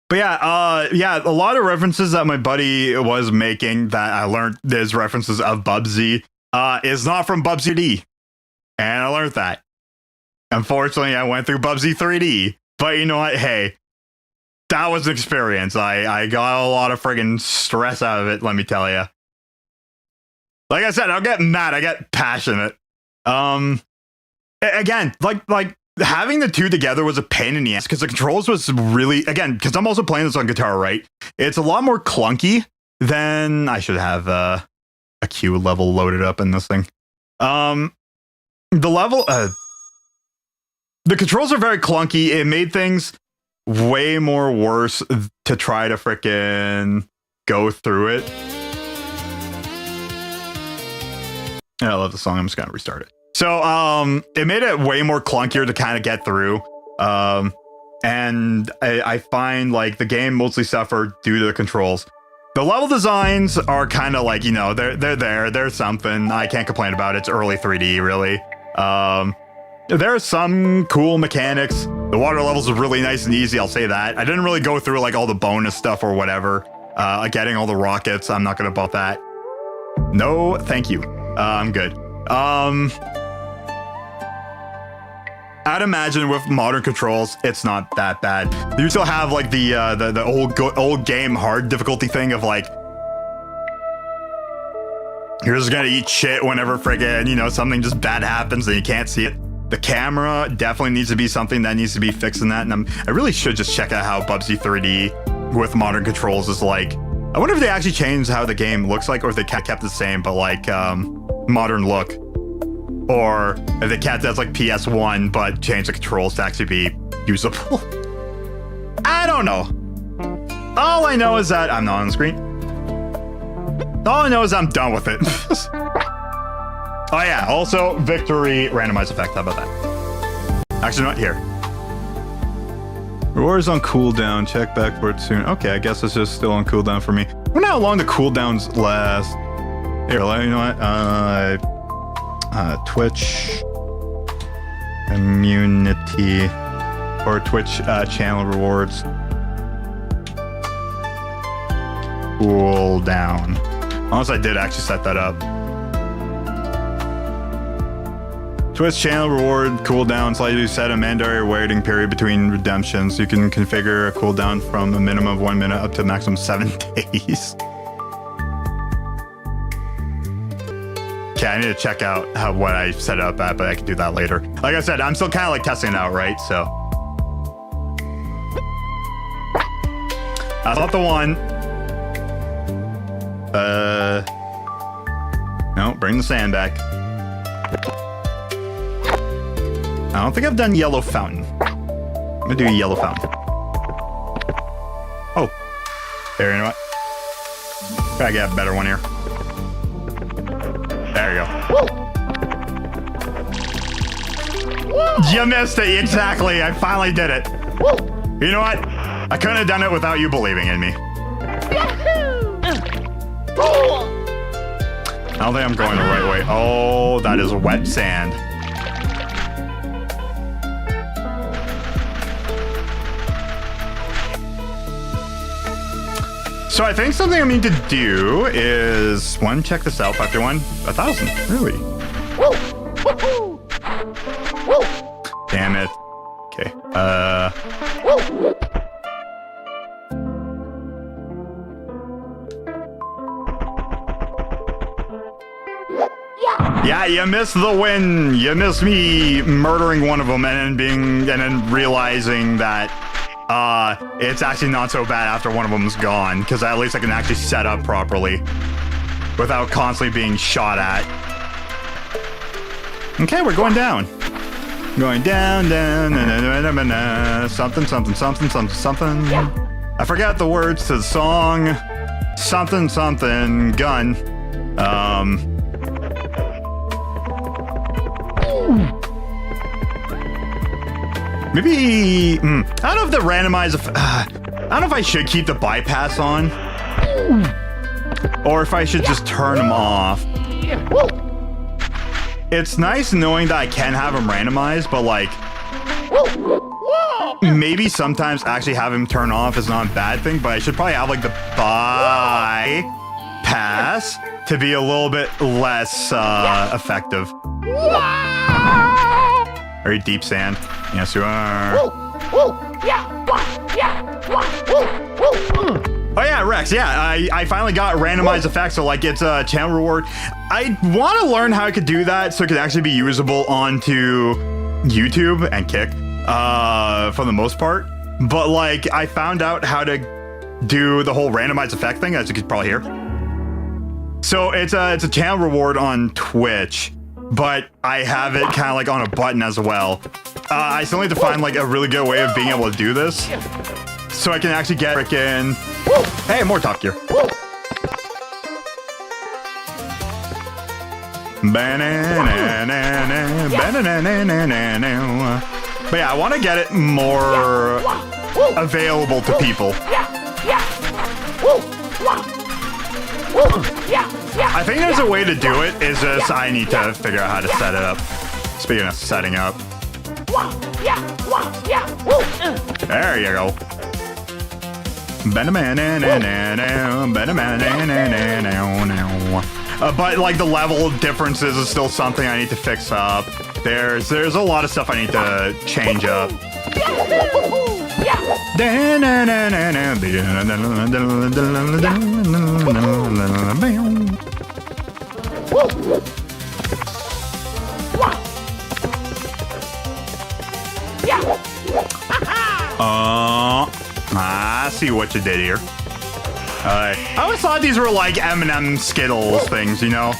But yeah, a lot of references that my buddy was making that I learned there's references of Bubsy is not from Bubsy D. And I learned that. Unfortunately, I went through Bubsy 3D. But you know what? Hey, that was an experience. I got a lot of friggin' stress out of it, let me tell you. Like I said, I'll get mad. I get passionate. Again, like having the two together was a pain in the ass because the controls was really, again, because I'm also playing this on guitar, right? It's a lot more clunky than I should have a Q level loaded up in this thing. The controls are very clunky. It made things way more worse to try to frickin' go through it. I love the song. I'm just gonna restart it. So, it made it way more clunkier to kind of get through. And I find like the game mostly suffered due to the controls. The level designs are kind of like, you know, they're there. There's something. I can't complain about it. It's early 3D, really. There are some cool mechanics. The water levels are really nice and easy, I'll say that. I didn't really go through like all the bonus stuff or whatever. Getting all the rockets, I'm not gonna bump that. No, thank you. I'm good. I'd imagine with modern controls, it's not that bad. You still have like the old game hard difficulty thing of like, you're just gonna eat shit whenever friggin', you know, something just bad happens and you can't see it. The camera definitely needs to be something that needs to be fixed in that. And I really should just check out how Bubsy 3D with modern controls is like. I wonder if they actually changed how the game looks like, or if they kept it the same, but like modern look. Or if they kept it as like PS1, but changed the controls to actually be usable. I don't know. All I know is that I'm not on the screen. All I know is I'm done with it. Oh yeah, also victory randomized effect. How about that? Actually, not here. Rewards on cooldown. Check back for it soon. Okay, I guess it's just still on cooldown for me. I wonder how long the cooldowns last. Here, you know what? Twitch immunity or Twitch channel rewards. Cooldown. Unless I did actually set that up. Twitch channel reward cooldown slightly set a mandatory waiting period between redemptions. You can configure a cooldown from a minimum of 1 minute up to maximum 7 days. Okay, I need to check out what I set it up at, but I can do that later. Like I said, I'm still kind of like testing it out, right? So that's not the one. No, bring the sand back. I don't think I've done yellow fountain. I'm gonna do a yellow fountain. Oh, there, you know what? Gotta get a better one here. There you go. You missed it, exactly. I finally did it. You know what? I couldn't have done it without you believing in me. I don't think I'm going the right way. Oh, that is wet sand. So I think something I need to do is check this out. 521, 1,000. Really? Damn it. Okay. Yeah, you missed the win. You missed me murdering one of them and then realizing that it's actually not so bad after one of them's gone, because at least I can actually set up properly without constantly being shot at. Okay, we're going down. Going down, something, something, something, something, something. I forgot the words to the song. Something, something, gun. Maybe, I don't know if the randomize, I don't know if I should keep the bypass on, or if I should just turn them off. It's nice knowing that I can have them randomized, but like, maybe sometimes actually having them turn off is not a bad thing, but I should probably have like the bypass to be a little bit less effective. Very deep sand. Yes, you are. Oh yeah, Rex. Yeah, I finally got randomized effects, so like it's a channel reward. I want to learn how I could do that so it could actually be usable onto YouTube and Kick, for the most part. But like, I found out how to do the whole randomized effect thing, as you could probably hear. So it's a channel reward on Twitch, but I have it kind of like on a button as well. I still need to find like a really good way of being able to do this, so I can actually get frickin'. Hey, more Top Gear. But yeah, I want to get it more available to people. I think there's a way to do it. It's just I need to figure out how to set it up. Speaking of setting up. There you go. But like the level differences is still something I need to fix up. There's a lot of stuff I need to change up. I see what you did here. I always thought these were like M&M Skittles things, you know?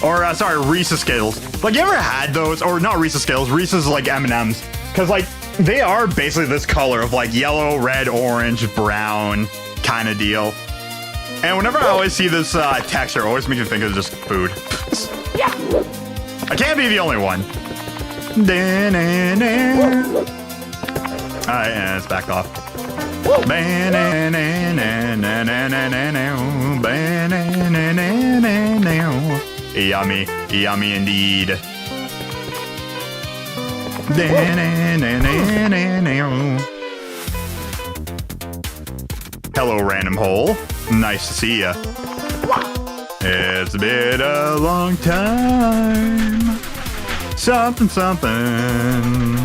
Or, sorry, Reese's Skittles. Like, you ever had those? Or not Reese's Skittles, Reese's like M&Ms. Because, like, they are basically this color of like yellow, red, orange, brown kind of deal. And whenever I always see this texture, it always makes me think of just food. I can't be the only one. Alright, and it's backed off. Yummy, yummy indeed. Hello, random hole. Nice to see ya. It's been a long time. Something, something.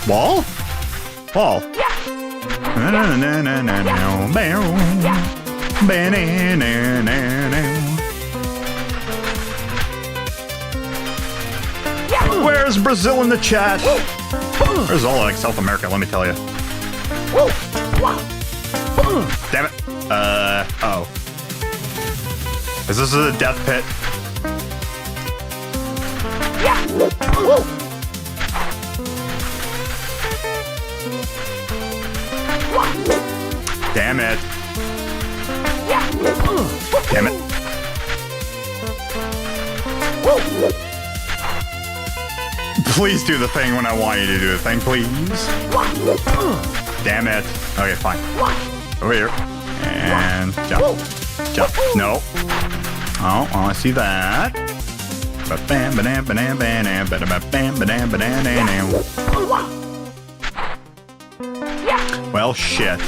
Wall? Wall. Where's Brazil in the chat? Where's all like South America, let me tell you. Damn it. Oh. Is this a death pit? Damn it. Damn it. Please do the thing when I want you to do the thing, please. Damn it. Okay, fine. Over here. And jump. Jump. No. Oh, I see that. Well, shit.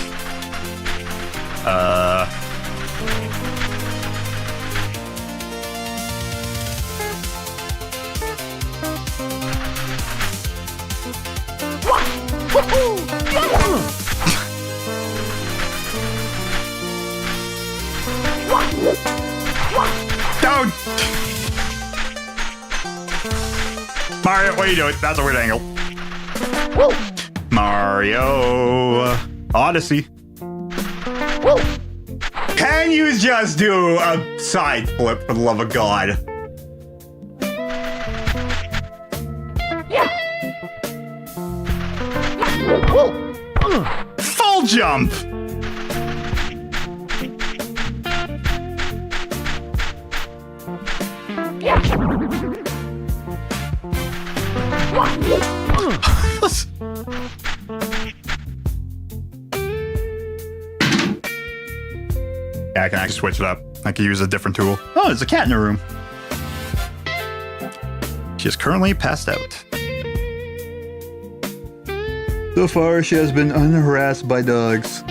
Don't! Mario, what are you doing? That's a weird angle. Mario Odyssey. Can you just do a side flip for the love of God? Full jump! Yeah, I can actually switch it up. I can use a different tool. Oh, there's a cat in the room. She is currently passed out. So far, she has been unharassed by dogs.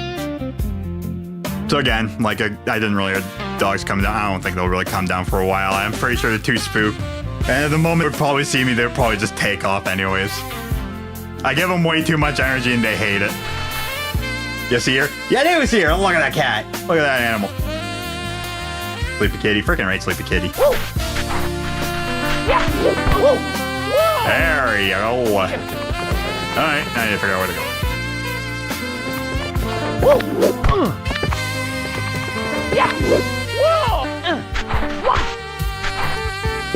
So again, like, I didn't really hear dogs come down. I don't think they'll really come down for a while. I'm pretty sure they're too spooked. And at the moment they'll probably see me, they'll probably just take off anyways. I give them way too much energy and they hate it. You see her? Yeah, they see her. Look at that cat. Look at that animal. Sleepy kitty. Freaking right, sleepy kitty. There you go. Alright, I need to figure out where to go.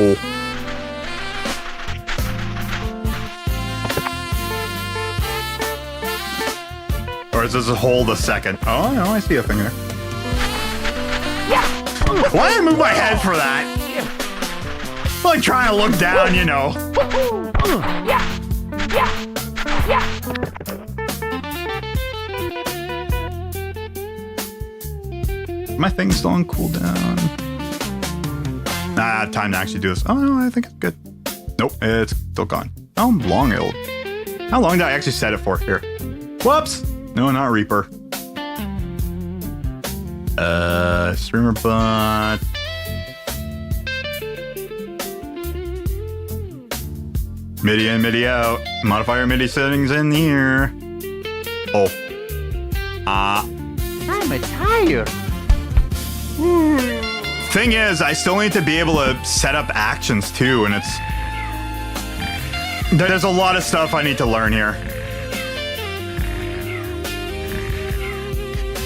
Oh. Or does it hold a second? Oh, no, I see a thing there. Why did I move my head for that? Like trying to look down, you know. My thing's still on cooldown. Nah, time to actually do this. Oh no, I think it's good. Nope, it's still gone. How long it'll... How long did I actually set it for? Here. Whoops! No, not Reaper. Streamer bot. MIDI in, MIDI out. Modifier MIDI settings in here. Oh. I'm a tire. Thing is, I still need to be able to set up actions too, and it's... There's a lot of stuff I need to learn here.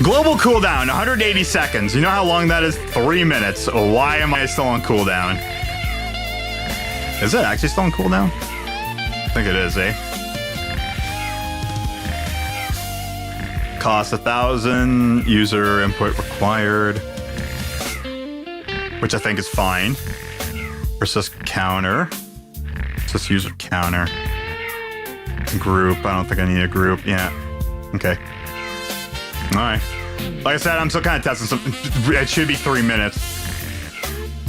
Global cooldown, 180 seconds. You know how long that is? 3 minutes. Why am I still on cooldown? Is it actually still on cooldown? I think it is, eh? Cost 1,000. User input required. Which I think is fine. Persist counter. Persist user counter. Group. I don't think I need a group. Yeah. Okay. Alright. Like I said, I'm still kind of testing some. It should be 3 minutes.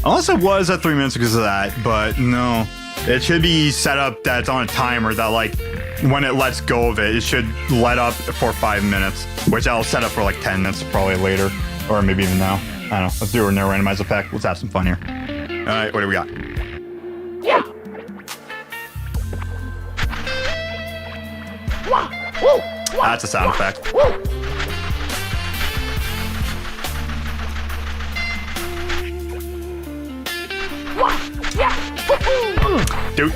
Unless it was at 3 minutes because of that, but no. It should be set up that it's on a timer that, like, when it lets go of it, it should let up for 5 minutes, which I'll set up for like 10 minutes probably later, or maybe even now. I don't know. Let's do a no randomize effect. Let's have some fun here. Alright, what do we got? Yeah. That's a sound effect. Dude.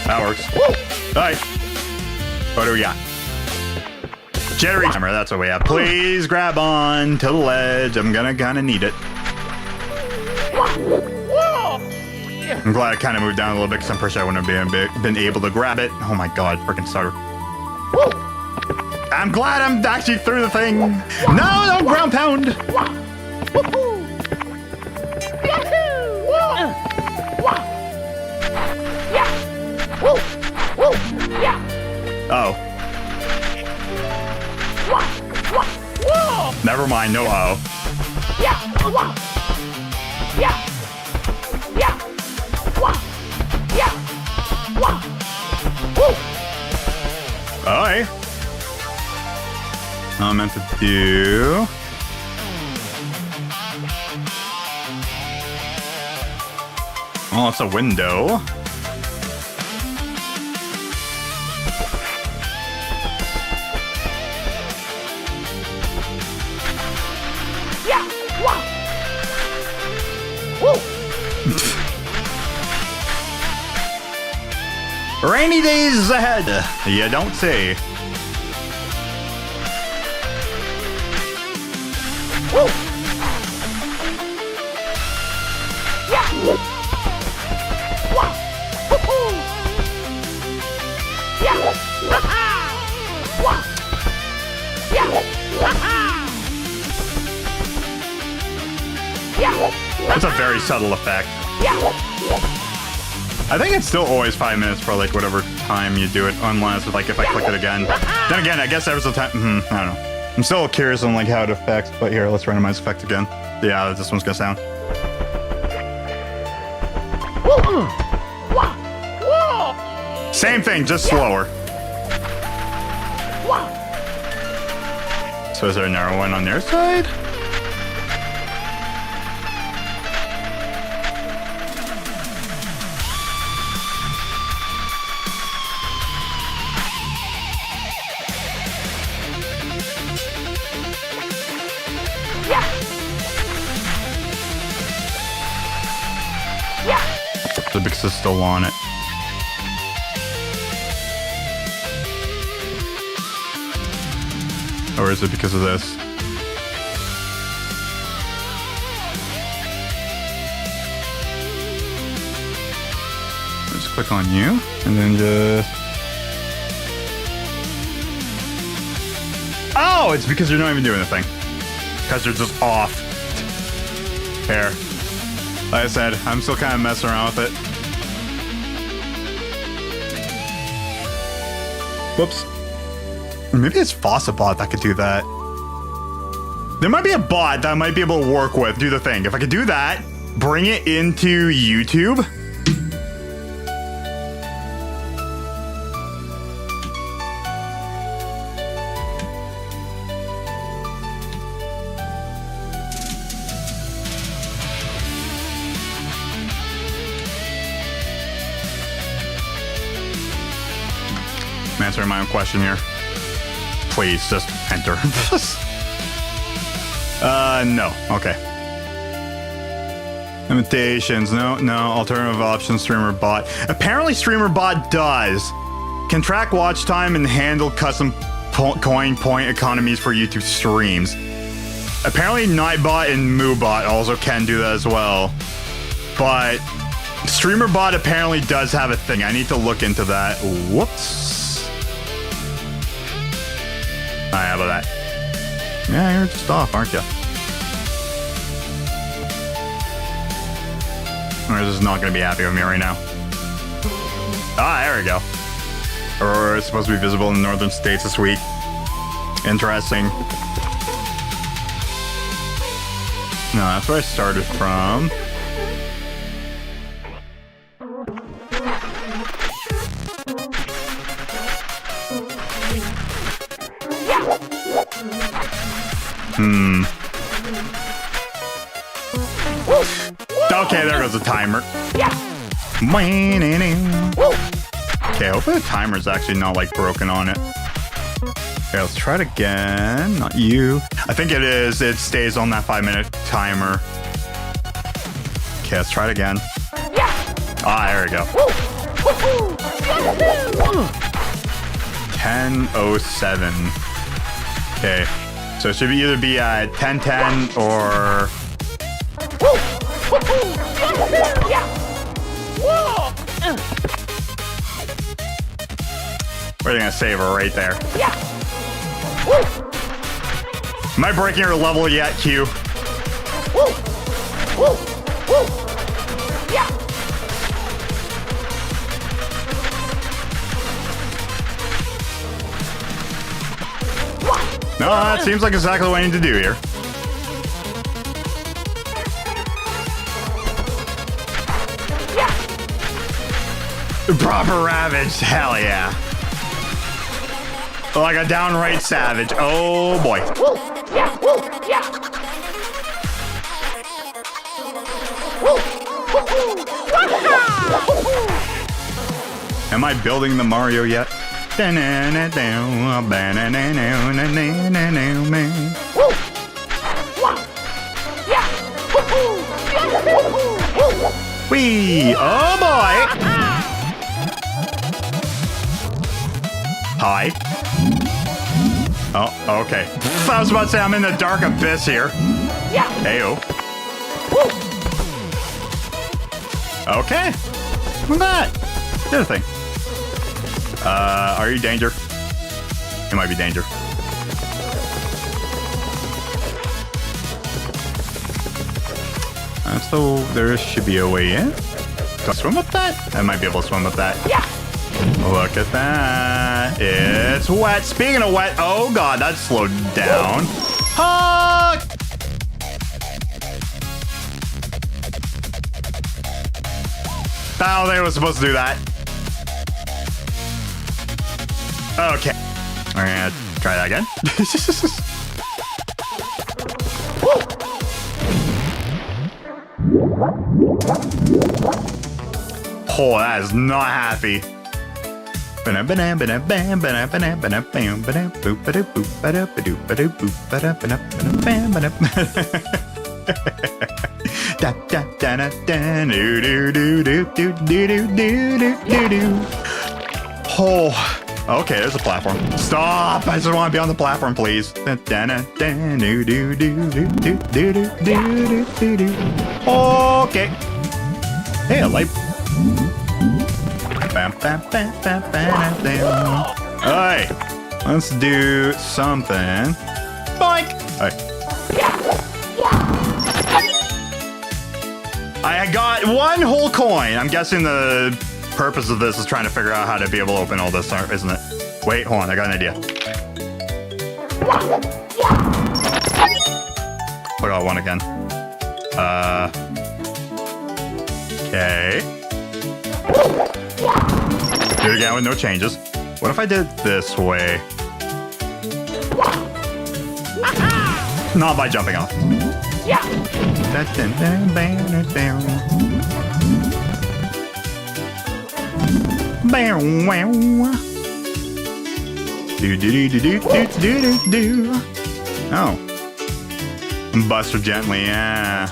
That works. Alright. What do we got? Jittery timer, that's what we have. Please grab on to the ledge. I'm gonna kinda need it. I'm glad I kind of moved down a little bit because I'm pretty sure I wouldn't have been able to grab it. Oh my god, freaking starter. I'm glad I'm actually through the thing. No, ground pound. Oh. Never mind, no oh. Alright. I'm meant to do... Oh, it's a window. Rainy days ahead. You don't say. That's a very subtle effect. I think it's still always 5 minutes for like whatever time you do it, unless like if I click it again. Then again, I guess there's a time. I don't know. I'm still curious on like how it affects. But here, let's randomize effect again. Yeah, this one's gonna sound. Same thing, just slower. So is there another one on their side? Because it's still on it. Or is it because of this? Just click on you and then just... Oh, it's because you're not even doing anything. Because you're just off. There. Like I said, I'm still kind of messing around with it. Whoops. Maybe it's Faucetbot that could do that. There might be a bot that I might be able to work with, do the thing. If I could do that, bring it into YouTube. I'm answering my own question here. Please, just enter. No. Okay. Limitations. No. Alternative options, streamer bot. Apparently, streamer bot does. Can track watch time and handle custom coin point economies for YouTube streams. Apparently, Nightbot and MooBot also can do that as well. But streamer bot apparently does have a thing. I need to look into that. Whoops. How about that? Yeah, you're just off, aren't you? Or is this not going to be happy with me right now? Ah, there we go. Or it's supposed to be visible in the northern states this week. Interesting. No, that's where I started from. Okay, there goes the timer. Okay, hopefully the timer's actually not like broken on it. Okay, let's try it again. Not you. I think it is. It stays on that 5-minute timer. Okay, let's try it again. Ah, there we go. 10:07. Okay, so it should either be at 10:10 or. We're gonna save her right there. Am I breaking her level yet, Q? No, that seems like exactly what I need to do here. Proper ravage, hell yeah. Like a downright savage. Oh boy. Am I building the Mario yet? Wee! Oh boy! Hi. Oh, okay. I was about to say I'm in the dark abyss here. Heyo. Okay. Look at that. The other thing. Are you danger? It might be danger. So there should be a way in. Can I swim with that? I might be able to swim with that. Look at that. It's wet. Speaking of wet, oh god, that slowed down. Huh! I don't think I was supposed to do that. Okay. We're gonna try that again. Oh, that is not happy. Oh, okay, there's a platform. Stop! I just want to be on the platform, please. Okay. Hey, a light. Alright, let's do something. Boink! Alright. I got one whole coin. I'm guessing the purpose of this is trying to figure out how to be able to open all this, isn't it? Wait, hold on, I got an idea. Put out one again. Okay. Do it again with no changes. What if I did it this way? Not by jumping off. Yeah. Do. Oh. Buster gently, yeah.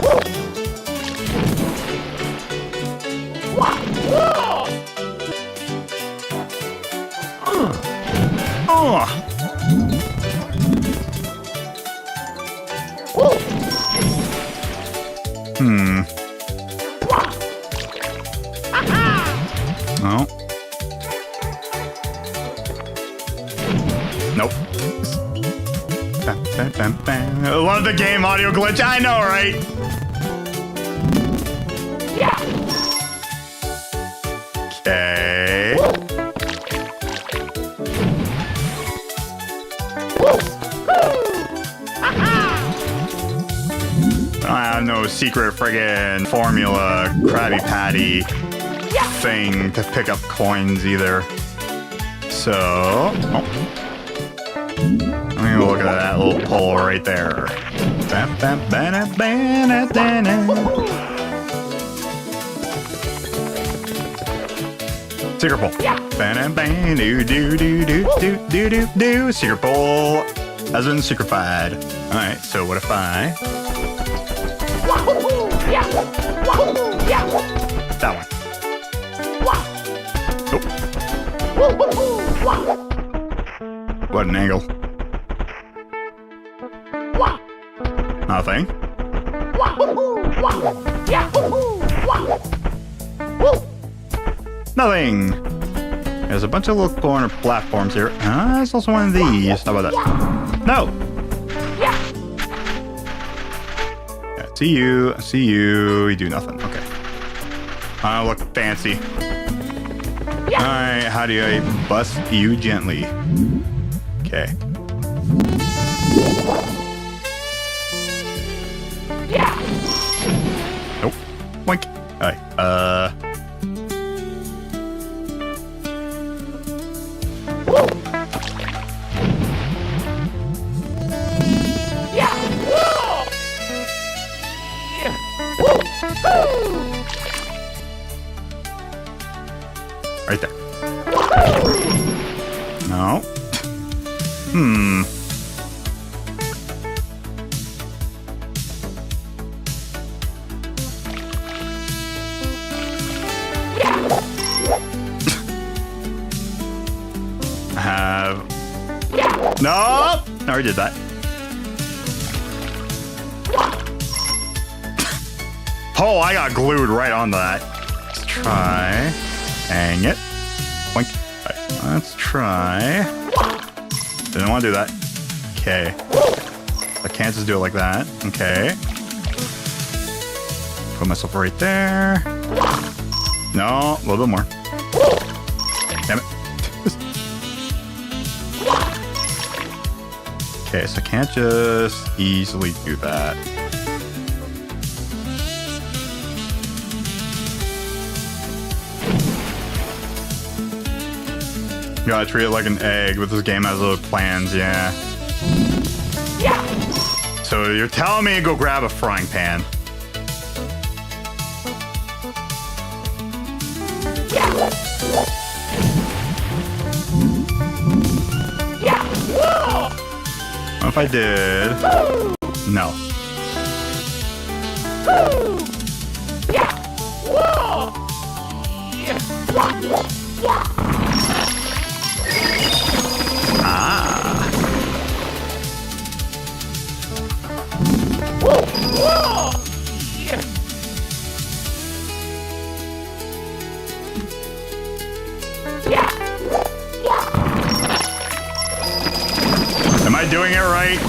Oh. Oh. Nope. I love the game audio glitch. I know, right? Yeah. Okay. I have no secret friggin' formula Krabby Patty thing to pick up coins either. So, I'm gonna look at that little pole right there. Secret pole. Secret pole has been secretified. Alright, so what if I... That one. Oh. What an angle. Nothing. Nothing. There's a bunch of little corner platforms here. There's also one of these. How about that? No. Yeah, see you. I see you. You do nothing. Okay. I look fancy. Alright, how do I bust you gently? Okay. Nope. Wink. Alright, right there. No. I have... No! I already did that. Oh, I got glued right onto that. Let's try. Hang it. Boink. Right, let's try. Didn't want to do that. Okay. I can't just do it like that. Okay. Put myself right there. No, a little bit more. Damn it. Okay, so I can't just easily do that. You gotta treat it like an egg, but this game has little plans, yeah. So you're telling me to go grab a frying pan. What if I did? No. Am I doing it right?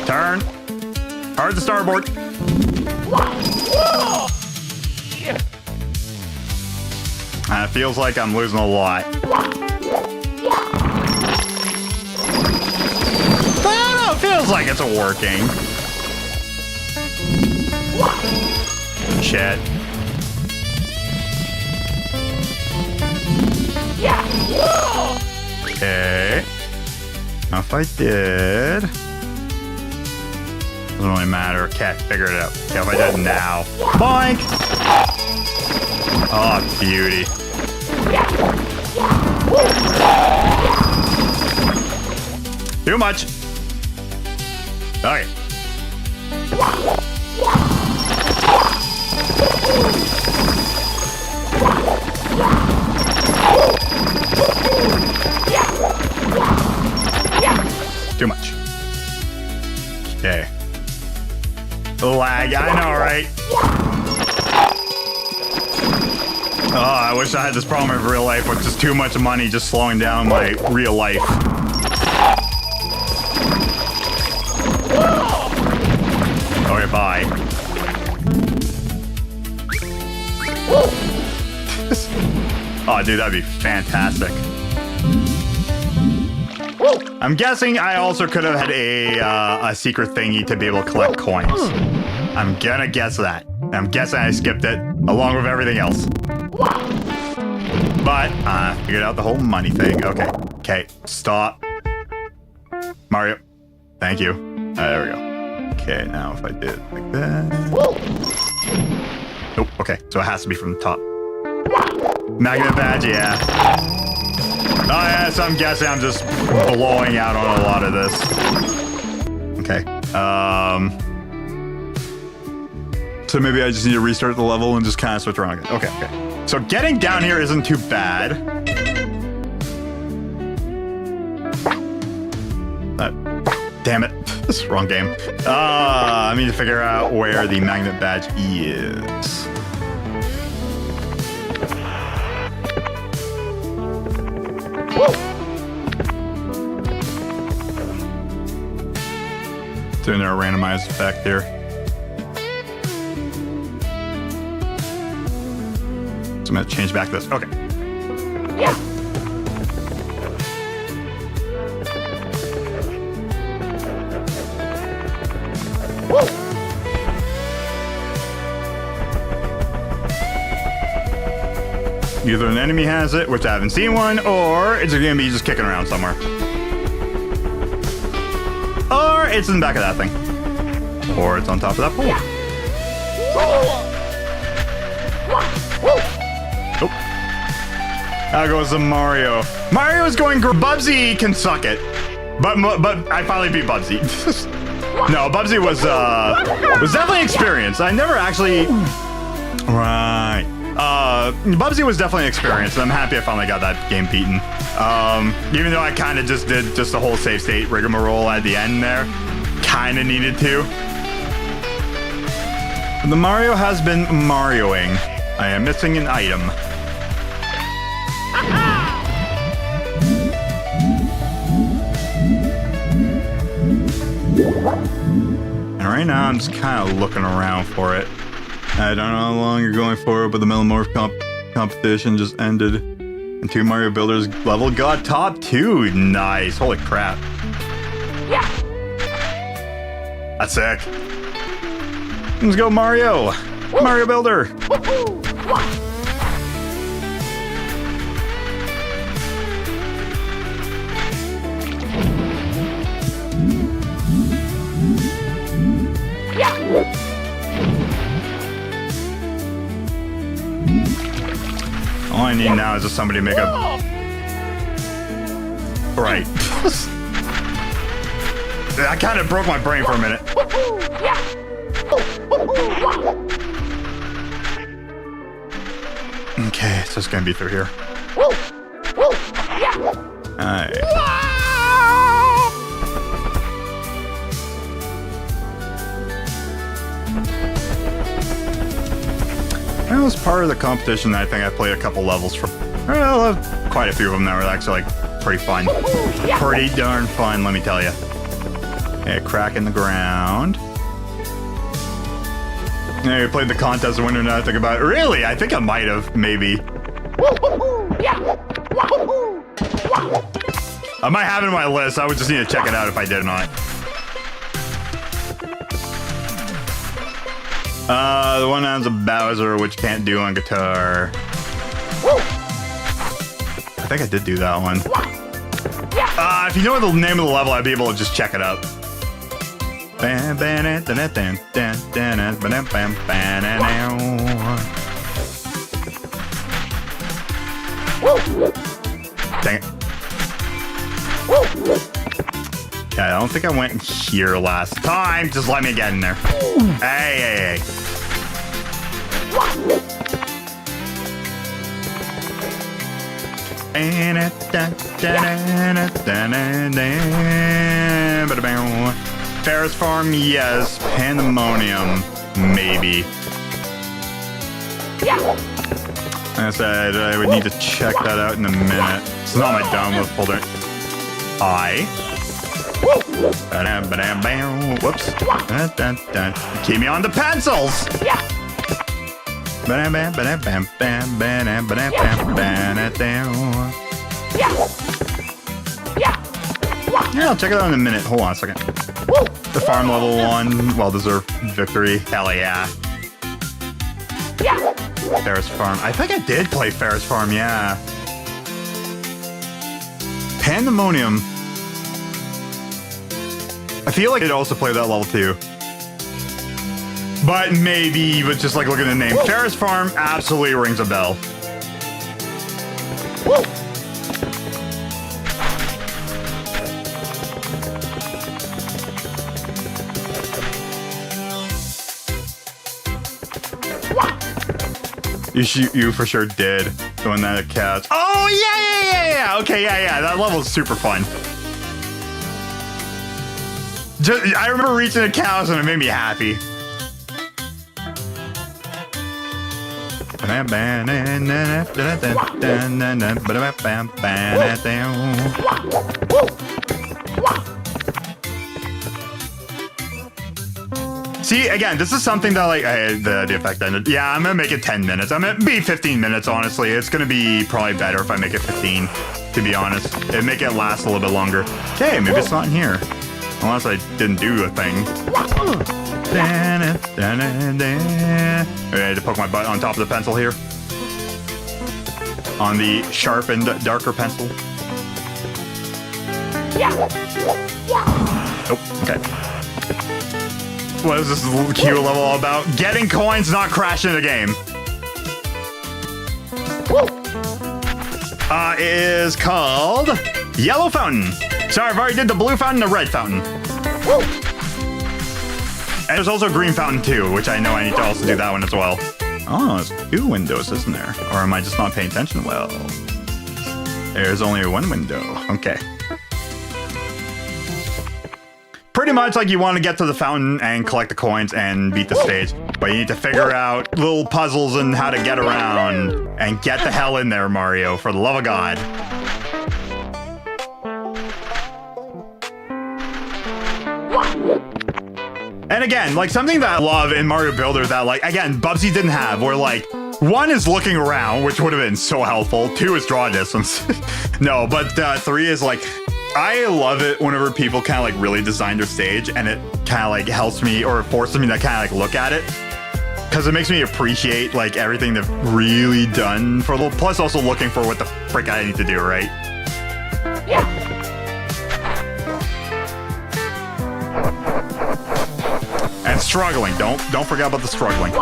Turn. Hard to starboard. It feels like I'm losing a lot. I don't know, it feels like it's working. Shit. Okay. Now if I did... Doesn't really matter. Okay, figure it out. Okay, if I did it now. Boink! Oh, beauty. Too much. Okay. Too much. Okay. Lag, I know, right? Oh, I wish I had this problem in real life with just too much money just slowing down my real life. Okay, bye. Oh, dude, that'd be fantastic. I'm guessing I also could have had a secret thingy to be able to collect coins. I'm gonna guess that. I'm guessing I skipped it along with everything else. But figured out the whole money thing. Okay. Okay. Stop. Mario. Thank you. There we go. Okay, now if I did like that. Nope. Okay, so it has to be from the top. Magnet badge, yeah. Oh yeah, so I'm guessing I'm just blowing out on a lot of this. Okay. So maybe I just need to restart the level and just kind of switch around again. Okay, okay. So getting down here isn't too bad. Damn it. This is the wrong game. I need to figure out where the magnet badge is. Doing a randomized effect here. So I'm gonna change back this. Okay. Yeah. Either an enemy has it, which I haven't seen one, or it's gonna be just kicking around somewhere. Or it's in the back of that thing. Or it's on top of that pole. Oh. There goes the Mario. Mario's going Bubsy can suck it. But I finally beat Bubsy. No, Bubsy was definitely experienced. I never actually... Right. Bubsy was definitely experienced, and I'm happy I finally got that game beaten. Even though I kind of just did just the whole save state rigmarole at the end there. Kind of needed to. The Mario has been Marioing. I am missing an item. And right now I'm just kind of looking around for it. I don't know how long you're going for, but the Metamorph competition just ended. And 2 Mario Builders level got top 2. Nice. Holy crap. Yeah. That's sick. Let's go, Mario. Woo. Mario Builder. Woohoo. All I need now is just somebody to make a... Right. That kind of broke my brain for a minute. Okay, so it's gonna be through here. Alright. That was part of the competition. I think I played a couple levels from. Well, quite a few of them that were actually like pretty fun. Pretty darn fun, let me tell you. Okay, crack in the ground. Yeah, you played the contest winner now I think about it. Really? I think I might have, maybe. I might have it in my list. I would just need to check it out if I did or not. The one has a Bowser, which can't do on guitar. I think I did do that one. If you know the name of the level, I'd be able to just check it out. Dang it. Yeah, I don't think I went here last time. Just let me get in there. Hey. Ferris Farm, yes. Pandemonium, maybe. I said I would need to check that out in a minute. It's not my download folder. Whoops. Keep me on the pencils. Yeah, I'll check it out in a minute. Hold on a second. The farm level 1, well-deserved victory. Hell yeah. Ferris Farm. I think I did play Ferris Farm, yeah. Pandemonium. I feel like I'd also play that level too. But maybe, but just like looking at the name. Ferris Farm absolutely rings a bell. You for sure did. Doing that at Cats. Oh, yeah. Okay, yeah. That level's super fun. I remember reaching the cows and it made me happy. See, again, this is something that, like, the effect ended. Yeah, I'm gonna make it 10 minutes. I'm gonna be 15 minutes, honestly. It's gonna be probably better if I make it 15, to be honest. It'd make it last a little bit longer. Okay, maybe it's not in here. Unless I didn't do a thing. I had to poke my butt on top of the pencil here. On the sharpened, darker pencil. Oh, okay. What is this little cute level all about? Getting coins, not crashing the game. It is called Yellow Fountain. Sorry, I've already did the blue fountain, the red fountain. And there's also a green fountain too, which I know I need to also do that one as well. Oh, there's 2 windows, isn't there? Or am I just not paying attention well? There's only 1 window. Okay. Pretty much like you want to get to the fountain and collect the coins and beat the stage. But you need to figure out little puzzles and how to get around. And get the hell in there, Mario, for the love of God. And again, like something that I love in Mario Builder that, like, again, Bubsy didn't have, where like 1 is looking around, which would have been so helpful. 2 is draw distance. No, but 3 is like, I love it whenever people kind of like really design their stage and it kind of like helps me or forces me to kind of like look at it. Because it makes me appreciate like everything they've really done for a little, plus also looking for what the frick I need to do, right? Yeah. And struggling. Don't forget about the struggling.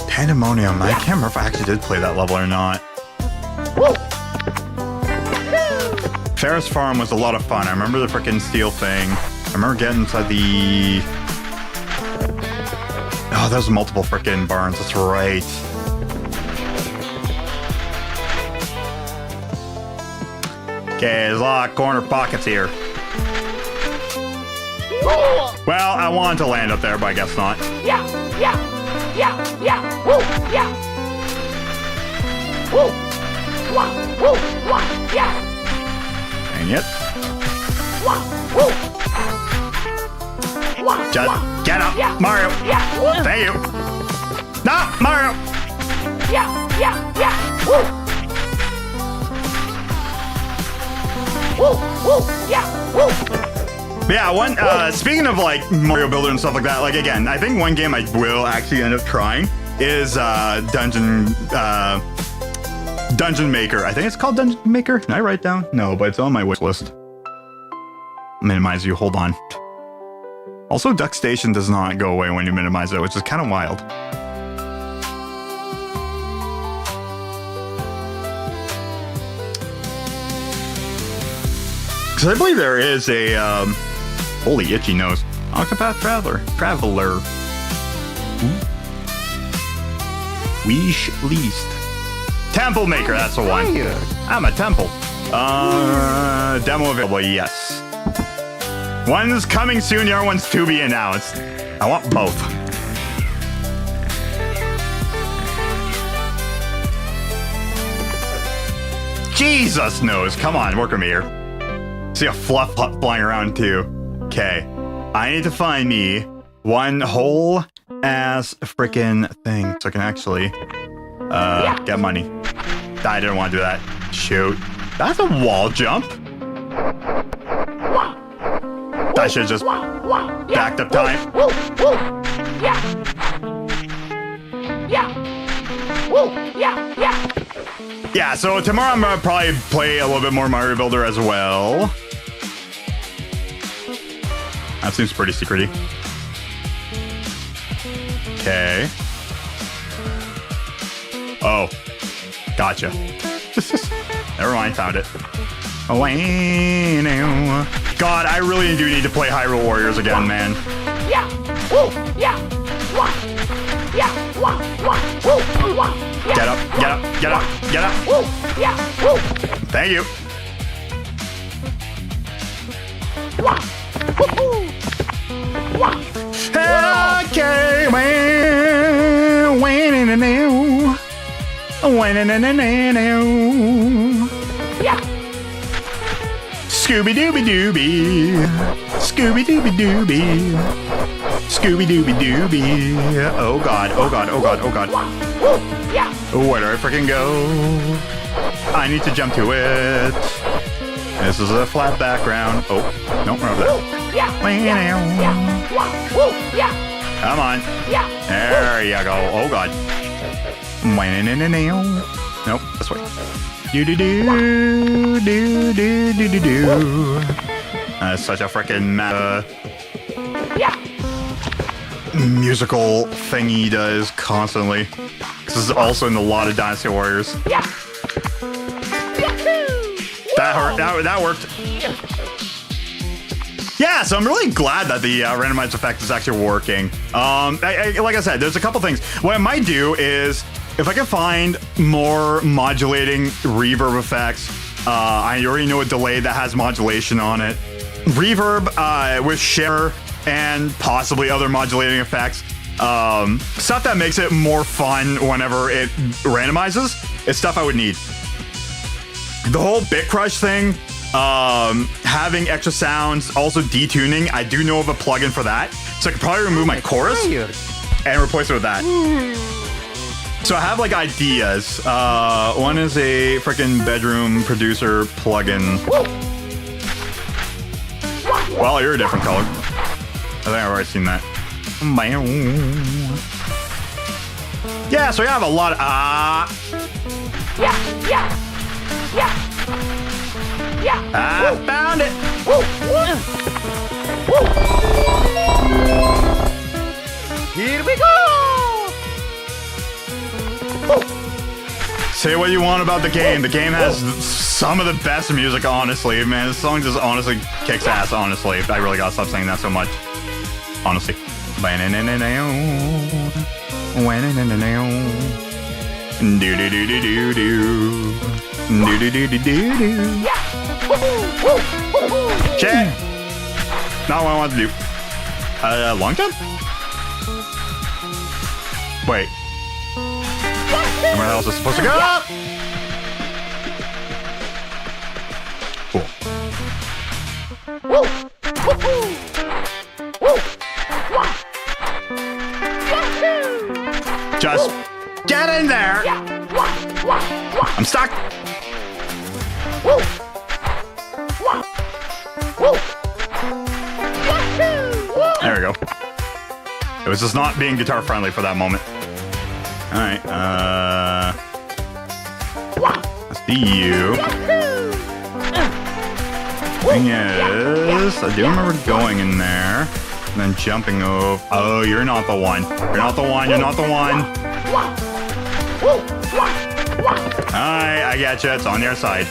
Pandemonium. I can't remember if I actually did play that level or not. Ferris Farm was a lot of fun. I remember the frickin' steel thing. I remember getting inside the... Oh, there's multiple frickin' barns. That's right. Okay, there's a lot of corner pockets here. Well, I wanted to land up there, but I guess not. Yeah. Woo, yeah. Woo, yeah. Dang it. Just get up, Mario. Thank you. No, Mario. Yeah. Woo, yeah. Woo. Yeah, one. Speaking of like Mario Builder and stuff like that, like again, I think one game I will actually end up trying is Dungeon Maker. I think it's called Dungeon Maker. Can I write it down? No, but it's on my wish list. Minimize you. Hold on. Also, Duck Station does not go away when you minimize it, which is kind of wild. Because I believe there is a holy itchy nose. Octopath Traveler. Wish Least. Temple Maker, that's the one. I'm a temple. Demo available, yes. One's coming soon, the other one's to be announced. I want both. Jesus knows. Come on, work with me here. See a fluff flying around too. Okay. I need to find me one whole ass freaking thing so I can actually get money. I didn't want to do that. Shoot. That's a wall jump. I should have just backed up time. Yeah, so tomorrow I'm gonna probably play a little bit more Mario Builder as well. That seems pretty secrety. Okay. Oh. Gotcha. Never mind, found it. Oh, now. God, I really do need to play Hyrule Warriors again, man. Get up, get up, get up, get up. Thank you. Okay, Scooby Dooby Dooby, Scooby Dooby Dooby, Scooby Dooby Dooby. Oh God, oh God, oh God, oh God. Where do I freaking go? I need to jump to it. This is a flat background. Oh, no, we're over there. Come on. There you go. Oh God. Nope, this way. Do. That's such a freaking musical thing he does constantly. This is also in a lot of Dynasty Warriors. That worked. Yeah, so I'm really glad that the randomized effect is actually working. Like I said, there's a couple things. What I might do is, if I can find more modulating reverb effects, I already know a delay that has modulation on it. Reverb with shimmer and possibly other modulating effects. Stuff that makes it more fun whenever it randomizes is stuff I would need. The whole bit crush thing, having extra sounds, also detuning, I do know of a plugin for that. So I could probably remove my chorus and replace it with that. So I have like ideas. One is a freaking bedroom producer plugin. Well, you're a different color. I think I've already seen that. Yeah, so you have a lot of I found it. Here we go. Say what you want about the game. The game has some of the best music, honestly. Man, this song just honestly kicks ass, honestly. I really gotta stop saying that so much. Honestly. Check. Not what I want to do. Long jump? Wait. Where else is supposed to go? Cool. Just get in there. I'm stuck. we go. It was just not being guitar friendly for that moment. All right. Let's see you. Thing is, I do remember going in there and then jumping over. Oh, you're not the one. You're not the one. You're not the one. Alright, I got you. It's on your side.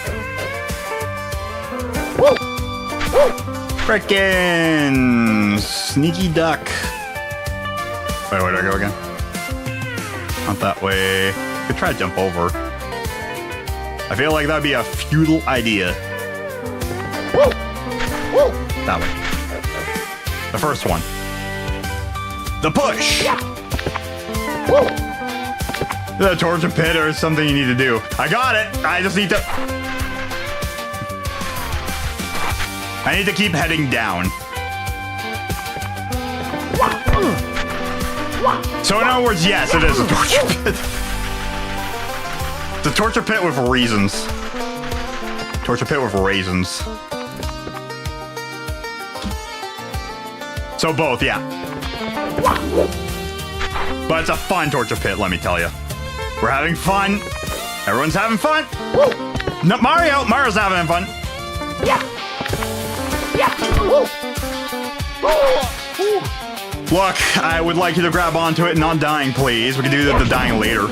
Frickin' sneaky duck. Wait, where do I go again? Not that way. I could try to jump over. I feel like that'd be a futile idea. That way. The first one. The push! The torture pit or something you need to do. I got it! I just need to... I need to keep heading down. So in other words, yes, it is a torture pit. The torture pit with reasons. Torture pit with raisins. So both, yeah. But it's a fun torture pit, let me tell you. We're having fun. Everyone's having fun. No, Mario's having fun. Look, I would like you to grab onto it and not dying, please. We can do the dying later.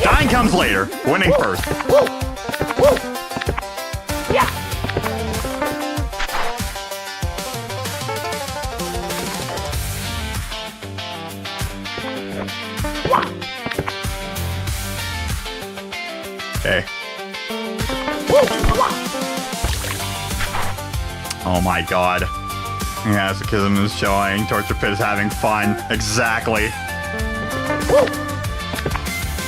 Dying comes later. Winning first. Okay. Oh my god. Masochism is showing. Torture Pit is having fun. Exactly.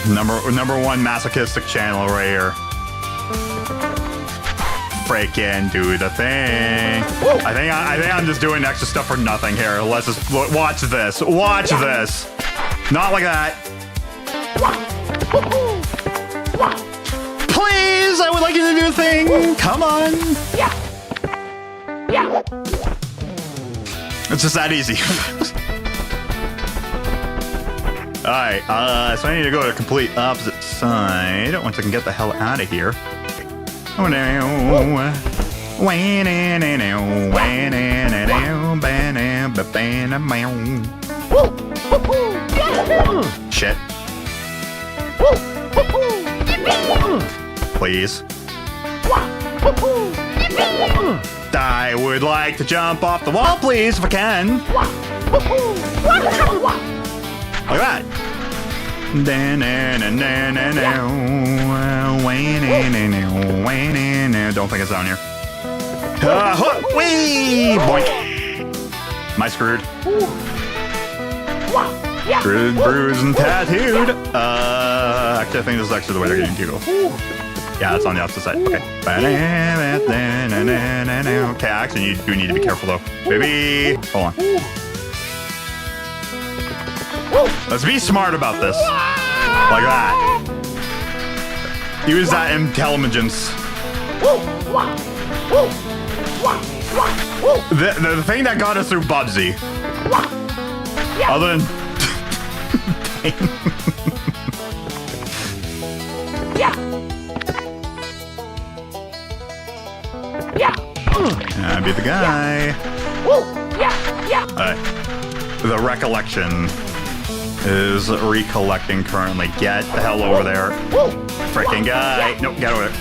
Number one masochistic channel right here. Freaking do the thing. I think I'm just doing extra stuff for nothing here. Let's just watch this. Watch this. Not like that. Please, I would like you to do a thing. Come on. It's just that easy. Alright, so I need to go to the complete opposite side once I can get the hell out of here. Oh no. Shit. Please. I would like to jump off the wall, please, if I can. Like that. Don't think it's down here. Wee! Boink. Am I screwed? Screwed, bruised, and tattooed. Actually, I think this is actually the way they're getting to go. Yeah, it's on the opposite side. Okay. Okay, actually, you do need to be careful, though. Baby! Hold on. Let's be smart about this. Like that. Use that intelligence. The thing that got us through Bubsy. Other than... Be the guy. The recollection is recollecting currently. Get the hell over there. Freaking guy. Nope, get over there.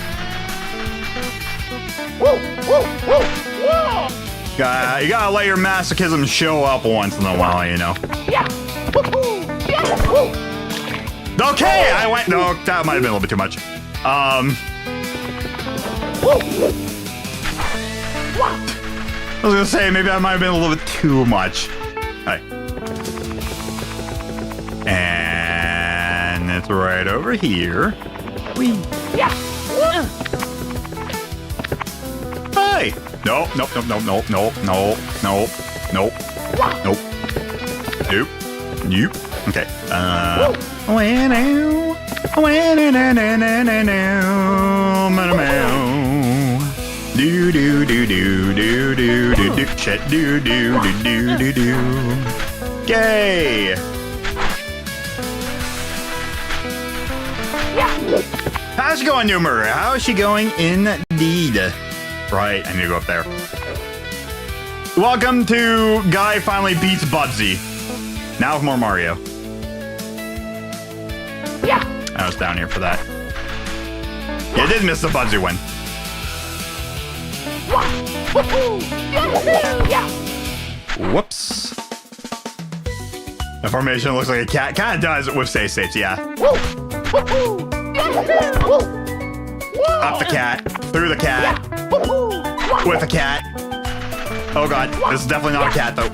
You gotta let your masochism show up once in a while, you know. Okay, I went. No, that might have been a little bit too much. I was gonna say, maybe that might have been a little bit too much. Alright. And it's right over here. Whee. Hey! Nope, nope, nope, nope, nope, nope, nope, nope, nope, nope. Nope. Nope. Okay. Do do do do do do do do. Shit. Do do do do do do. Yay! How's she going, Numer? How is she going indeed? Right, I need to go up there. Welcome to Guy Finally Beats Bubsy. Now with more Mario. I was down here for that. Yeah, I did miss the Bubsy one. Whoops. The formation looks like a cat. Kind of does with save states, yeah. Up the cat. Through the cat. With a cat. Oh god, this is definitely not a cat though.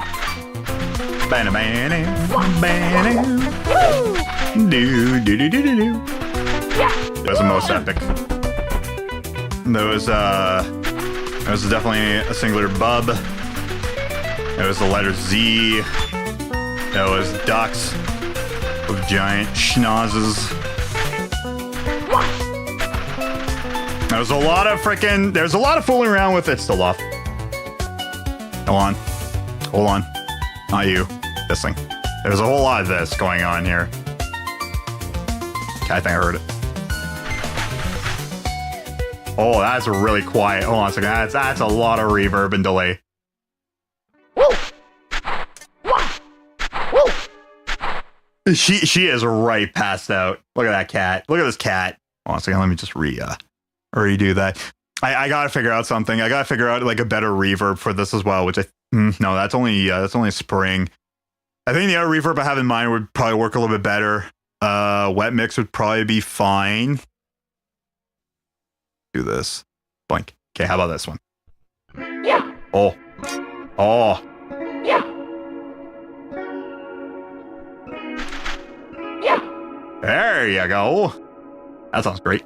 Do do do do do do. That was the most epic. There was definitely a singular bub. There was the letter Z. There was ducks with giant schnozzes. There's a lot of fooling around with it. Still off. Hold on. Not you. This thing. There's a whole lot of this going on here. Okay, I think I heard it. Oh, that's really quiet. Hold on a second. That's a lot of reverb and delay. She is right passed out. Look at that cat. Look at this cat. Hold on a second. Let me just redo that. I gotta figure out something. I gotta figure out like a better reverb for this as well. Which no, that's only spring. I think the other reverb I have in mind would probably work a little bit better. Wet mix would probably be fine. Do this. Boink. Okay, how about this one? Yeah. Oh. Yeah. Yeah. There you go. That sounds great.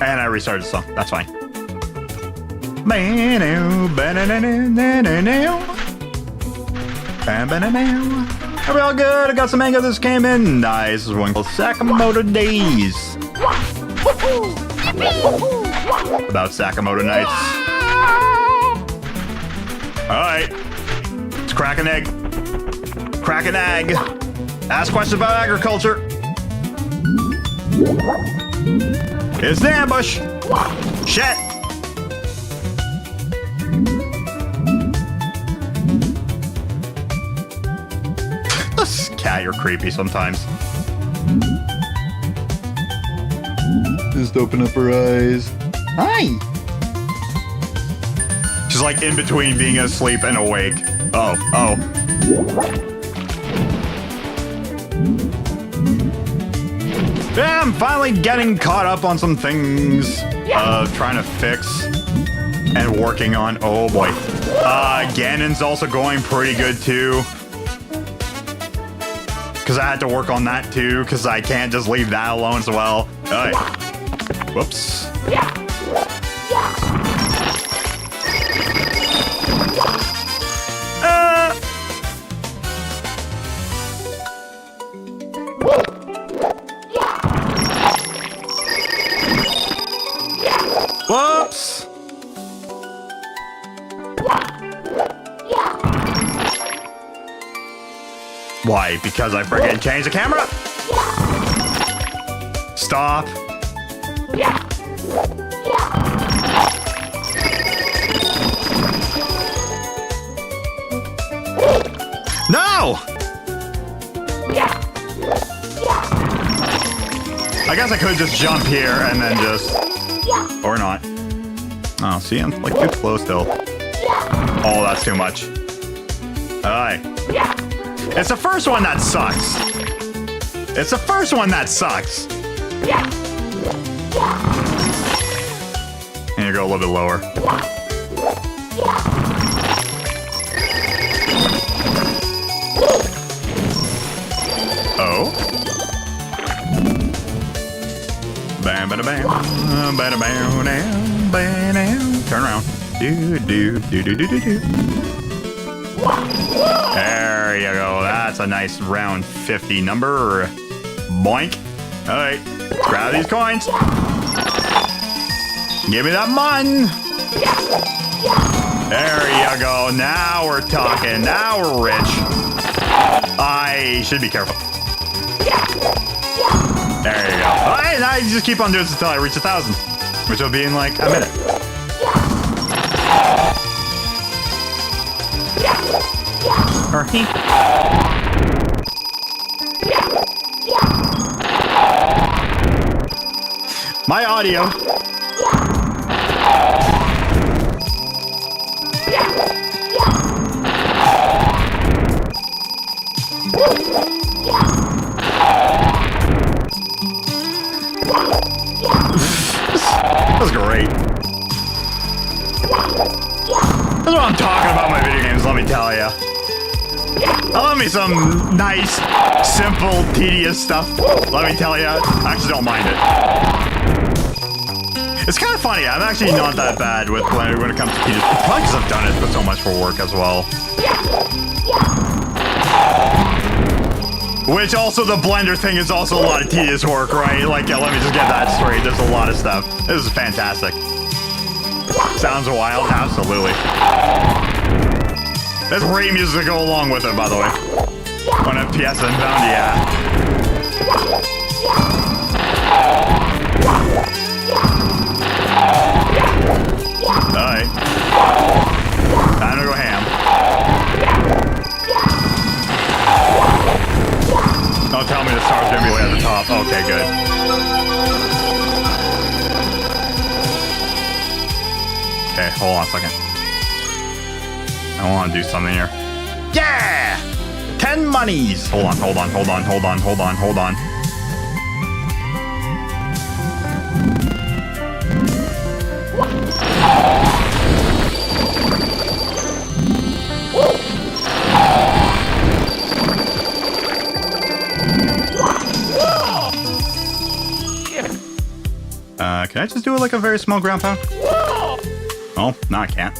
And I restarted the song. That's fine. Are we all good? I got some mango. This came in. Nice. This is one called Sakamoto Days. About Sakamoto Nights. Alright. Let's crack an egg. Crack an egg. Ask questions about agriculture. It's the ambush. Shit. Cat, you're creepy sometimes. Just open up her eyes. Hi. She's like in between being asleep and awake. Oh. Yeah, I'm finally getting caught up on some things. Trying to fix and working on. Oh boy. Ganon's also going pretty good too. Because I had to work on that too, because I can't just leave that alone as well. Alright. Whoops. Whoops. Why? Because I freaking changed the camera? Stop. No! I guess I could just jump here and then just... Or not. Oh, see, I'm like too close still. Oh, that's too much. Alright. It's the first one that sucks. It's the first one that sucks. And you go a little bit lower. Oh. Bam, bam, bam, bam, bam, bam, bam. Turn around. Do, do, do, do, do, do, do. There you go. That's a nice round 50 number. Boink. All right. Let's grab these coins. Give me that mun. There you go. Now we're talking. Now we're rich. I should be careful. There you go. And I just keep on doing this until I reach 1,000, which will be in like a minute. Or he. My audio. That was great. That's what I'm talking about my video games, let me tell ya. I love me some nice, simple, tedious stuff. Let me tell ya, I actually don't mind it. It's kind of funny, I'm actually not that bad with when it comes to tedious. Probably because I've done it but so much for work as well. Which also the blender thing is also a lot of tedious work, right? Like, yeah, let me just get that straight. There's a lot of stuff. This is fantastic. Sounds wild, absolutely. There's great music to go along with it, by the way. On FPS Inbound, yeah. Alright. Time to go ham. Don't tell me the star's gonna be way at the top. Okay, good. Okay, hold on a second. I want to do something here. Yeah! 10 monies! Hold on. Can I just do it like a very small ground pound? Oh, no, I can't.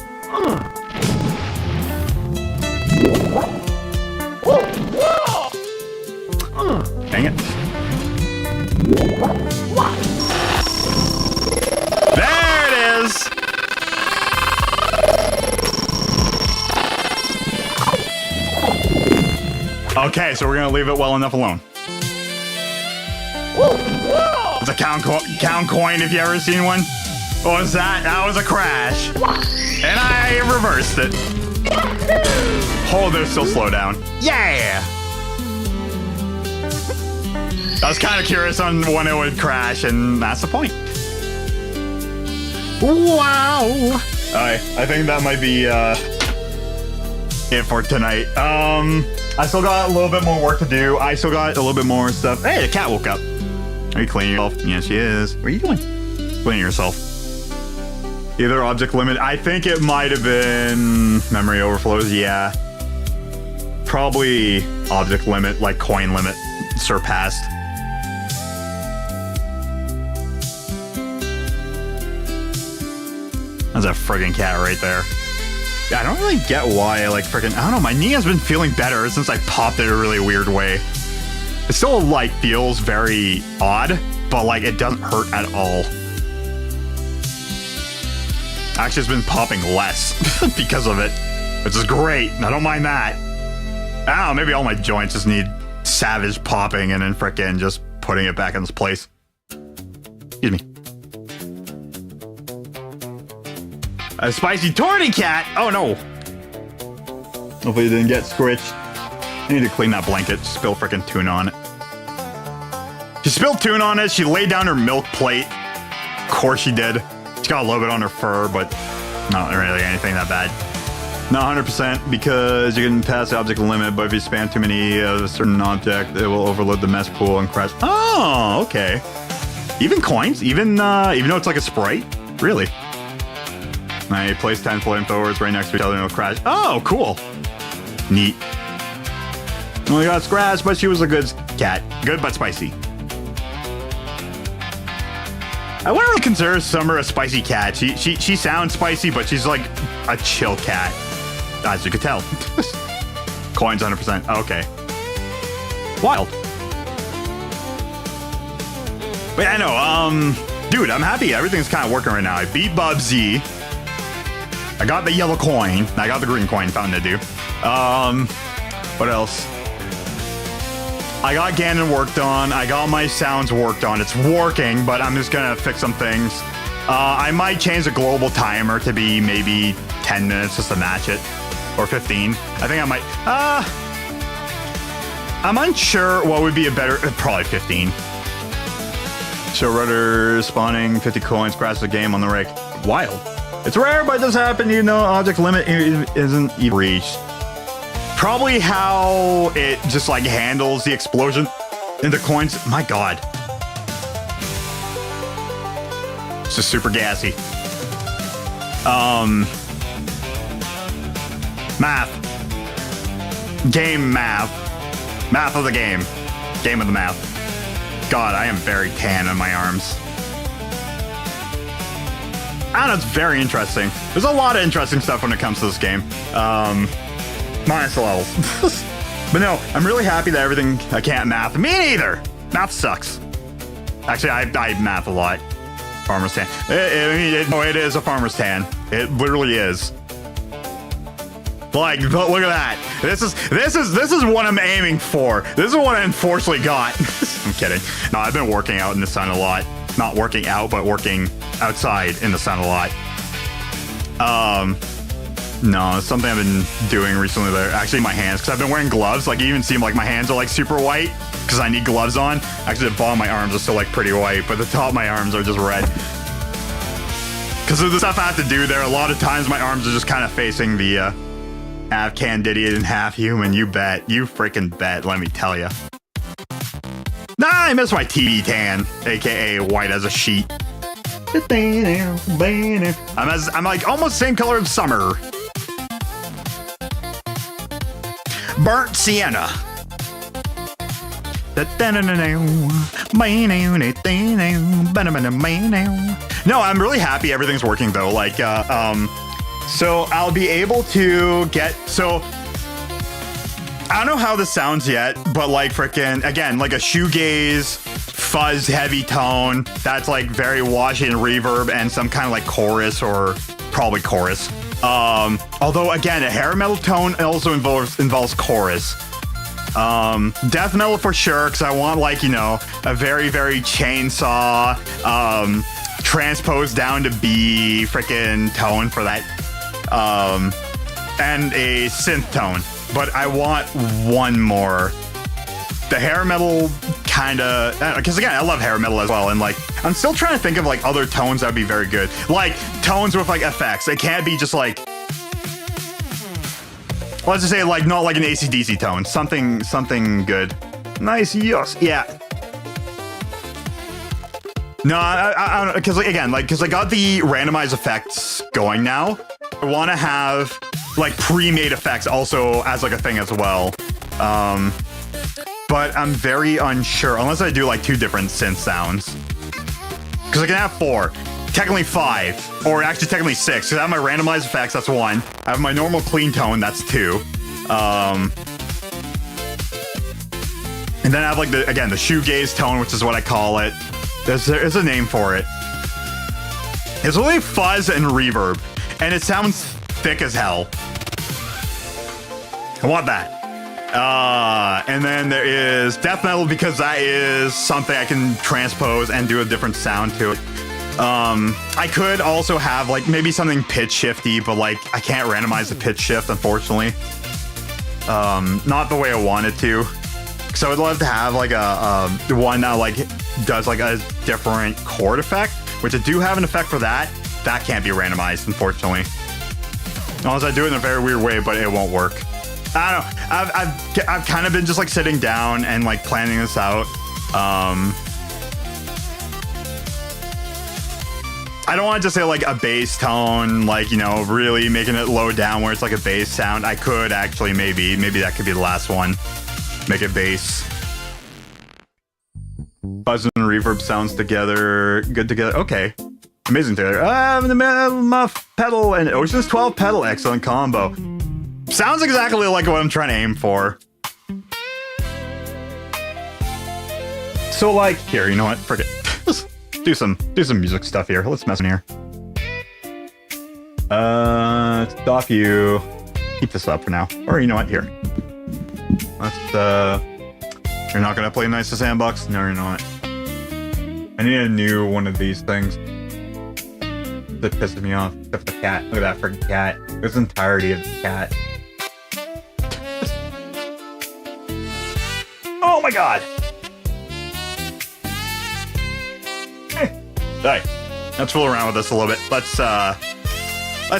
Dang it. There it is! Okay, so we're gonna leave it well enough alone. It's a count coin if you ever seen one. What was that? That was a crash. And I reversed it. Hold there, still slow down. Yeah! I was kind of curious on when it would crash, and that's the point. Wow! Alright, I think that might be it for tonight. I still got a little bit more work to do. I still got a little bit more stuff. Hey, the cat woke up. Are you cleaning yourself? Yeah, she is. What are you doing? Cleaning yourself. Either object limit. I think it might have been memory overflows. Yeah. Probably object limit, like coin limit, surpassed. That's a friggin' cat right there. Yeah, I don't really get why, like, friggin', I don't know, my knee has been feeling better since I popped it in a really weird way. It still, like, feels very odd, but, like, it doesn't hurt at all. Actually, it's been popping less because of it, which is great. I don't mind that. I don't know, maybe all my joints just need savage popping and then frickin' just putting it back in its place. Excuse me. A spicy torty cat! Oh no! Hopefully it didn't get squished. I need to clean that blanket. Spill frickin' tuna on it. She spilled tuna on it. She laid down her milk plate. Of course she did. She got a little bit on her fur, but not really anything that bad. Not 100% because you can pass the object limit, but if you spam too many of a certain object, it will overload the mess pool and crash. Oh, okay. Even coins? Even though it's like a sprite? Really? I placed 10 flamethrowers right next to each other and it'll crash. Oh, cool. Neat. Only got scratched, but she was a good cat. Good but spicy. I wouldn't really consider Summer a spicy cat. She sounds spicy, but she's like a chill cat. As you could tell. Coins 100%. Okay. Wild. Wait, I know. Dude, I'm happy. Everything's kind of working right now. I beat Bubsy. I got the yellow coin. I got the green coin. Fountain to do. What else? I got Ganon worked on. I got my sounds worked on. It's working, but I'm just gonna fix some things. I might change the global timer to be maybe 10 minutes just to match it. Or 15. I think I might. I'm unsure what would be a better. Probably 15. Show rudder spawning 50 coins across the game on the rake. Wild. It's rare, but it does happen. You know, object limit isn't even reached. Probably how it just like handles the explosion into coins. My God. It's just super gassy. Math. Game math. Math of the game. Game of the math. God, I am very tan on my arms. I don't know, it's very interesting. There's a lot of interesting stuff when it comes to this game. Minus the levels. But no, I'm really happy that everything, I can't math. Me neither! Math sucks. Actually, I math a lot. Farmer's tan. It is a farmer's tan. It literally is. Like, look at that. This is what I'm aiming for. This is what I unfortunately got. I'm kidding. No, I've been working out in the sun a lot. Not working out, but working outside in the sun a lot. No, it's something I've been doing recently. There, actually, my hands, because I've been wearing gloves. Like, you even see like my hands are like super white because I need gloves on. Actually, the bottom of my arms are still like pretty white, but the top of my arms are just red. Because of the stuff I have to do there, a lot of times my arms are just kind of facing the half Candidian and half human. You bet. You freaking bet, let me tell you. Nah, I missed my TV tan, aka white as a sheet. I'm like almost the same color as summer. Burnt sienna. No, I'm really happy everything's working though. Like, so I'll be able to get, so I don't know how this sounds yet, but like freaking, again, like a shoegaze, fuzz, heavy tone, that's like very washy and reverb and some kind of like chorus or probably chorus. Although again, a hair metal tone also involves chorus. Death metal for sure, because I want like, you know, a very, very chainsaw, transposed down to B freaking tone for that. And a synth tone. But I want one more. The hair metal kind of, because again, I love hair metal as well, and like I'm still trying to think of like other tones that would be very good, like tones with like effects. It can't be just like, let's just say like not like an AC/DC tone, something good. Nice, yes, yeah. No, I don't, because like, again, like because I got the randomized effects going now. I want to have like pre-made effects also as like a thing as well. But I'm very unsure, unless I do like 2 different synth sounds. Because I can have 4, technically 5, or actually technically 6. Because I have my randomized effects, that's 1. I have my normal clean tone, that's 2. And then I have like the shoegaze tone, which is what I call it. There's a name for it. It's only fuzz and reverb, and it sounds thick as hell. I want that. And then there is death metal, because that is something I can transpose and do a different sound to it. I could also have like maybe something pitch shifty, but like I can't randomize the pitch shift, unfortunately. Not the way I wanted to. So I would love to have like a one that like does like a different chord effect, which I do have an effect for that. That can't be randomized, unfortunately. Unless I do it in a very weird way, but it won't work. I don't know. I've kind of been just like sitting down and like planning this out. I don't want to just say like a bass tone, like, you know, really making it low down where it's like a bass sound. I could actually maybe that could be the last one. Make it bass. Buzz and reverb sounds together, good together. Okay. Amazing together. The muff pedal and Ocean's 12 pedal, excellent combo. Sounds exactly like what I'm trying to aim for. So like, here, you know what? Forget. do some music stuff here. Let's mess in here. Stop you. Keep this up for now. Or you know what? Here. Let's You're not gonna play Nice to Sandbox? No, you're not. I need a new one of these things. That pisses me off. Except the cat. Look at that freaking cat. This entirety of the cat. Oh my god! Hey, let's fool around with this a little bit. Let's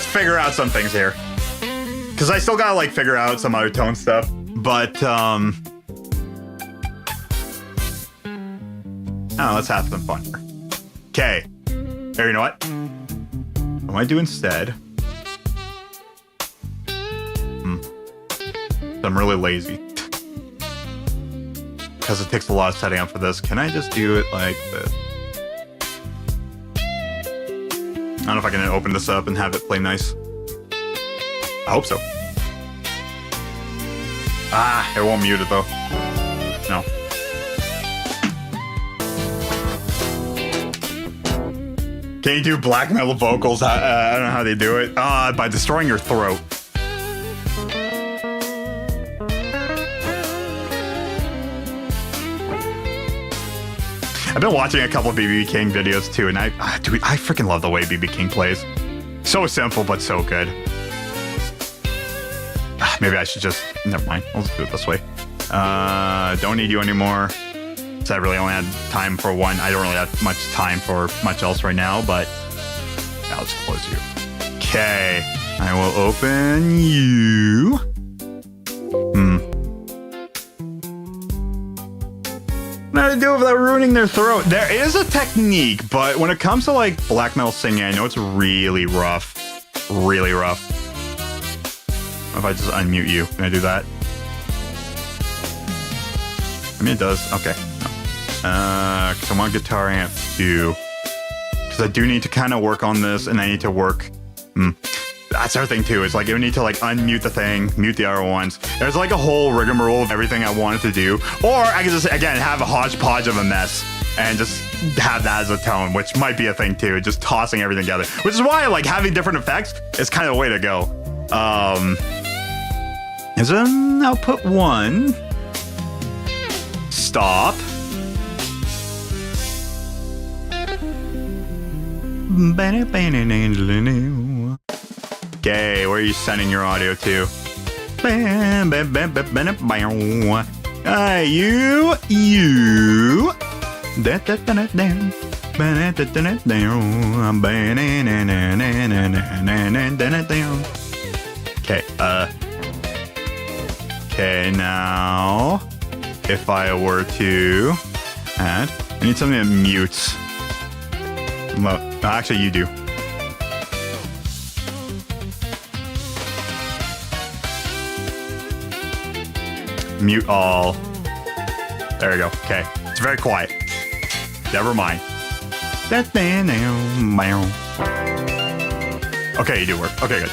figure out some things here. Cause I still gotta like figure out some other tone stuff. But oh, let's have some fun here. Okay. Here, you know what? What do I do instead? I'm really lazy. Because it takes a lot of setting up for this. Can I just do it like this? I don't know if I can open this up and have it play nice. I hope so. Ah, it won't mute it though. No. Can you do black metal vocals? I don't know how they do it. By destroying your throat. I've been watching a couple of BB King videos too, and I freaking love the way BB King plays. So simple, but so good. Maybe I should just, never mind. I'll just do it this way. Don't need you anymore. So I really only had time for one. I don't really have much time for much else right now, but I'll just close you. Okay, I will open you. How to do it without ruining their throat. There is a technique, but when it comes to like black metal singing, I know it's really rough. Really rough. What if I just unmute you? Can I do that? I mean, it does. Okay. Because I want guitar amp too. Because I do need to kind of work on this, and I need to work. That's our thing too. Is like you need to like unmute the thing, mute the other ones. There's like a whole rigmarole of everything I wanted to do, or I could just again have a hodgepodge of a mess and just have that as a tone, which might be a thing too. Just tossing everything together, which is why like having different effects is kind of the way to go. Is an output 1. Stop. Okay, where are you sending your audio to? You. Okay, okay, now, if I were to add, I need something that mutes. Well, actually, you do. Mute all. There we go. Okay. It's very quiet. Never mind. Okay, you do work. Okay, good.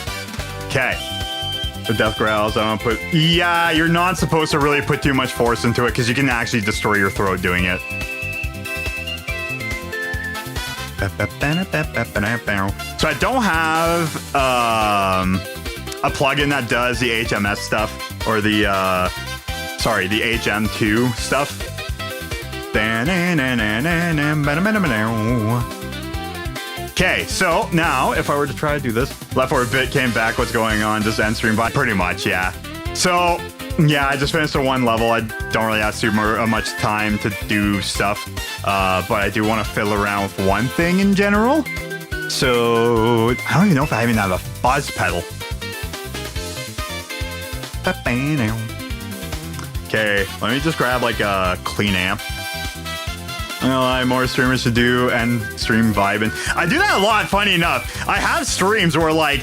Okay. The death growls, I don't put... Yeah, you're not supposed to really put too much force into it because you can actually destroy your throat doing it. So I don't have a plugin that does the HMS stuff or the sorry, the HM2 stuff. Okay, so now if I were to try to do this, left forward bit came back, what's going on, just end stream by pretty much, yeah. So yeah, I just finished the one level. I don't really have super much time to do stuff, but I do want to fiddle around with one thing in general. So I don't even know if I even have a fuzz pedal. Okay, let me just grab like a clean amp. I know a lot more streamers should do and stream vibing. I do that a lot, funny enough. I have streams where like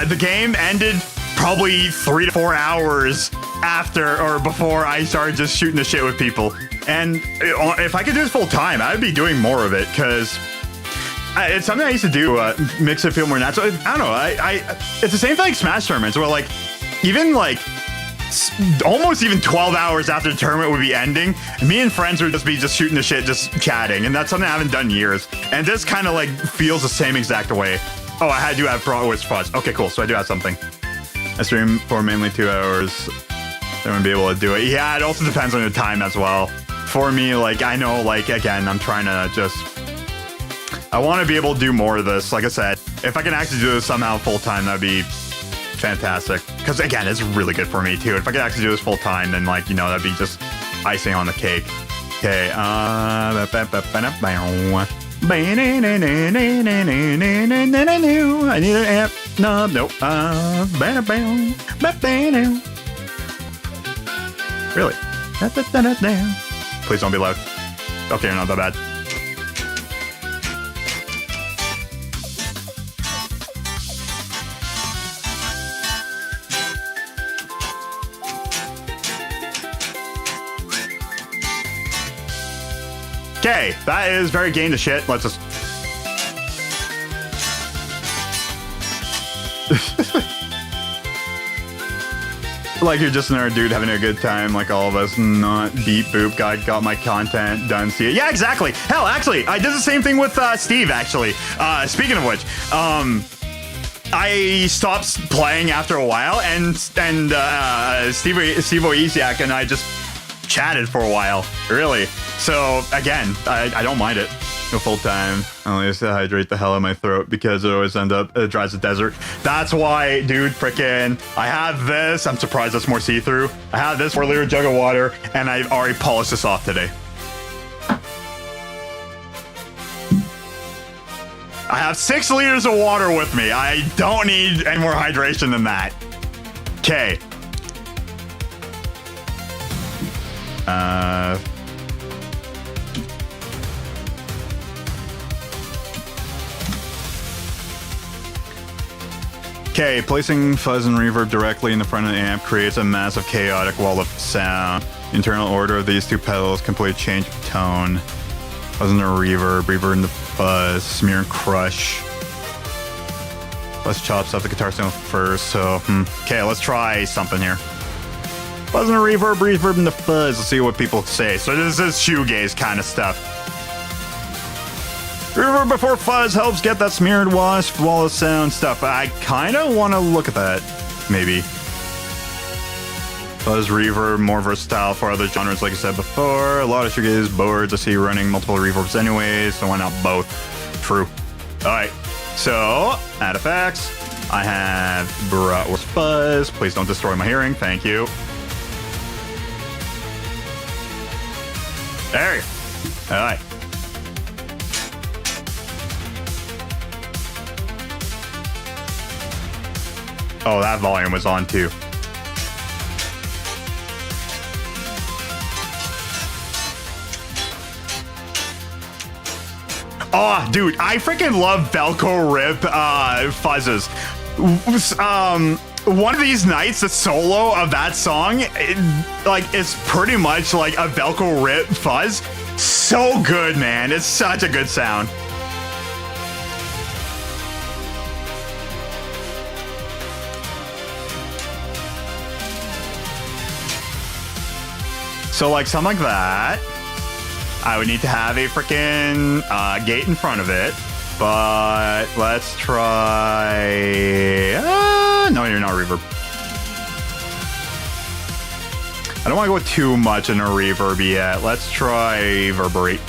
the game ended probably 3 to 4 hours after or before I started just shooting the shit with people. And if I could do this full time, I would be doing more of it because it's something I used to do, makes it feel more natural. I don't know, it's the same thing like Smash tournaments where like, even like almost even 12 hours after the tournament would be ending, me and friends would just be shooting the shit, just chatting, and that's something I haven't done in years. And this kind of like feels the same exact way. Oh, I do have Bratwurst Fuzz. Okay, cool. So I do have something. I stream for mainly 2 hours. I wouldn't be able to do it. Yeah, it also depends on the time as well. For me, like, I know, like, again, I'm trying to just... I want to be able to do more of this. Like I said, if I can actually do this somehow full-time, that'd be fantastic. Because, again, it's really good for me, too. If I could actually do this full-time, then, like, you know, that'd be just icing on the cake. Okay, I need an amp. No, nope. Really? Please don't be loud. Okay, you're not that bad. Okay, that is very gain to shit. Let's just... Like you're just another dude having a good time, like all of us. Not beat boop. Got my content done. See it? Yeah, exactly. Hell, actually, I did the same thing with Steve. Actually, speaking of which, I stopped playing after a while, and Steve Oisiak and I just chatted for a while. Really. So again, I don't mind it. Go full time. I only used to hydrate the hell out of my throat because it always it dries the desert. That's why, dude, frickin' I have this. I'm surprised that's more see-through. I have this 4-liter jug of water, and I've already polished this off today. I have 6 liters of water with me. I don't need any more hydration than that. Okay. Okay, placing fuzz and reverb directly in the front of the amp creates a massive chaotic wall of sound. Internal order of these two pedals completely change tone. Fuzz and the reverb and the fuzz, smear and crush. Let's chop stuff the guitar sound first, so, okay, let's try something here. Fuzz and the reverb and the fuzz. Let's see what people say. So this is shoegaze kind of stuff. Reverb before fuzz helps get that smeared wash, flawless sound stuff. I kind of want to look at that, maybe. Fuzz reverb, more versatile for other genres, like I said before. A lot of shoegaze boards I see running multiple reverbs anyways, so why not both? True. All right, so add effects. I have Bratwurst Fuzz. Please don't destroy my hearing. Thank you. There you go. All right. Oh, that volume was on too. Oh, dude, I freaking love Velcro Rip fuzzes. One of these nights, the solo of that song, it's pretty much like a Velcro Rip fuzz. So good, man. It's such a good sound. So like something like that, I would need to have a freaking gate in front of it. But let's try. No, you're not reverb. I don't want to go too much in a reverb yet. Let's try reverberate.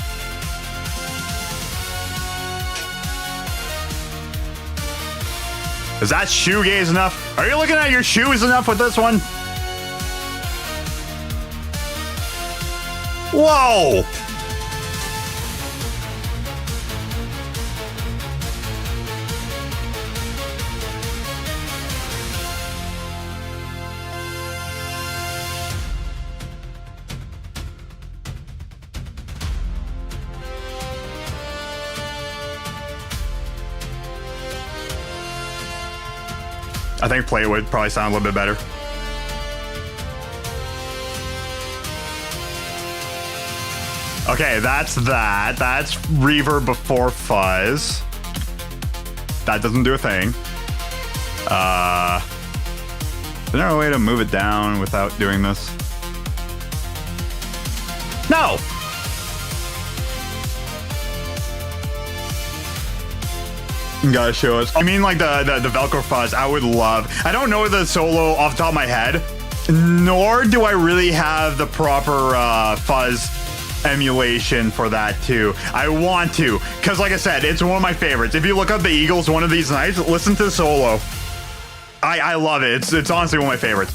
Is that shoegaze enough? Are you looking at your shoes enough with this one? Whoa! I think play would probably sound a little bit better. Okay, that's that. That's reverb before fuzz. That doesn't do a thing. Is there a way to move it down without doing this? No! You gotta show us. I mean, like the Velcro fuzz, I would love. I don't know the solo off the top of my head, nor do I really have the proper fuzz emulation for that too. I want to, because like I said, it's one of my favorites. If you look up the Eagles one of these nights, listen to the solo. I love it. It's honestly one of my favorites.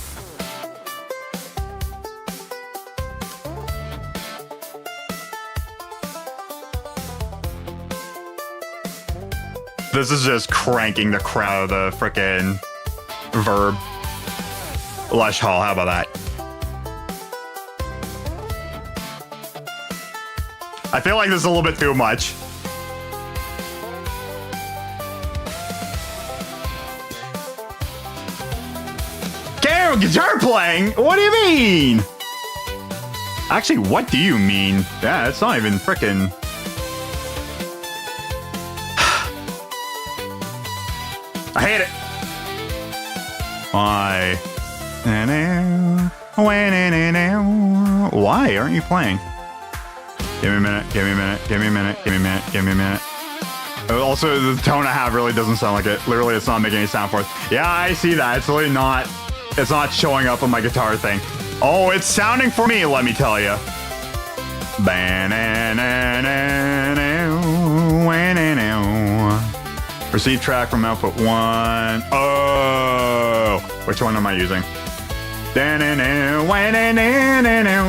This is just cranking the crowd of the frickin' verb. Lush Hall, how about that? I feel like this is a little bit too much. Carol, guitar playing? What do you mean? Actually, what do you mean? Yeah, it's not even frickin'... I hate it. Why? Why aren't you playing? Give me a minute, give me a minute, give me a minute, give me a minute, give me a minute. Also, the tone I have really doesn't sound like it. Literally, it's not making any sound for it. Yeah, I see that. It's really not, it's not showing up on my guitar thing. Oh, it's sounding for me, let me tell you. Receive track from output 1. Oh, which one am I using?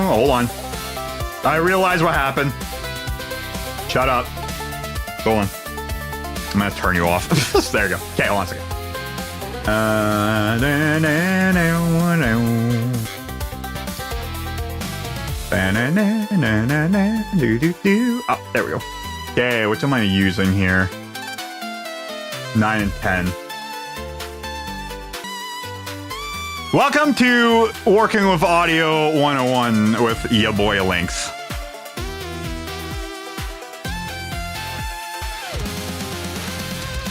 Hold on. I realize what happened. Shut up. Go on. I'm gonna turn you off. There you go. Okay, hold on a second. Oh, there we go. Okay, which am I using here? 9 and 10. Welcome to Working with Audio 101 with ya boy Lynx.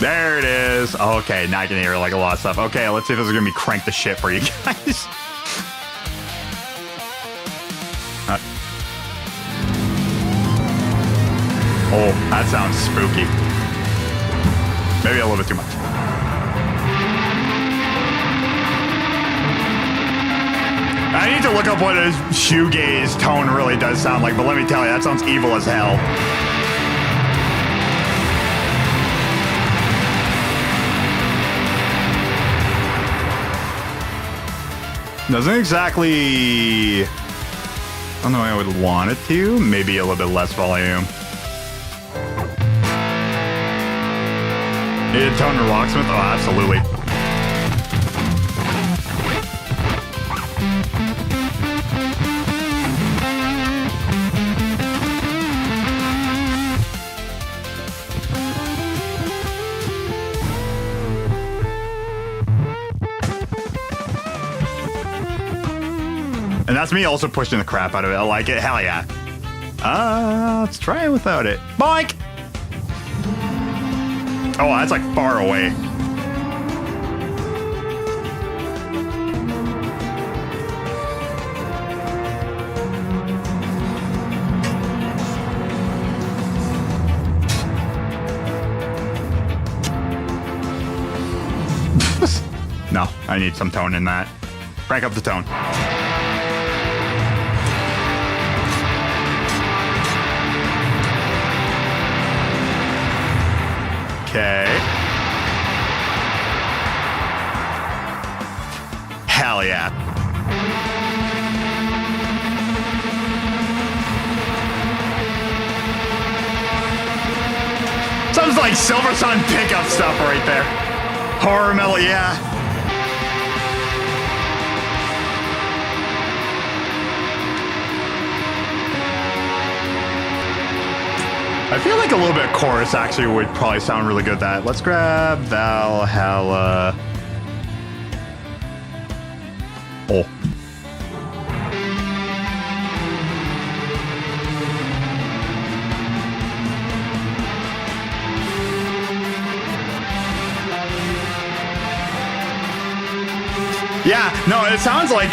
There it is. Okay, now I can hear like a lot of stuff. Okay, let's see if this is gonna be crank the shit for you guys. Oh, that sounds spooky. Maybe a little bit too much. I need to look up what a shoegaze tone really does sound like, but let me tell you, that sounds evil as hell. Doesn't exactly... I don't know, I would want it to. Maybe a little bit less volume. Need a tone to Rocksmith? Oh, absolutely. And that's me also pushing the crap out of it. I like it. Hell yeah. Let's try it without it. Boink! Oh, that's like far away. No, I need some tone in that. Crank up the tone. Okay. Hell yeah. Sounds like Silver Sun pickup stuff right there. Horror metal, yeah. I feel like a little bit of chorus actually would probably sound really good at that. Let's grab Valhalla. Oh. Yeah, no, it sounds like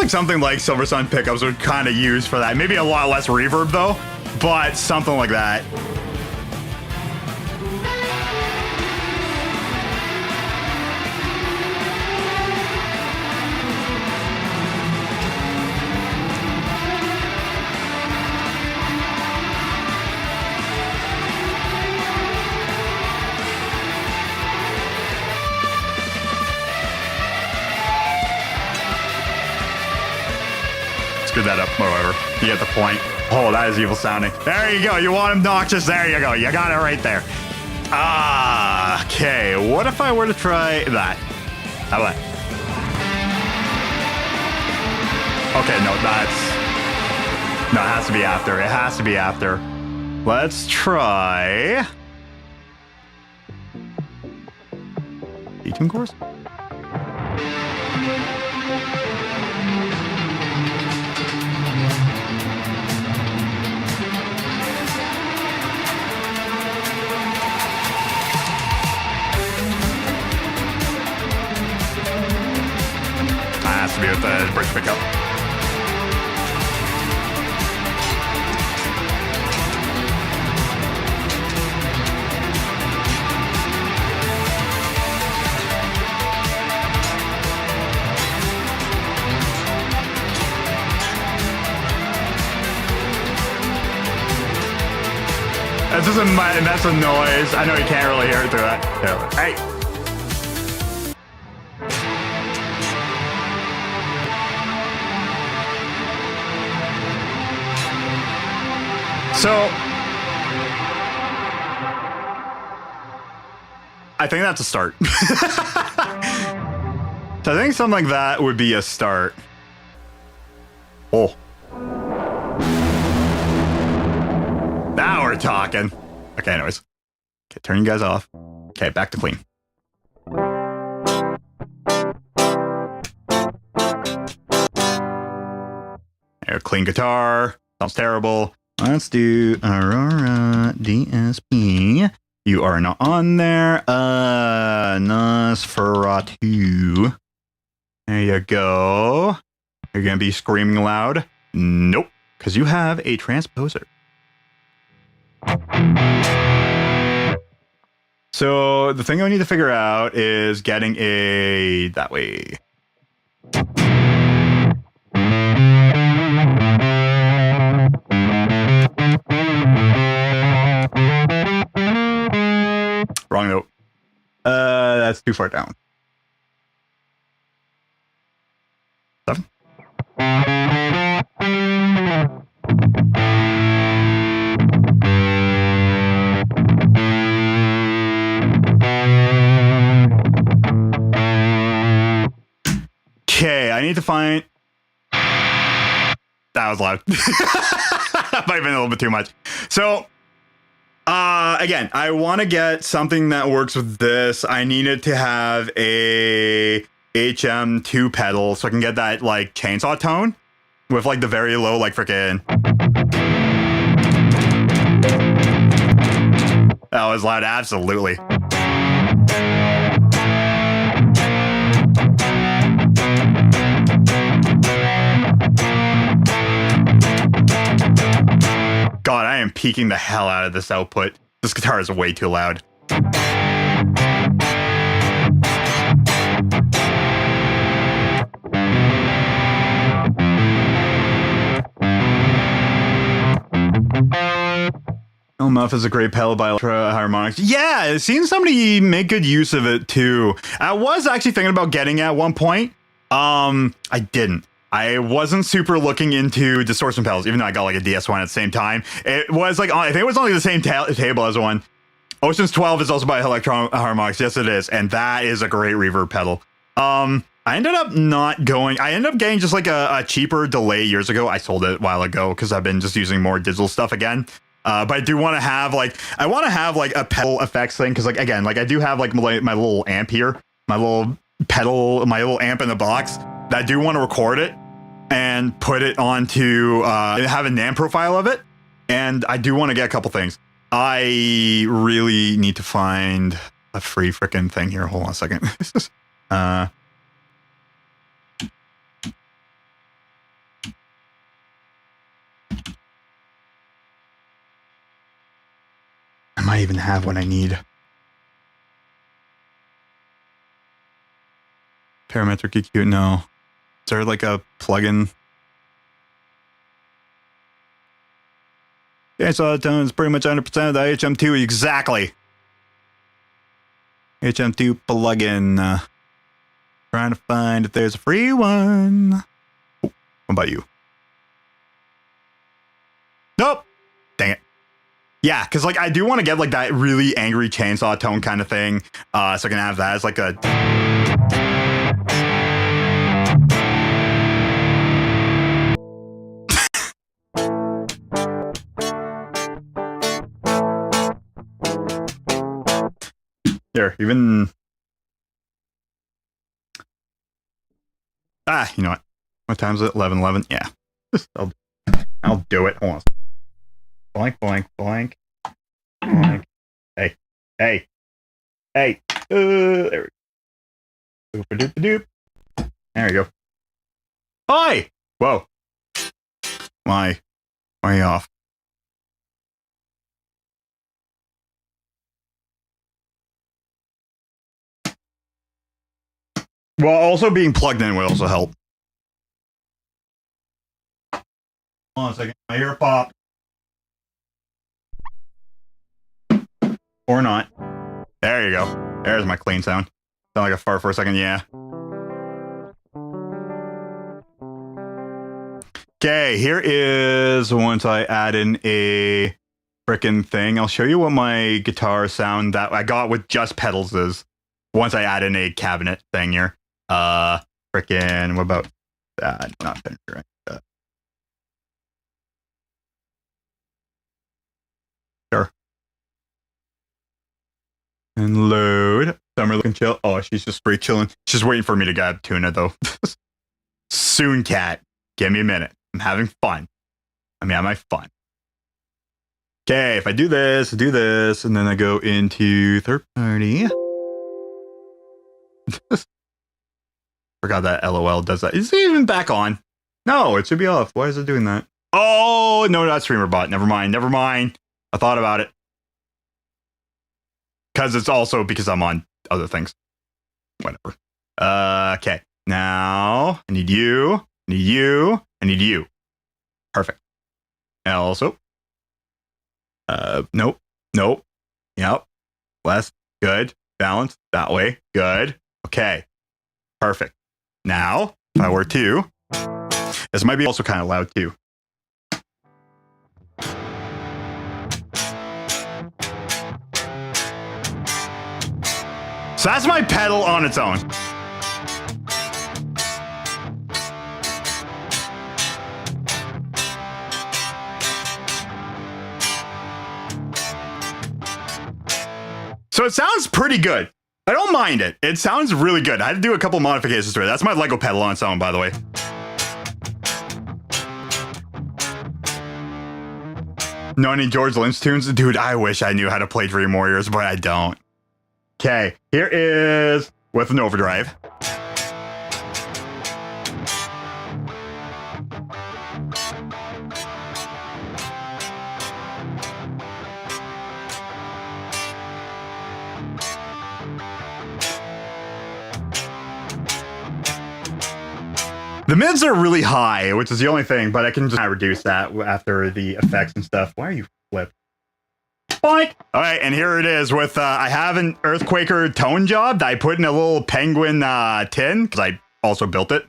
something like Silver Sun pickups would kind of use for that. Maybe a lot less reverb though, but something like that. Screw that up, whatever. You get the point. Oh, that is evil sounding. There you go. You want obnoxious? There you go. You got it right there. Ah, okay. What if I were to try that? How about? Okay, no, it has to be after. It has to be after. Let's try. D-tune course? Has to be with the bridge pickup. This is a mess of noise. I know you can't really hear it through that. Hey. So, I think that's a start. So I think something like that would be a start. Oh. Now we're talking. Okay, anyways. Okay, turn you guys off. Okay, back to clean. There, clean guitar. Sounds terrible. Let's do Aurora DSP. You are not on there. Nosferatu. There you go. You're gonna be screaming loud. Nope, because you have a transposer. So the thing I need to figure out is getting a that way. Wrong note. That's too far down. 7. Okay, I need to find. That was loud. That might have been a little bit too much. So, again, I want to get something that works with this. I needed to have a HM2 pedal so I can get that like chainsaw tone with like the very low, like freaking. That was loud, absolutely. God, I am peaking the hell out of this output. This guitar is way too loud. Oh, Muff is a great pedal by Ultra Harmonics. Yeah, I've seen somebody make good use of it too. I was actually thinking about getting it at one point. I didn't. I wasn't super looking into distortion pedals, even though I got like a DS1 at the same time. It was like, I think it was on the same table as one. Ocean's 12 is also by Electron Harmonics. Yes, it is. And that is a great reverb pedal. I ended up not going. I ended up getting just like a cheaper delay years ago. I sold it a while ago because I've been just using more digital stuff again. But I do want to have like, a pedal effects thing. Cause like, again, like I do have like my little amp here, my little pedal, my little amp in the box that I do want to record it and put it onto, have a NAM profile of it. And I do want to get a couple things. I really need to find a free freaking thing here. Hold on a second. I might even have what I need. Parametric EQ, no. Is there like a plugin? Yeah, so that tone's pretty much 100% of the HM2. Exactly. HM2 plugin. Trying to find if there's a free one. Oh, what about you? Nope. Dang it. Yeah, because like I do want to get like that really angry chainsaw tone kind of thing. So I can have that as like a... Here, even... you know what? What time is it? 11:11? Yeah. I'll do it. Hold on. Blank, blank, blank. Blank. Hey. Hey. Hey. There we go. Doop-a-doop-a-doop. There we go. Hi! Whoa. Why are you off? Well, also being plugged in will also help. Hold on a second. I hear a pop. Or not. There you go. There's my clean sound. Sound like a fart for a second, yeah. Okay, here is once I add in a frickin' thing. I'll show you what my guitar sound that I got with just pedals is. Once I add in a cabinet thing here. Frickin', what about that? Not finished, right? Sure. And load. Summer looking chill. Oh, she's just straight chilling. She's waiting for me to grab tuna, though. Soon, cat. Give me a minute. I'm having fun. I'm having my fun. Okay, if I do this, and then I go into third party. Forgot that LOL does that. Is it even back on? No, it should be off. Why is it doing that? Oh, no, not streamer bot. Never mind. I thought about it. Because it's also because I'm on other things. Whatever. Okay. Now, I need you. I need you. I need you. Perfect. And also. Nope. Nope. Yep. Less. Good. Balance. That way. Good. Okay. Perfect. Now, if I were to, this might be also kind of loud too. So that's my pedal on its own. So it sounds pretty good. I don't mind it. It sounds really good. I had to do a couple modifications to it. That's my Lego pedal on its own, by the way. No any George Lynch tunes? Dude, I wish I knew how to play Dream Warriors, but I don't. Okay, here is with an overdrive. The mids are really high, which is the only thing, but I can just reduce that after the effects and stuff. Why are you flipped? Boink! All right, and here it is with, I have an Earthquaker tone job that I put in a little penguin tin, because I also built it.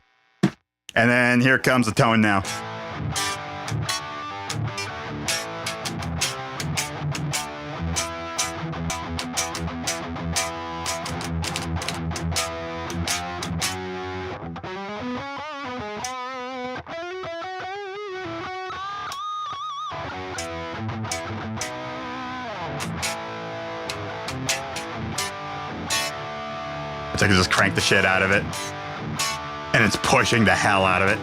And then here comes the tone now. I can just crank the shit out of it. And it's pushing the hell out of it.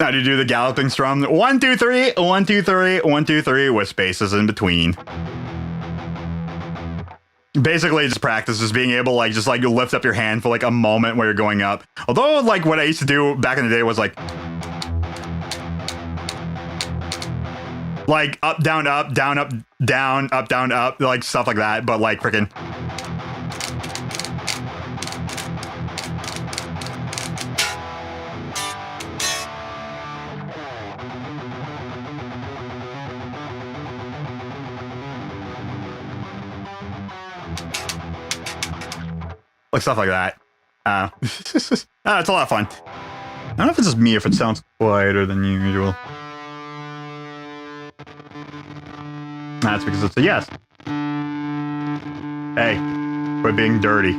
how to do the galloping strum. 1, 2, 3, 1, 2, 3, 1, 2, 3 with spaces in between. Basically, just practices being able, like, just like you lift up your hand for like a moment where you're going up. Although, like, what I used to do back in the day was like up, down, up, down, up, down, up, down, up, like stuff like that. But like freaking. Like stuff like that. It's a lot of fun. I don't know if it's just me, if it sounds quieter than usual. That's because it's a yes. Hey, quit being dirty.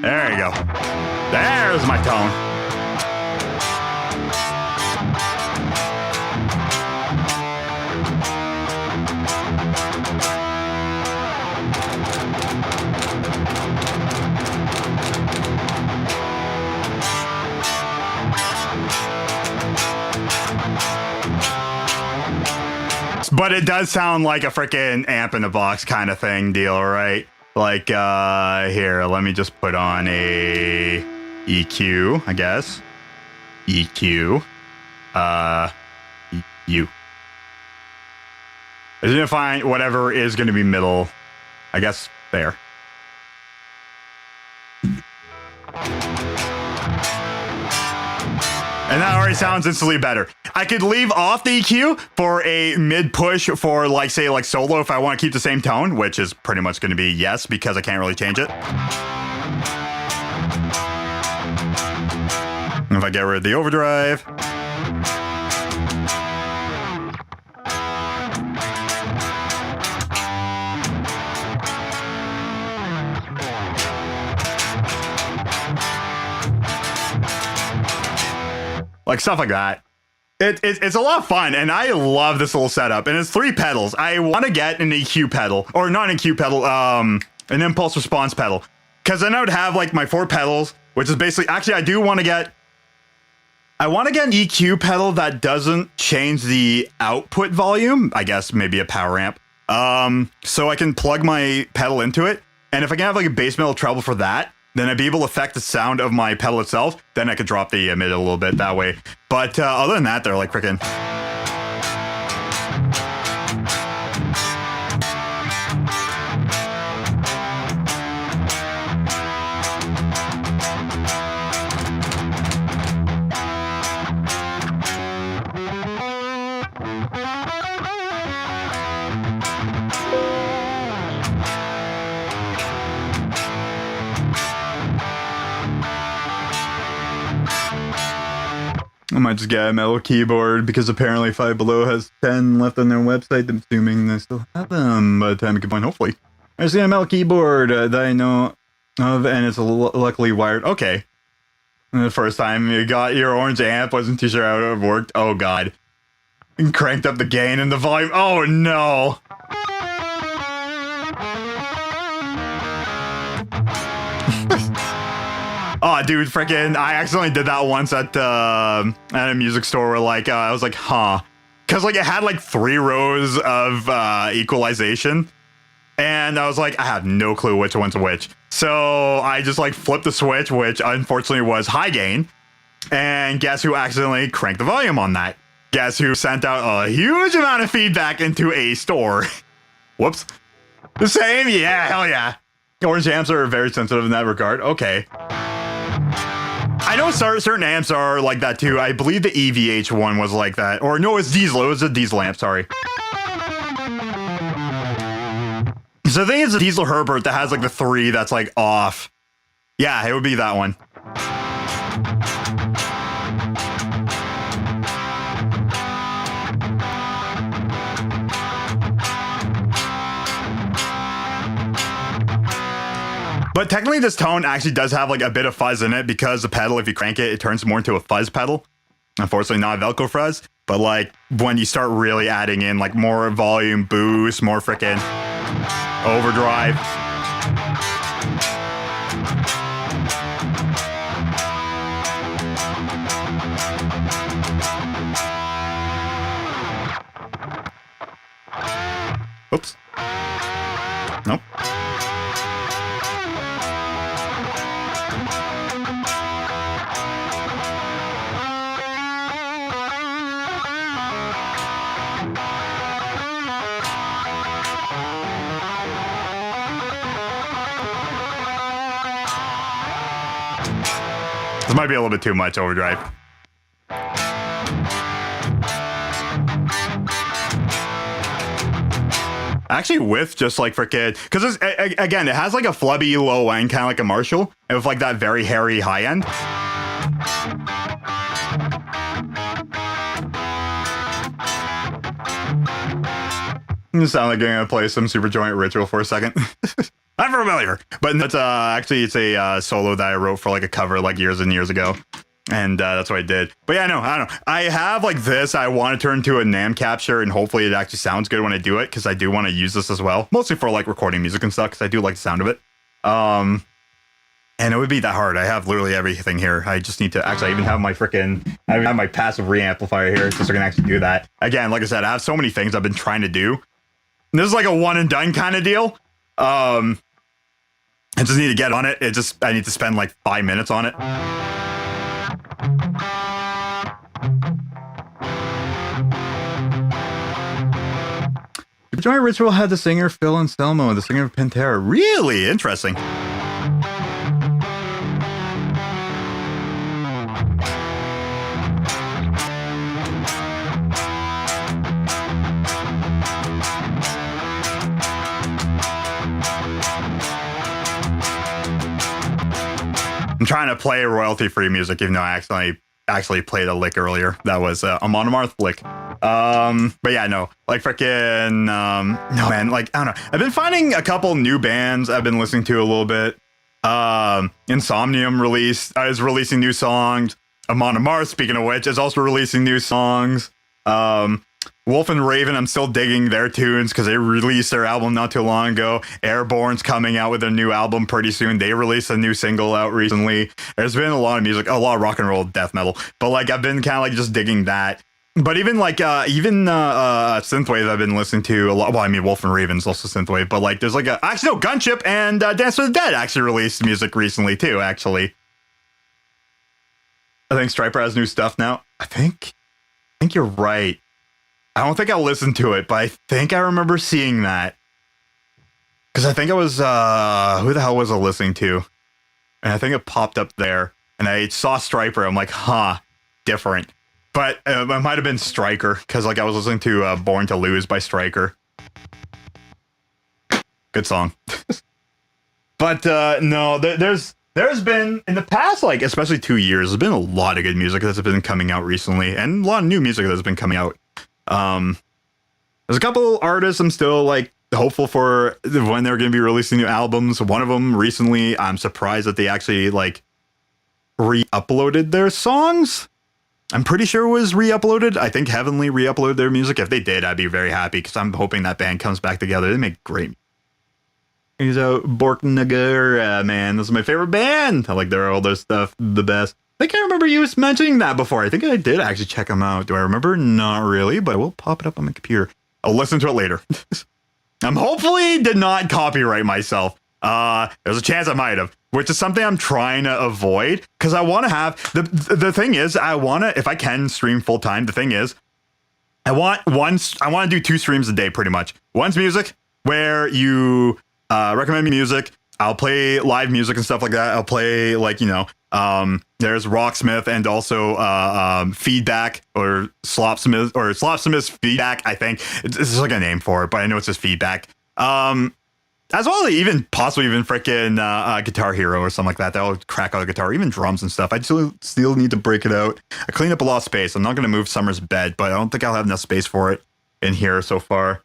There you go. There's my tone. But it does sound like a freaking amp in a box kind of thing deal, right? Like, here, let me just put on a EQ, I guess. EQ. EQ. I didn't find whatever is going to be middle. I guess there. And that already sounds instantly better. I could leave off the EQ for a mid push for like, say, like solo if I want to keep the same tone, which is pretty much going to be yes, because I can't really change it. If I get rid of the overdrive. Like stuff like that. It's a lot of fun, and I love this little setup. And it's 3 pedals. I want to get an EQ pedal, or not an EQ pedal, an impulse response pedal, because then I would have like my 4 pedals, which is basically actually I want to get an EQ pedal that doesn't change the output volume. I guess maybe a power amp. So I can plug my pedal into it, and if I can have like a bass metal treble for that, then I'd be able to affect the sound of my pedal itself. Then I could drop the mid a little bit that way. But other than that, they're like freaking. I might just get a metal keyboard because apparently Five Below has 10 left on their website. I'm assuming they still have them by the time I can find, hopefully. I just get a metal keyboard that I know of, and it's luckily wired. Okay. And the first time you got your orange amp, wasn't too sure how it worked. Oh, God. And cranked up the gain and the volume. Oh, no. Oh, dude, freaking, I accidentally did that once at a music store where, like, I was like, huh. Because, like, it had, like, 3 rows of equalization. And I was like, I have no clue which one's which. So I just, like, flipped the switch, which unfortunately was high gain. And guess who accidentally cranked the volume on that? Guess who sent out a huge amount of feedback into a store? Whoops. The same? Yeah, hell yeah. Orange amps are very sensitive in that regard. Okay. I know certain amps are like that too. I believe the EVH one was like that. Or no, it's diesel. It was a diesel amp, sorry. So I think it's a diesel Herbert that has like the 3 that's like off. Yeah, it would be that one. But technically this tone actually does have like a bit of fuzz in it because the pedal, if you crank it, it turns more into a fuzz pedal. Unfortunately not a Velcro fuzz, but like when you start really adding in like more volume boost, more frickin' overdrive. Oops. Nope. This might be a little bit too much overdrive. Actually, with just like freaking, because again, it has like a flubby low end, kind of like a Marshall, and with like that very hairy high end. It sound like I'm gonna play some Superjoint Ritual for a second. I'm familiar, but that's actually it's a solo that I wrote for like a cover like years and years ago, and that's what I did. But yeah, no, I don't know. I have like this. I want to turn into a NAM capture, and hopefully it actually sounds good when I do it, because I do want to use this as well, mostly for like recording music and stuff, because I do like the sound of it. And it would be that hard. I have literally everything here. I just need to actually I even have my passive reamplifier here, just so I can actually do that. Again, like I said, I have so many things I've been trying to do. This is like a one and done kind of deal. I just need to get on it. I need to spend like 5 minutes on it. Superjoint Ritual had the singer Phil Anselmo, the singer of Pantera. Really interesting. I'm trying to play royalty-free music, even though I actually played a lick earlier. That was a Mon Amarth lick. But yeah, no, like freaking, no man, like I don't know. I've been finding a couple new bands I've been listening to a little bit. Insomnium is releasing new songs. Mon Amarth, speaking of which, is also releasing new songs. Wolf and Raven, I'm still digging their tunes because they released their album not too long ago. Airborne's coming out with a new album pretty soon. They released a new single out recently. There's been a lot of music, a lot of rock and roll, death metal. But like I've been kind of like just digging that. But even like synthwave I've been listening to a lot. Well, I mean Wolf and Raven's also synthwave, but like there's like actually no, Gunship and Dance for the Dead actually released music recently too. Actually, I think Striper has new stuff now. I think you're right. I don't think I listened to it, but I think I remember seeing that. Because I think it was, who the hell was I listening to? And I think it popped up there. And I saw Striper. I'm like, huh, different. But it might have been Striker. Because like I was listening to Born to Lose by Striker. Good song. But no, there's been, in the past, like, especially 2 years, there's been a lot of good music that's been coming out recently. And a lot of new music that's been coming out. There's a couple artists I'm still like hopeful for when they're going to be releasing new albums. One of them recently, I'm surprised that they actually like re-uploaded their songs. I'm pretty sure it was re-uploaded. I think Heavenly re-uploaded their music. If they did, I'd be very happy because I'm hoping that band comes back together. They make great music. He's a Borknagar, man. This is my favorite band. I like their older stuff the best. I think I remember you mentioning that before. I think I did actually check them out. Do I remember? Not really, but I will pop it up on my computer. I'll listen to it later. I'm hopefully did not copyright myself. There's a chance I might have, which is something I'm trying to avoid because I want to have the thing is I want to, if I can stream full time. The thing is, I want to do 2 streams a day pretty much. One's music where you recommend me music. I'll play live music and stuff like that. I'll play like, there's Rocksmith and also Feedback or Slopsmith's Feedback. I think it's like a name for it, but I know it's just Feedback. As well as even freaking Guitar Hero or something like that. That'll crack out a guitar, even drums and stuff. I still need to break it out. I cleaned up a lot of space. I'm not going to move Summer's bed, but I don't think I'll have enough space for it in here so far.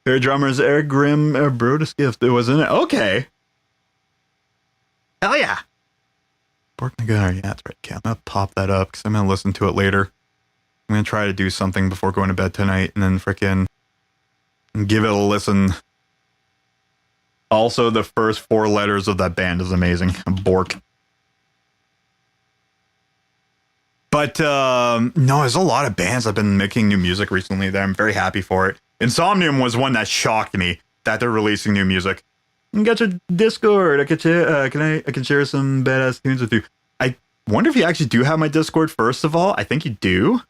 Their drummers, Eric Grimm, Brodus Gift. It was in it. Okay. Hell yeah. Borknagar, yeah, that's right. Okay, I'm going to pop that up because I'm going to listen to it later. I'm going to try to do something before going to bed tonight and then freaking give it a listen. Also, the first 4 letters of that band is amazing. Bork. But no, there's a lot of bands that have been making new music recently that I'm very happy for it. Insomnium was one that shocked me that they're releasing new music. You got your Discord. I can share some badass tunes with you. I wonder if you actually do have my Discord. First of all, I think you do.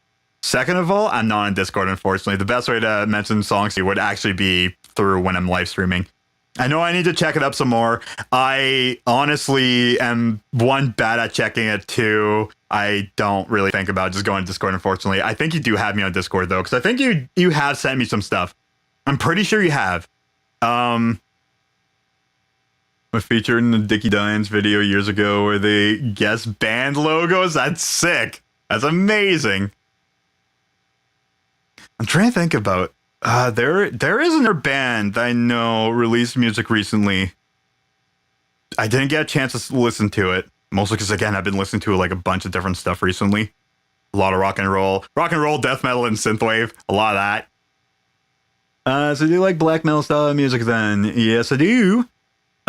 Second of all, I'm not on Discord, unfortunately. The best way to mention songs to you would actually be through when I'm live streaming. I know I need to check it up some more. I honestly am, one, bad at checking it. Two, I don't really think about just going to Discord, unfortunately. I think you do have me on Discord, though, because I think you have sent me some stuff. I'm pretty sure you have. I featured in the Dickie Dines video years ago where they guessed band logos. That's sick. That's amazing. I'm trying to think about... there is another band that I know released music recently. I didn't get a chance to listen to it, mostly because, again, I've been listening to like a bunch of different stuff recently. A lot of rock and roll, death metal, and synthwave. A lot of that. So do you like black metal style music then? Yes, I do.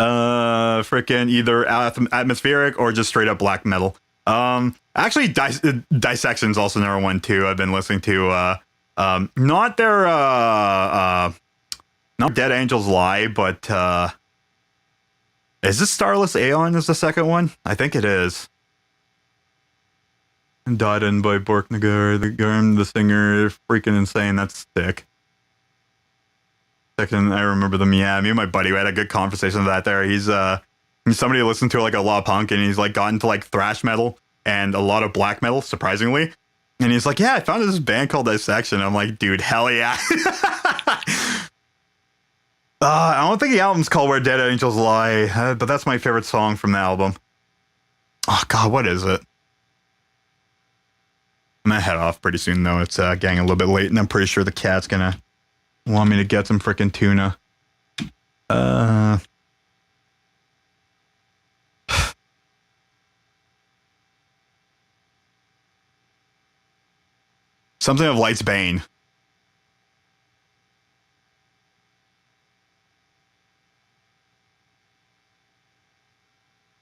Freaking either atmospheric or just straight up black metal. Actually, Dissection's also another one too. I've been listening to. Not their not Dead Angels Lie, but is this Starless Aeon is the second one? I think it is. Dodden by Borknagar, the singer, freaking insane. That's sick. Second, I remember them. Yeah, me and my buddy, we had a good conversation of that there. He's somebody who listened to like a lot of punk, and he's like gotten to like thrash metal and a lot of black metal, surprisingly. And he's like, yeah, I found this band called Dissection. I'm like, dude, hell yeah. I don't think the album's called Where Dead Angels Lie, but that's my favorite song from the album. Oh, God, what is it? I'm going to head off pretty soon, though. It's getting a little bit late, and I'm pretty sure the cat's going to want me to get some freaking tuna. Something of Light's Bane.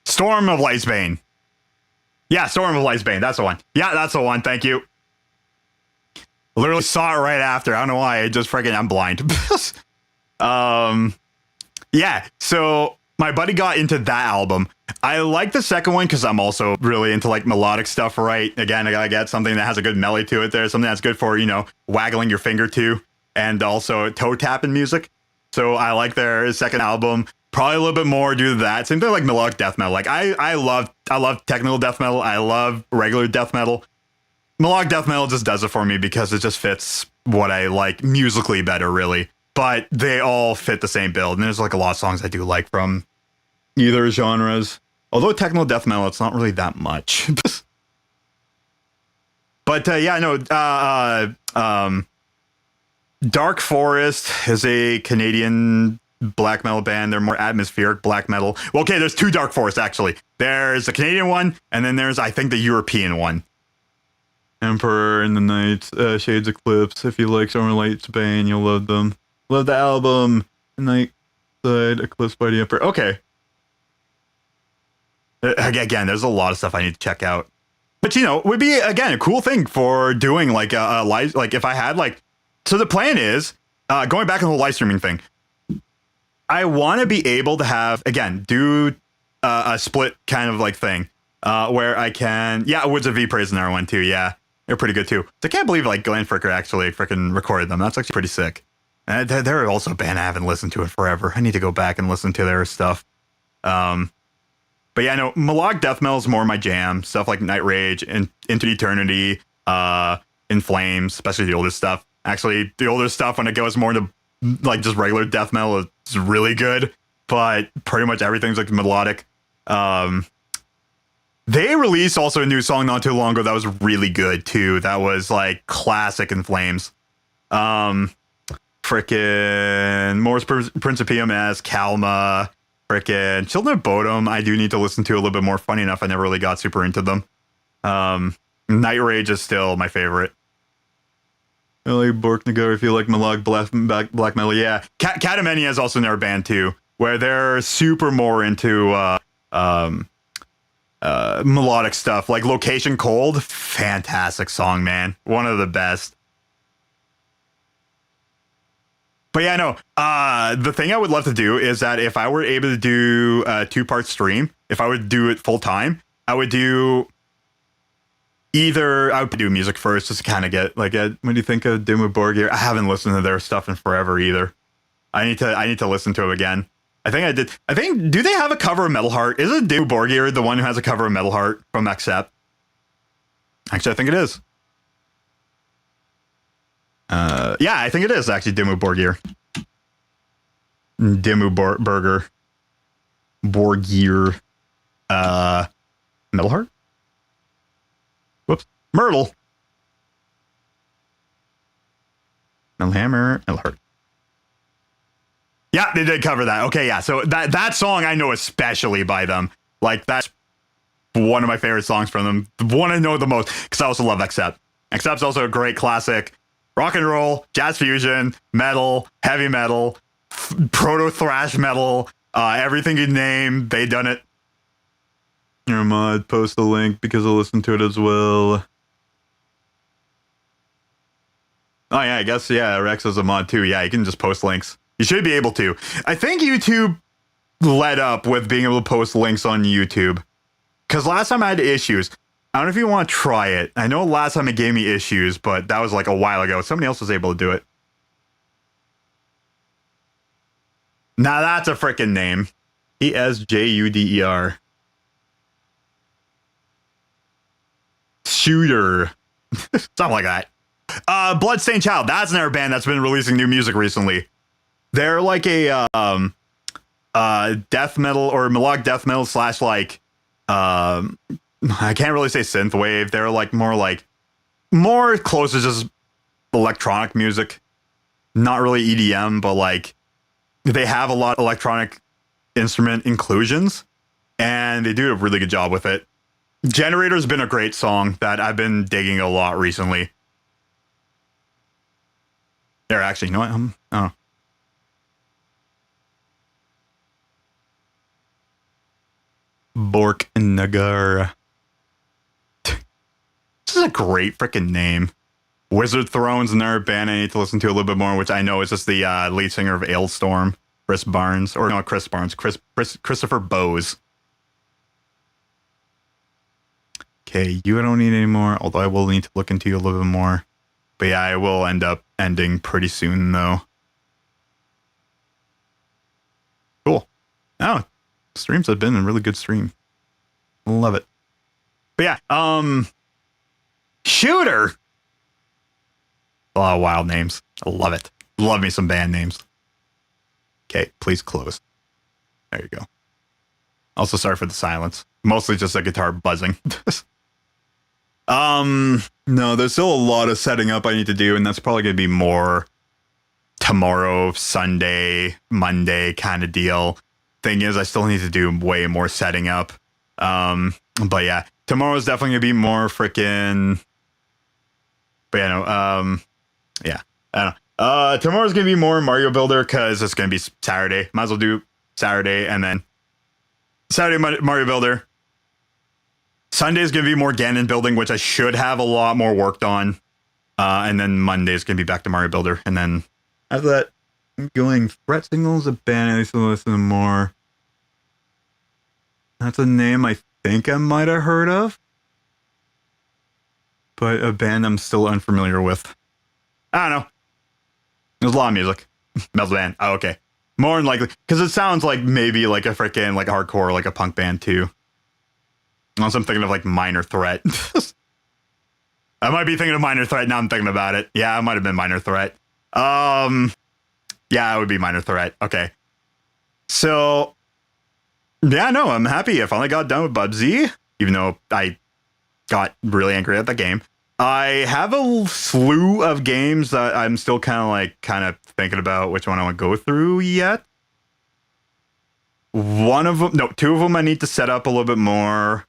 Storm of Light's Bane. Yeah, Storm of Light's Bane. That's the one. Yeah, that's the one. Thank you. Literally saw it right after. I don't know why. I just freaking, I'm blind. Yeah, so my buddy got into that album. I like the second one because I'm also really into like melodic stuff, right? Again, I gotta get something that has a good melody to it there, something that's good for, you know, waggling your finger to, and also toe tapping music. So I like their second album probably a little bit more due to that. Same thing like melodic death metal. Like I love technical death metal. I love regular death metal. Melodic death metal just does it for me because it just fits what I like musically better, really. But they all fit the same build. And there's like a lot of songs I do like from either genres. Although technical death metal, it's not really that much. But yeah, no. Dark Forest is a Canadian black metal band. They're more atmospheric black metal. Well, okay, there's two Dark Forests, actually. There's the Canadian one, and then there's, I think, the European one. Emperor in the Night, Shades Eclipse. If you like Storm of Light's Bane, you'll love them. Love the album. Night Side, Eclipse by the Emperor. Okay. Again, there's a lot of stuff I need to check out. But, you know, it would be, again, a cool thing for doing, like, a live, like, if I had, like, so the plan is, going back on the live streaming thing, I want to be able to have, again, do a split kind of, like, thing, where I can, yeah, Woods of V Praise in there one, too, yeah. They're pretty good, too. So I can't believe, like, Glenn Fricker actually freaking recorded them. That's actually pretty sick. And they're also a band I haven't listened to in forever. I need to go back and listen to their stuff. But yeah, no, melodic death metal is more my jam. Stuff like Night Rage, and Into Eternity, In Flames, especially the older stuff. Actually, the older stuff, when it goes more into like just regular death metal, is really good. But pretty much everything's like melodic. They released also a new song not too long ago that was really good too. That was like classic In Flames. Frickin' Morris Prince of PMS, Kalma, frickin' Children of Bodom. I do need to listen to a little bit more. Funny enough, I never really got super into them. Night Rage is still my favorite. I like Borknagar if you like melodic black metal. Yeah, Katamenia is also in their band too, where they're super more into melodic stuff like Location Cold. Fantastic song, man. One of the best. But yeah, no, the thing I would love to do is that if I were able to do a 2-part stream, if I would do it full time, I would do music first just to kind of get like, what do you think of Dimmu Borgir? I haven't listened to their stuff in forever either. I need to listen to it again. I think, do they have a cover of Metal Heart? Is it Dimmu Borgir the one who has a cover of Metal Heart from Accept? Actually, I think it is. Yeah, I think it is actually Dimmu Borgir. Borgir. Metal Heart? Whoops. Myrtle. Metal Hammer. Metal Heart. Yeah, they did cover that. Okay, yeah. So that song I know especially by them. Like, that's one of my favorite songs from them. The one I know the most, because I also love Accept. Accept's also a great classic. Rock and roll, jazz fusion, metal, heavy metal, proto thrash metal, everything you name, they done it. Your mod, post the link because I'll listen to it as well. Oh yeah, I guess, yeah, Rex is a mod too. Yeah, you can just post links. You should be able to. I think YouTube led up with being able to post links on YouTube. Because last time I had issues. I don't know if you want to try it. I know last time it gave me issues, but that was like a while ago. Somebody else was able to do it. Now that's a freaking name. ESJUDER. Shooter. Something like that. Bloodstained Child. That's another band that's been releasing new music recently. They're like a death metal or melodic death metal / like I can't really say synthwave. They're like more close to just electronic music. Not really EDM, but like they have a lot of electronic instrument inclusions and they do a really good job with it. Generator's been a great song that I've been digging a lot recently. There, actually, you know what? Oh. Bork Nagar. This is a great freaking name. Wizard Throne's another band I need to listen to a little bit more, which I know is just the lead singer of Ailstorm, Chris Barnes. Or no, Chris Barnes. Christopher Bowes. Okay, you don't need any more, although I will need to look into you a little bit more. But yeah, I will end up ending pretty soon, though. Cool. Oh, streams have been a really good stream. Love it. But yeah, Shooter. A lot of wild names. I love it. Love me some band names. Okay, please close. There you go. Also, sorry for the silence. Mostly just a guitar buzzing. No, there's still a lot of setting up I need to do, and that's probably going to be more tomorrow, Sunday, Monday kind of deal. Thing is, I still need to do way more setting up. But yeah, tomorrow's definitely going to be more freaking... But yeah, no, yeah, I don't know. Tomorrow's going to be more Mario Builder, because it's going to be Saturday. Might as well do Saturday, and then Saturday, Mario Builder. Sunday's going to be more Ganon building, which I should have a lot more worked on. And then Monday's going to be back to Mario Builder. And then after that, I'm going Threat Signals, a band I used to listen to more. That's a name I think I might have heard of. But a band I'm still unfamiliar with. I don't know. There's a lot of music. Metal band. Oh, okay. More than likely. Because it sounds like maybe like a freaking like a hardcore, like a punk band too. Also, I'm thinking of like Minor Threat. I might be thinking of Minor Threat now I'm thinking about it. Yeah, it might have been Minor Threat. Yeah, it would be Minor Threat. Okay. So, yeah, no, I'm happy. I finally got done with Bubsy, even though I got really angry at the game. I have a slew of games that I'm still kind of thinking about which one I want to go through yet. Two of them I need to set up a little bit more.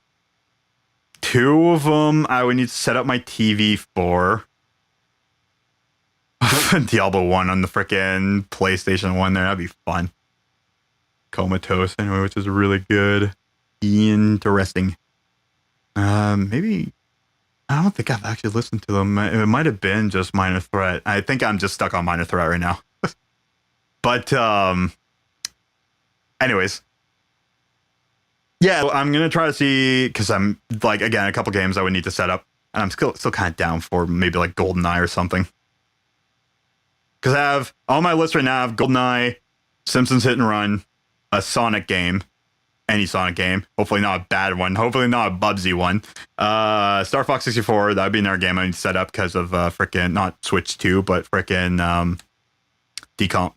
Two of them I would need to set up my TV for. Diablo 1 on the frickin' PlayStation 1 there. That'd be fun. Comatose, anyway, which is really good. Interesting. Maybe I don't think I've actually listened to them. It might have been just Minor Threat. I think I'm just stuck on Minor Threat right now. But anyways, yeah, I'm gonna try to see because I'm like again a couple games I would need to set up, and I'm still kind of down for maybe like GoldenEye or something. Because I have on my list right now, I have GoldenEye, Simpsons Hit and Run, a Sonic game, any Sonic game. Hopefully not a bad one. Hopefully not a Bubsy one. Star Fox 64, that would be another game I need to set up because of frickin' not Switch 2, but frickin' Decomp.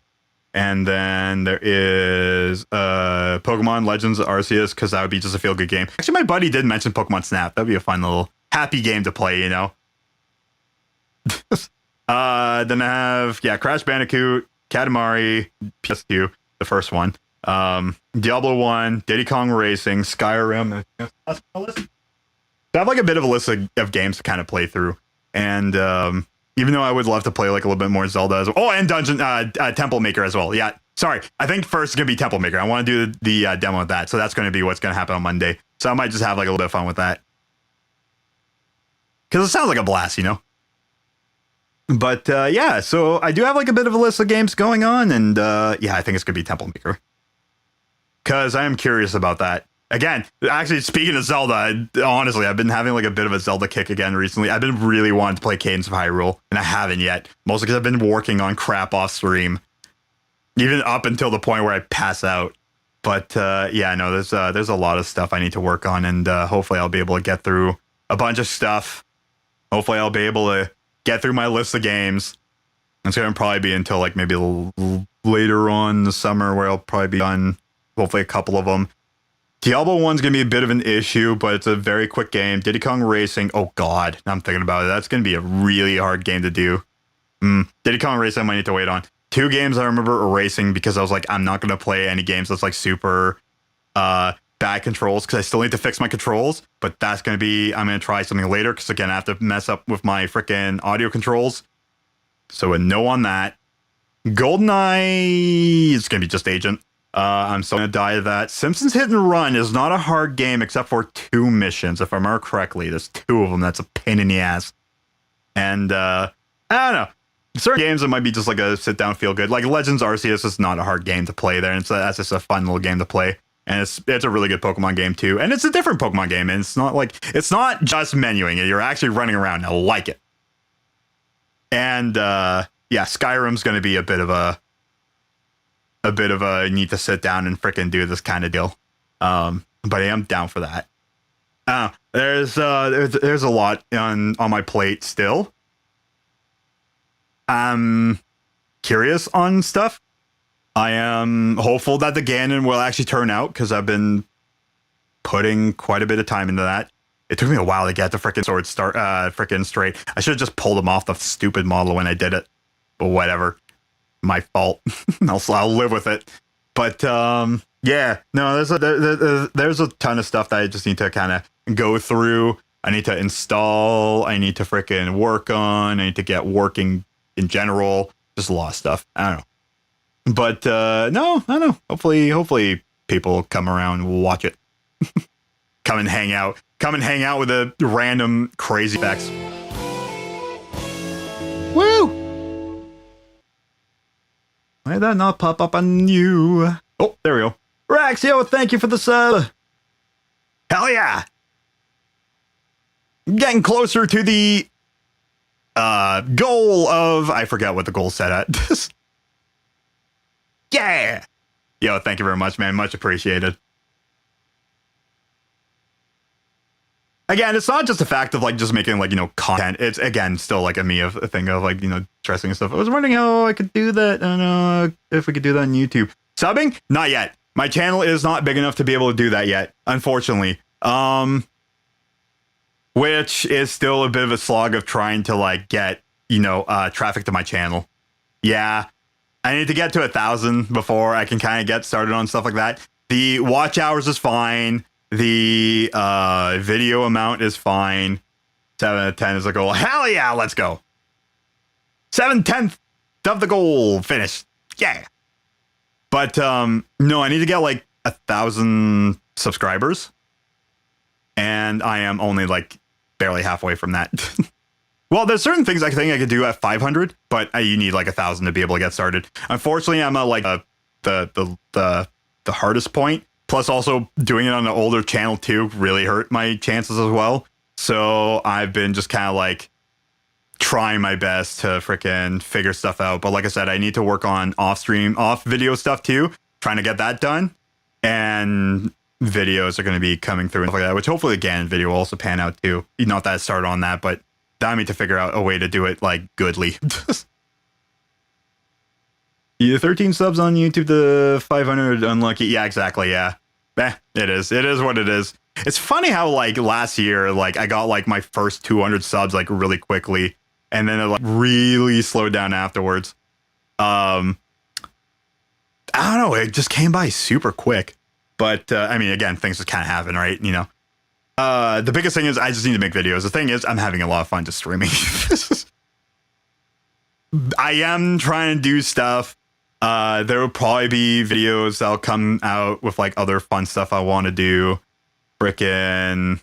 And then there is Pokemon Legends Arceus, because that would be just a feel-good game. Actually, my buddy did mention Pokemon Snap. That'd be a fun little happy game to play, you know? Then I have, Crash Bandicoot, Katamari, PS2, the first one. Diablo 1, Diddy Kong Racing, Skyrim. That's my list. I have like a bit of a list of games to kind of play through. And even though I would love to play like a little bit more Zelda as well. Oh, and Temple Maker as well. Yeah, sorry. I think first it's going to be Temple Maker. I want to do the demo of that. So that's going to be what's going to happen on Monday. So I might just have like a little bit of fun with that. Because it sounds like a blast, you know? But yeah, so I do have like a bit of a list of games going on. And I think it's going to be Temple Maker. Because I am curious about that. Again, actually, speaking of Zelda, honestly, I've been having like a bit of a Zelda kick again recently. I've been really wanting to play Cadence of Hyrule, and I haven't yet. Mostly because I've been working on crap off stream, even up until the point where I pass out. But there's a lot of stuff I need to work on, and hopefully I'll be able to get through a bunch of stuff. Hopefully I'll be able to get through my list of games. It's going to probably be until like maybe later on in the summer where I'll probably be done. Hopefully a couple of them. Diablo 1's going to be a bit of an issue, but it's a very quick game. Diddy Kong Racing. Oh, God. I'm thinking about it. That's going to be a really hard game to do. Diddy Kong Racing I might need to wait on. 2 games I remember erasing because I was like, I'm not going to play any games that's like super bad controls because I still need to fix my controls. But that's going to be, I'm going to try something later because, again, I have to mess up with my freaking audio controls. So a no on that. GoldenEye is going to be just Agent. I'm still going to die to that. Simpsons Hit and Run is not a hard game except for 2 missions. If I remember correctly, there's 2 of them. That's a pain in the ass. And I don't know. Certain games that might be just like a sit down, feel good. Like Legends Arceus is not a hard game to play there. And that's just a fun little game to play. And it's a really good Pokemon game too. And it's a different Pokemon game. And it's not just menuing it. You're actually running around. I like it. And Skyrim's going to be a bit of a need to sit down and frickin' do this kind of deal. But I am down for that. There's a lot on my plate still. I'm curious on stuff. I am hopeful that the Ganon will actually turn out because I've been putting quite a bit of time into that. It took me a while to get the frickin' sword frickin' straight. I should have just pulled him off the stupid model when I did it. But whatever. My fault. I'll live with it. But there's a ton of stuff that I just need to kind of go through. I need to install. I need to freaking work on. I need to get working in general. Just a lot of stuff. I don't know. But no, I don't know. Hopefully people come around and watch it. Come and hang out. Come and hang out with the random crazy facts. Woo! Why did that not pop up on you? Oh, there we go. Raxio, thank you for the sub. Hell yeah. Getting closer to the goal of... I forgot what the goal set at. Yeah. Yo, thank you very much, man. Much appreciated. Again, it's not just a fact of like just making like, content. It's again still like a thing of like, dressing and stuff. I was wondering how I could do that. I don't know if we could do that on YouTube. Subbing? Not yet. My channel is not big enough to be able to do that yet, unfortunately. Which is still a bit of a slog of trying to like get, traffic to my channel. Yeah. I need to get to 1,000 before I can kind of get started on stuff like that. The watch hours is fine. The video amount is fine. 7 out of 10 is a goal. Hell yeah, let's go. 7/10 of the goal. Finished. Yeah. But no, I need to get like 1,000 subscribers. and I am only like barely halfway from that. Well, there's certain things I think I could do at 500, but you need like 1,000 to be able to get started. Unfortunately, I'm at like the hardest point. Plus, also doing it on an older channel too really hurt my chances as well. So I've been just kind of like trying my best to freaking figure stuff out. But like I said, I need to work on off video stuff too, trying to get that done. And videos are going to be coming through and stuff like that, which hopefully again video will also pan out too. Not that I started on that, but I need to figure out a way to do it like goodly. Yeah, 13 subs on YouTube to 500 unlucky. Yeah, exactly. Yeah. It is what it is. It's funny how like last year, like I got like my first 200 subs like really quickly, and then it like really slowed down afterwards. I don't know. It just came by super quick. But I mean, again, things just kind of happen, right? You know. The biggest thing is I just need to make videos. The thing is, I'm having a lot of fun just streaming. I am trying to do stuff. There will probably be videos that'll come out with like other fun stuff I want to do. Frickin'.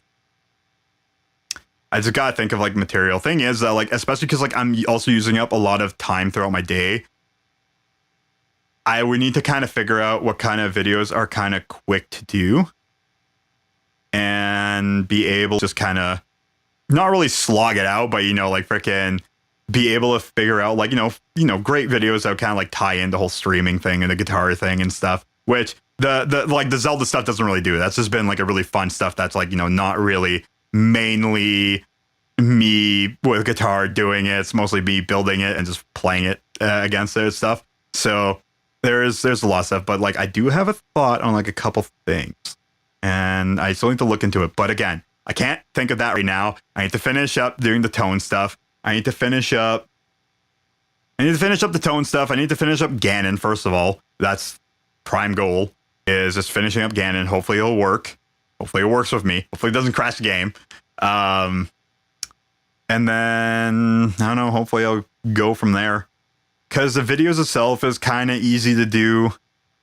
I just gotta think of like material. Thing is that like, especially because like I'm also using up a lot of time throughout my day. I would need to kind of figure out what kind of videos are kind of quick to do. And be able to just kind of not really slog it out, but, you know, like freaking be able to figure out like, you know, great videos that kind of like tie in the whole streaming thing and the guitar thing and stuff, which the like the Zelda stuff doesn't really do. That's just been like a really fun stuff. That's like, you know, not really mainly me with guitar doing it. It's mostly me building it and just playing it against it and stuff. So there's a lot of stuff, but like I do have a thought on like a couple things. And I still need to look into it. But again, I can't think of that right now. I need to finish up doing the tone stuff. I need to finish up the tone stuff. I need to finish up Ganon, first of all. That's prime goal, is just finishing up Ganon. Hopefully it'll work. Hopefully it works with me. Hopefully it doesn't crash the game. And then, I don't know, hopefully I'll go from there. Because the videos itself is kind of easy to do.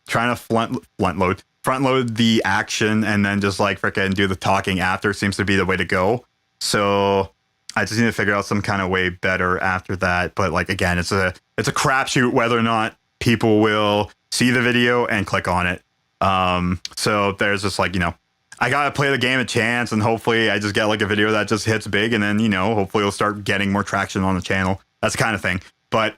Trying to front load the action and then just like freaking do the talking after seems to be the way to go. So I just need to figure out some kind of way better after that. But like, again, it's a crapshoot whether or not people will see the video and click on it. So there's just like, you know, I got to play the game a chance and hopefully I just get like a video that just hits big and then, you know, hopefully it'll start getting more traction on the channel. That's the kind of thing. But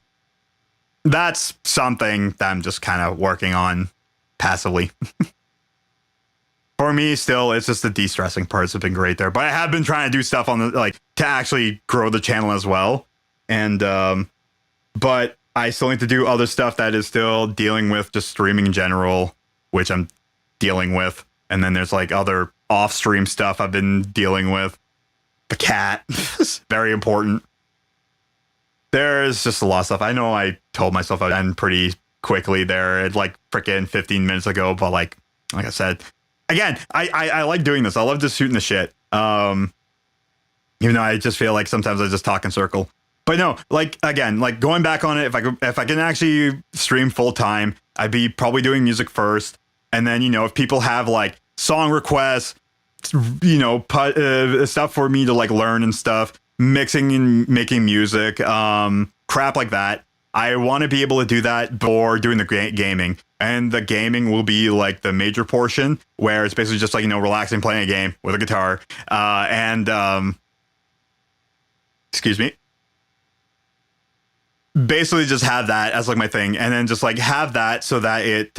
that's something that I'm just kind of working on passively. For me, still, it's just the de-stressing parts have been great there. But I have been trying to do stuff on the like to actually grow the channel as well. And but I still need to do other stuff that is still dealing with just streaming in general, which I'm dealing with. And then there's like other off-stream stuff I've been dealing with. The cat is very important. There's just a lot of stuff. I know I told myself I'd end pretty quickly there at like freaking 15 minutes ago, but like I said, again, I like doing this. I love just shooting the shit. Even though I just feel like sometimes I just talk in circle. But no, like again, like going back on it, if I can actually stream full time, I'd be probably doing music first, and then, you know, if people have like song requests, you know, stuff for me to like learn and stuff, mixing and making music, crap like that. I want to be able to do that before doing the gaming. And the gaming will be like the major portion where it's basically just like, you know, relaxing, playing a game with a guitar. Excuse me. Basically just have that as like my thing. And then just like have that so that it,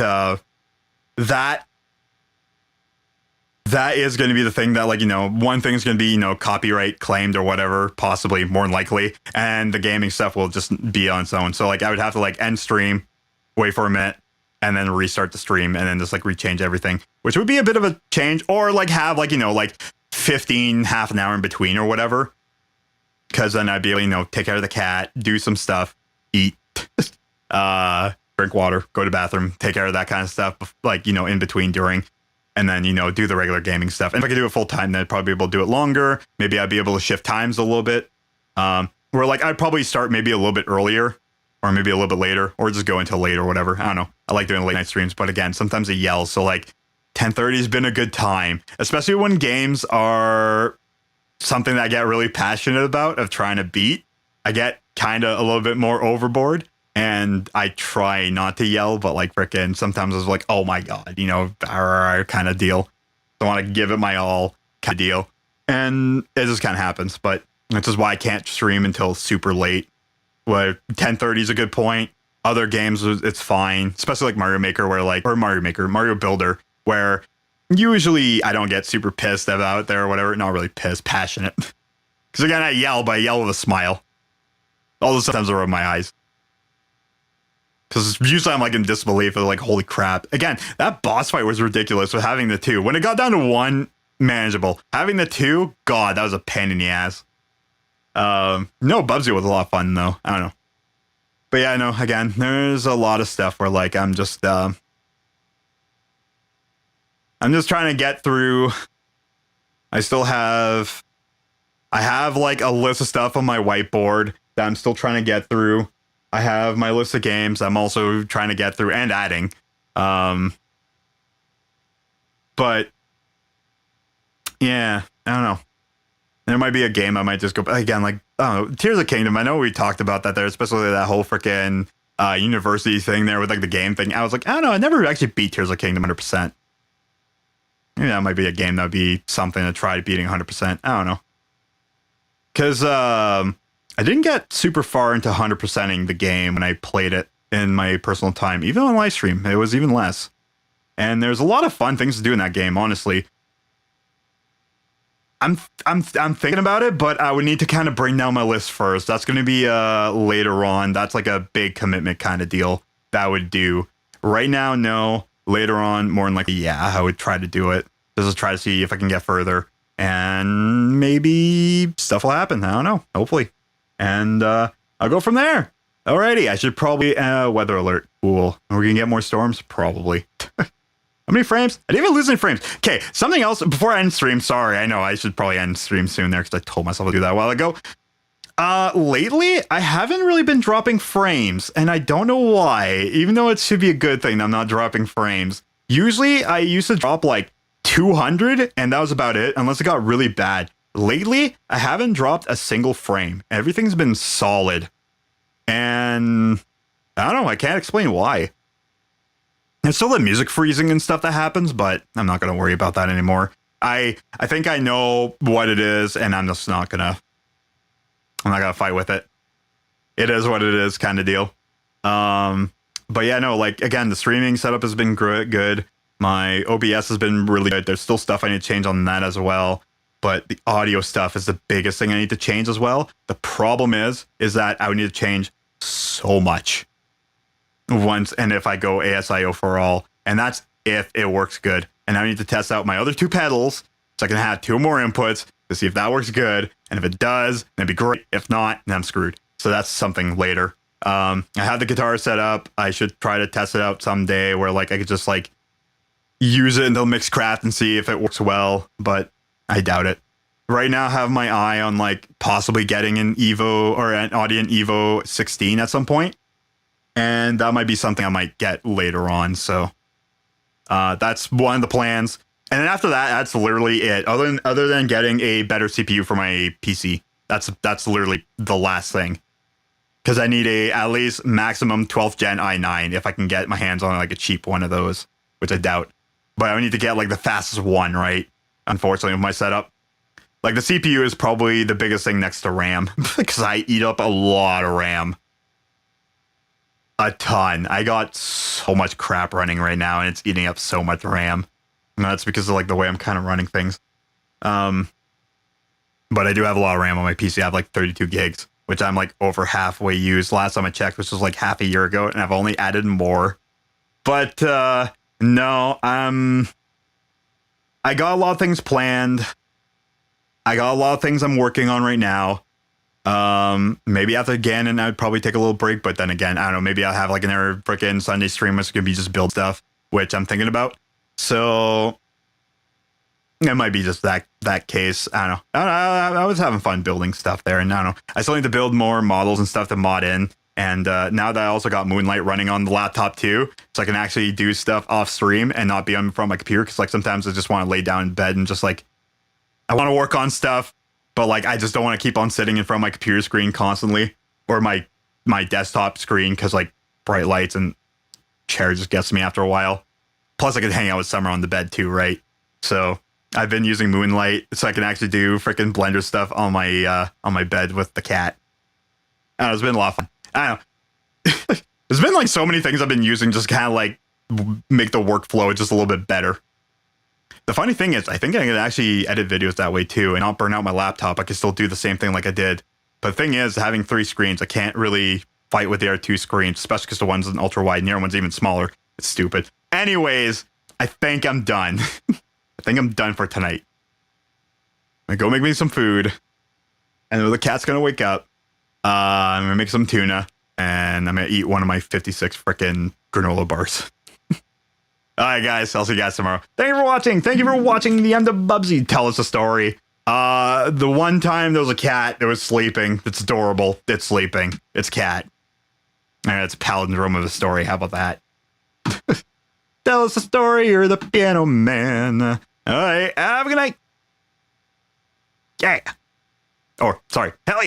that is going to be the thing that, like, you know, one thing is going to be, you know, copyright claimed or whatever, possibly, more than likely, and the gaming stuff will just be on its own. So like I would have to like end stream, wait for a minute, and then restart the stream, and then just like rechange everything, which would be a bit of a change, or like have like, you know, like 15 half an hour in between or whatever, because then I'd be able to, you know, take care of the cat, do some stuff, eat, drink water, go to the bathroom, take care of that kind of stuff, like, you know, in between, during. And then, you know, do the regular gaming stuff. And if I could do it full time, then I'd probably be able to do it longer. Maybe I'd be able to shift times a little bit. Where like I'd probably start maybe a little bit earlier, or maybe a little bit later, or just go until late or whatever. I don't know. I like doing late night streams, but again, sometimes it yells. So like 10:30 has been a good time, especially when games are something that I get really passionate about of trying to beat. I get kind of a little bit more overboard, and I try not to yell, but like frickin' sometimes it's like, oh my god, you know, kind of deal. I want to give it my all kind of deal, and it just kind of happens. But this is why I can't stream until super late. Where 10:30 is a good point. Other games, it's fine, especially like Mario Maker, Mario Builder, where usually I don't get super pissed about there or whatever. Not really pissed, passionate. Because again, I yell, but I yell with a smile. All the sometimes are in my eyes. Because usually I'm like in disbelief of like, holy crap. Again, that boss fight was ridiculous with having the two. When it got down to one, manageable. Having the two, god, that was a pain in the ass. No, Bubsy was a lot of fun though. I don't know. But yeah, no, again, there's a lot of stuff where like I'm just trying to get through. I have like a list of stuff on my whiteboard that I'm still trying to get through. I have my list of games I'm also trying to get through and adding. But yeah, I don't know. There might be a game I might just go again, like, oh, Tears of Kingdom. I know we talked about that there, especially that whole freaking university thing there with like the game thing. I was like, I don't know, I never actually beat Tears of Kingdom 100%. Maybe that might be a game that would be something to try beating 100%. I don't know. Because I didn't get super far into 100%ing the game when I played it in my personal time. Even on live stream, it was even less. And there's a lot of fun things to do in that game, honestly. I'm thinking about it, but I would need to kind of bring down my list first. That's going to be later on. That's like a big commitment kind of deal that I would do. Right now, no. Later on, more than likely, yeah, I would try to do it. Just to try to see if I can get further. And maybe stuff will happen. I don't know. Hopefully. And I'll go from there. Alrighty, I should probably weather alert. Cool. Are we going to get more storms? Probably. How many frames? I didn't even lose any frames. Okay, something else before I end stream. Sorry, I know I should probably end stream soon there because I told myself to do that a while ago. Lately, I haven't really been dropping frames, and I don't know why. Even though it should be a good thing that I'm not dropping frames. Usually, I used to drop like 200, and that was about it, unless it got really bad. Lately, I haven't dropped a single frame. Everything's been solid. And I don't know, I can't explain why. There's still the music freezing and stuff that happens, but I'm not going to worry about that anymore. I think I know what it is, and I'm just not going to fight with it. It is what it is kind of deal. But yeah, no, like, again, the streaming setup has been good. My OBS has been really good. There's still stuff I need to change on that as well. But the audio stuff is the biggest thing I need to change as well. The problem is that I would need to change so much once, and if I go ASIO for all, and that's if it works good. And I need to test out my other two pedals so I can have two more inputs to see if that works good. And if it does, then it'd be great. If not, then I'm screwed. So that's something later. I have the guitar set up. I should try to test it out someday where like I could just like use it until Mixcraft and see if it works well, but I doubt it. Right now I have my eye on like possibly getting an Evo or an Audient Evo 16 at some point. And that might be something I might get later on. So that's one of the plans. And then after that, that's literally it. Other than getting a better CPU for my PC, that's literally the last thing. Because I need a at least maximum 12th gen i9 if I can get my hands on like a cheap one of those, which I doubt. But I need to get like the fastest one, right? Unfortunately, with my setup. Like the CPU is probably the biggest thing next to RAM because I eat up a lot of RAM. A ton. I got so much crap running right now, and it's eating up so much RAM. And that's because of like the way I'm kind of running things. But I do have a lot of RAM on my PC. I have like 32 gigs, which I'm like over halfway used. Last time I checked, which was like half a year ago, and I've only added more. But no, I got a lot of things planned. I got a lot of things I'm working on right now. Maybe after Ganon, I'd probably take a little break, but then again, I don't know, maybe I'll have like another freaking Sunday stream which could be just build stuff, which I'm thinking about. So it might be just that case. I don't know. I was having fun building stuff there, and I don't know. I still need to build more models and stuff to mod in, And now that I also got Moonlight running on the laptop too, so I can actually do stuff off stream and not be on from my computer. Because like sometimes I just want to lay down in bed and just like I want to work on stuff, but like I just don't want to keep on sitting in front of my computer screen constantly or my desktop screen because like bright lights and chair just gets me after a while. Plus, I could hang out with Summer on the bed too, right? So I've been using Moonlight so I can actually do freaking Blender stuff on my bed with the cat. And it's been a lot of fun. I don't know. There's been like so many things I've been using just kind of like make the workflow just a little bit better. The funny thing is, I think I can actually edit videos that way too and not burn out my laptop. I can still do the same thing like I did. But the thing is, having 3 screens, I can't really fight with the other 2 screens, especially because the one's an ultra wide and the other one's even smaller. It's stupid. Anyways, I think I'm done. I think I'm done for tonight. I'm gonna go make me some food. And the cat's gonna wake up. I'm gonna make some tuna, and I'm gonna eat one of my 56 frickin' granola bars. All right, guys. I'll see you guys tomorrow. Thank you for watching. Thank you for watching the end of Bubsy. Tell us a story. The one time there was a cat that was sleeping. It's adorable. It's sleeping. It's cat. All right, it's a palindrome of a story. How about that? Tell us a story. You're the piano man. All right. Have a good night. Yeah. Or, sorry. Hell yeah.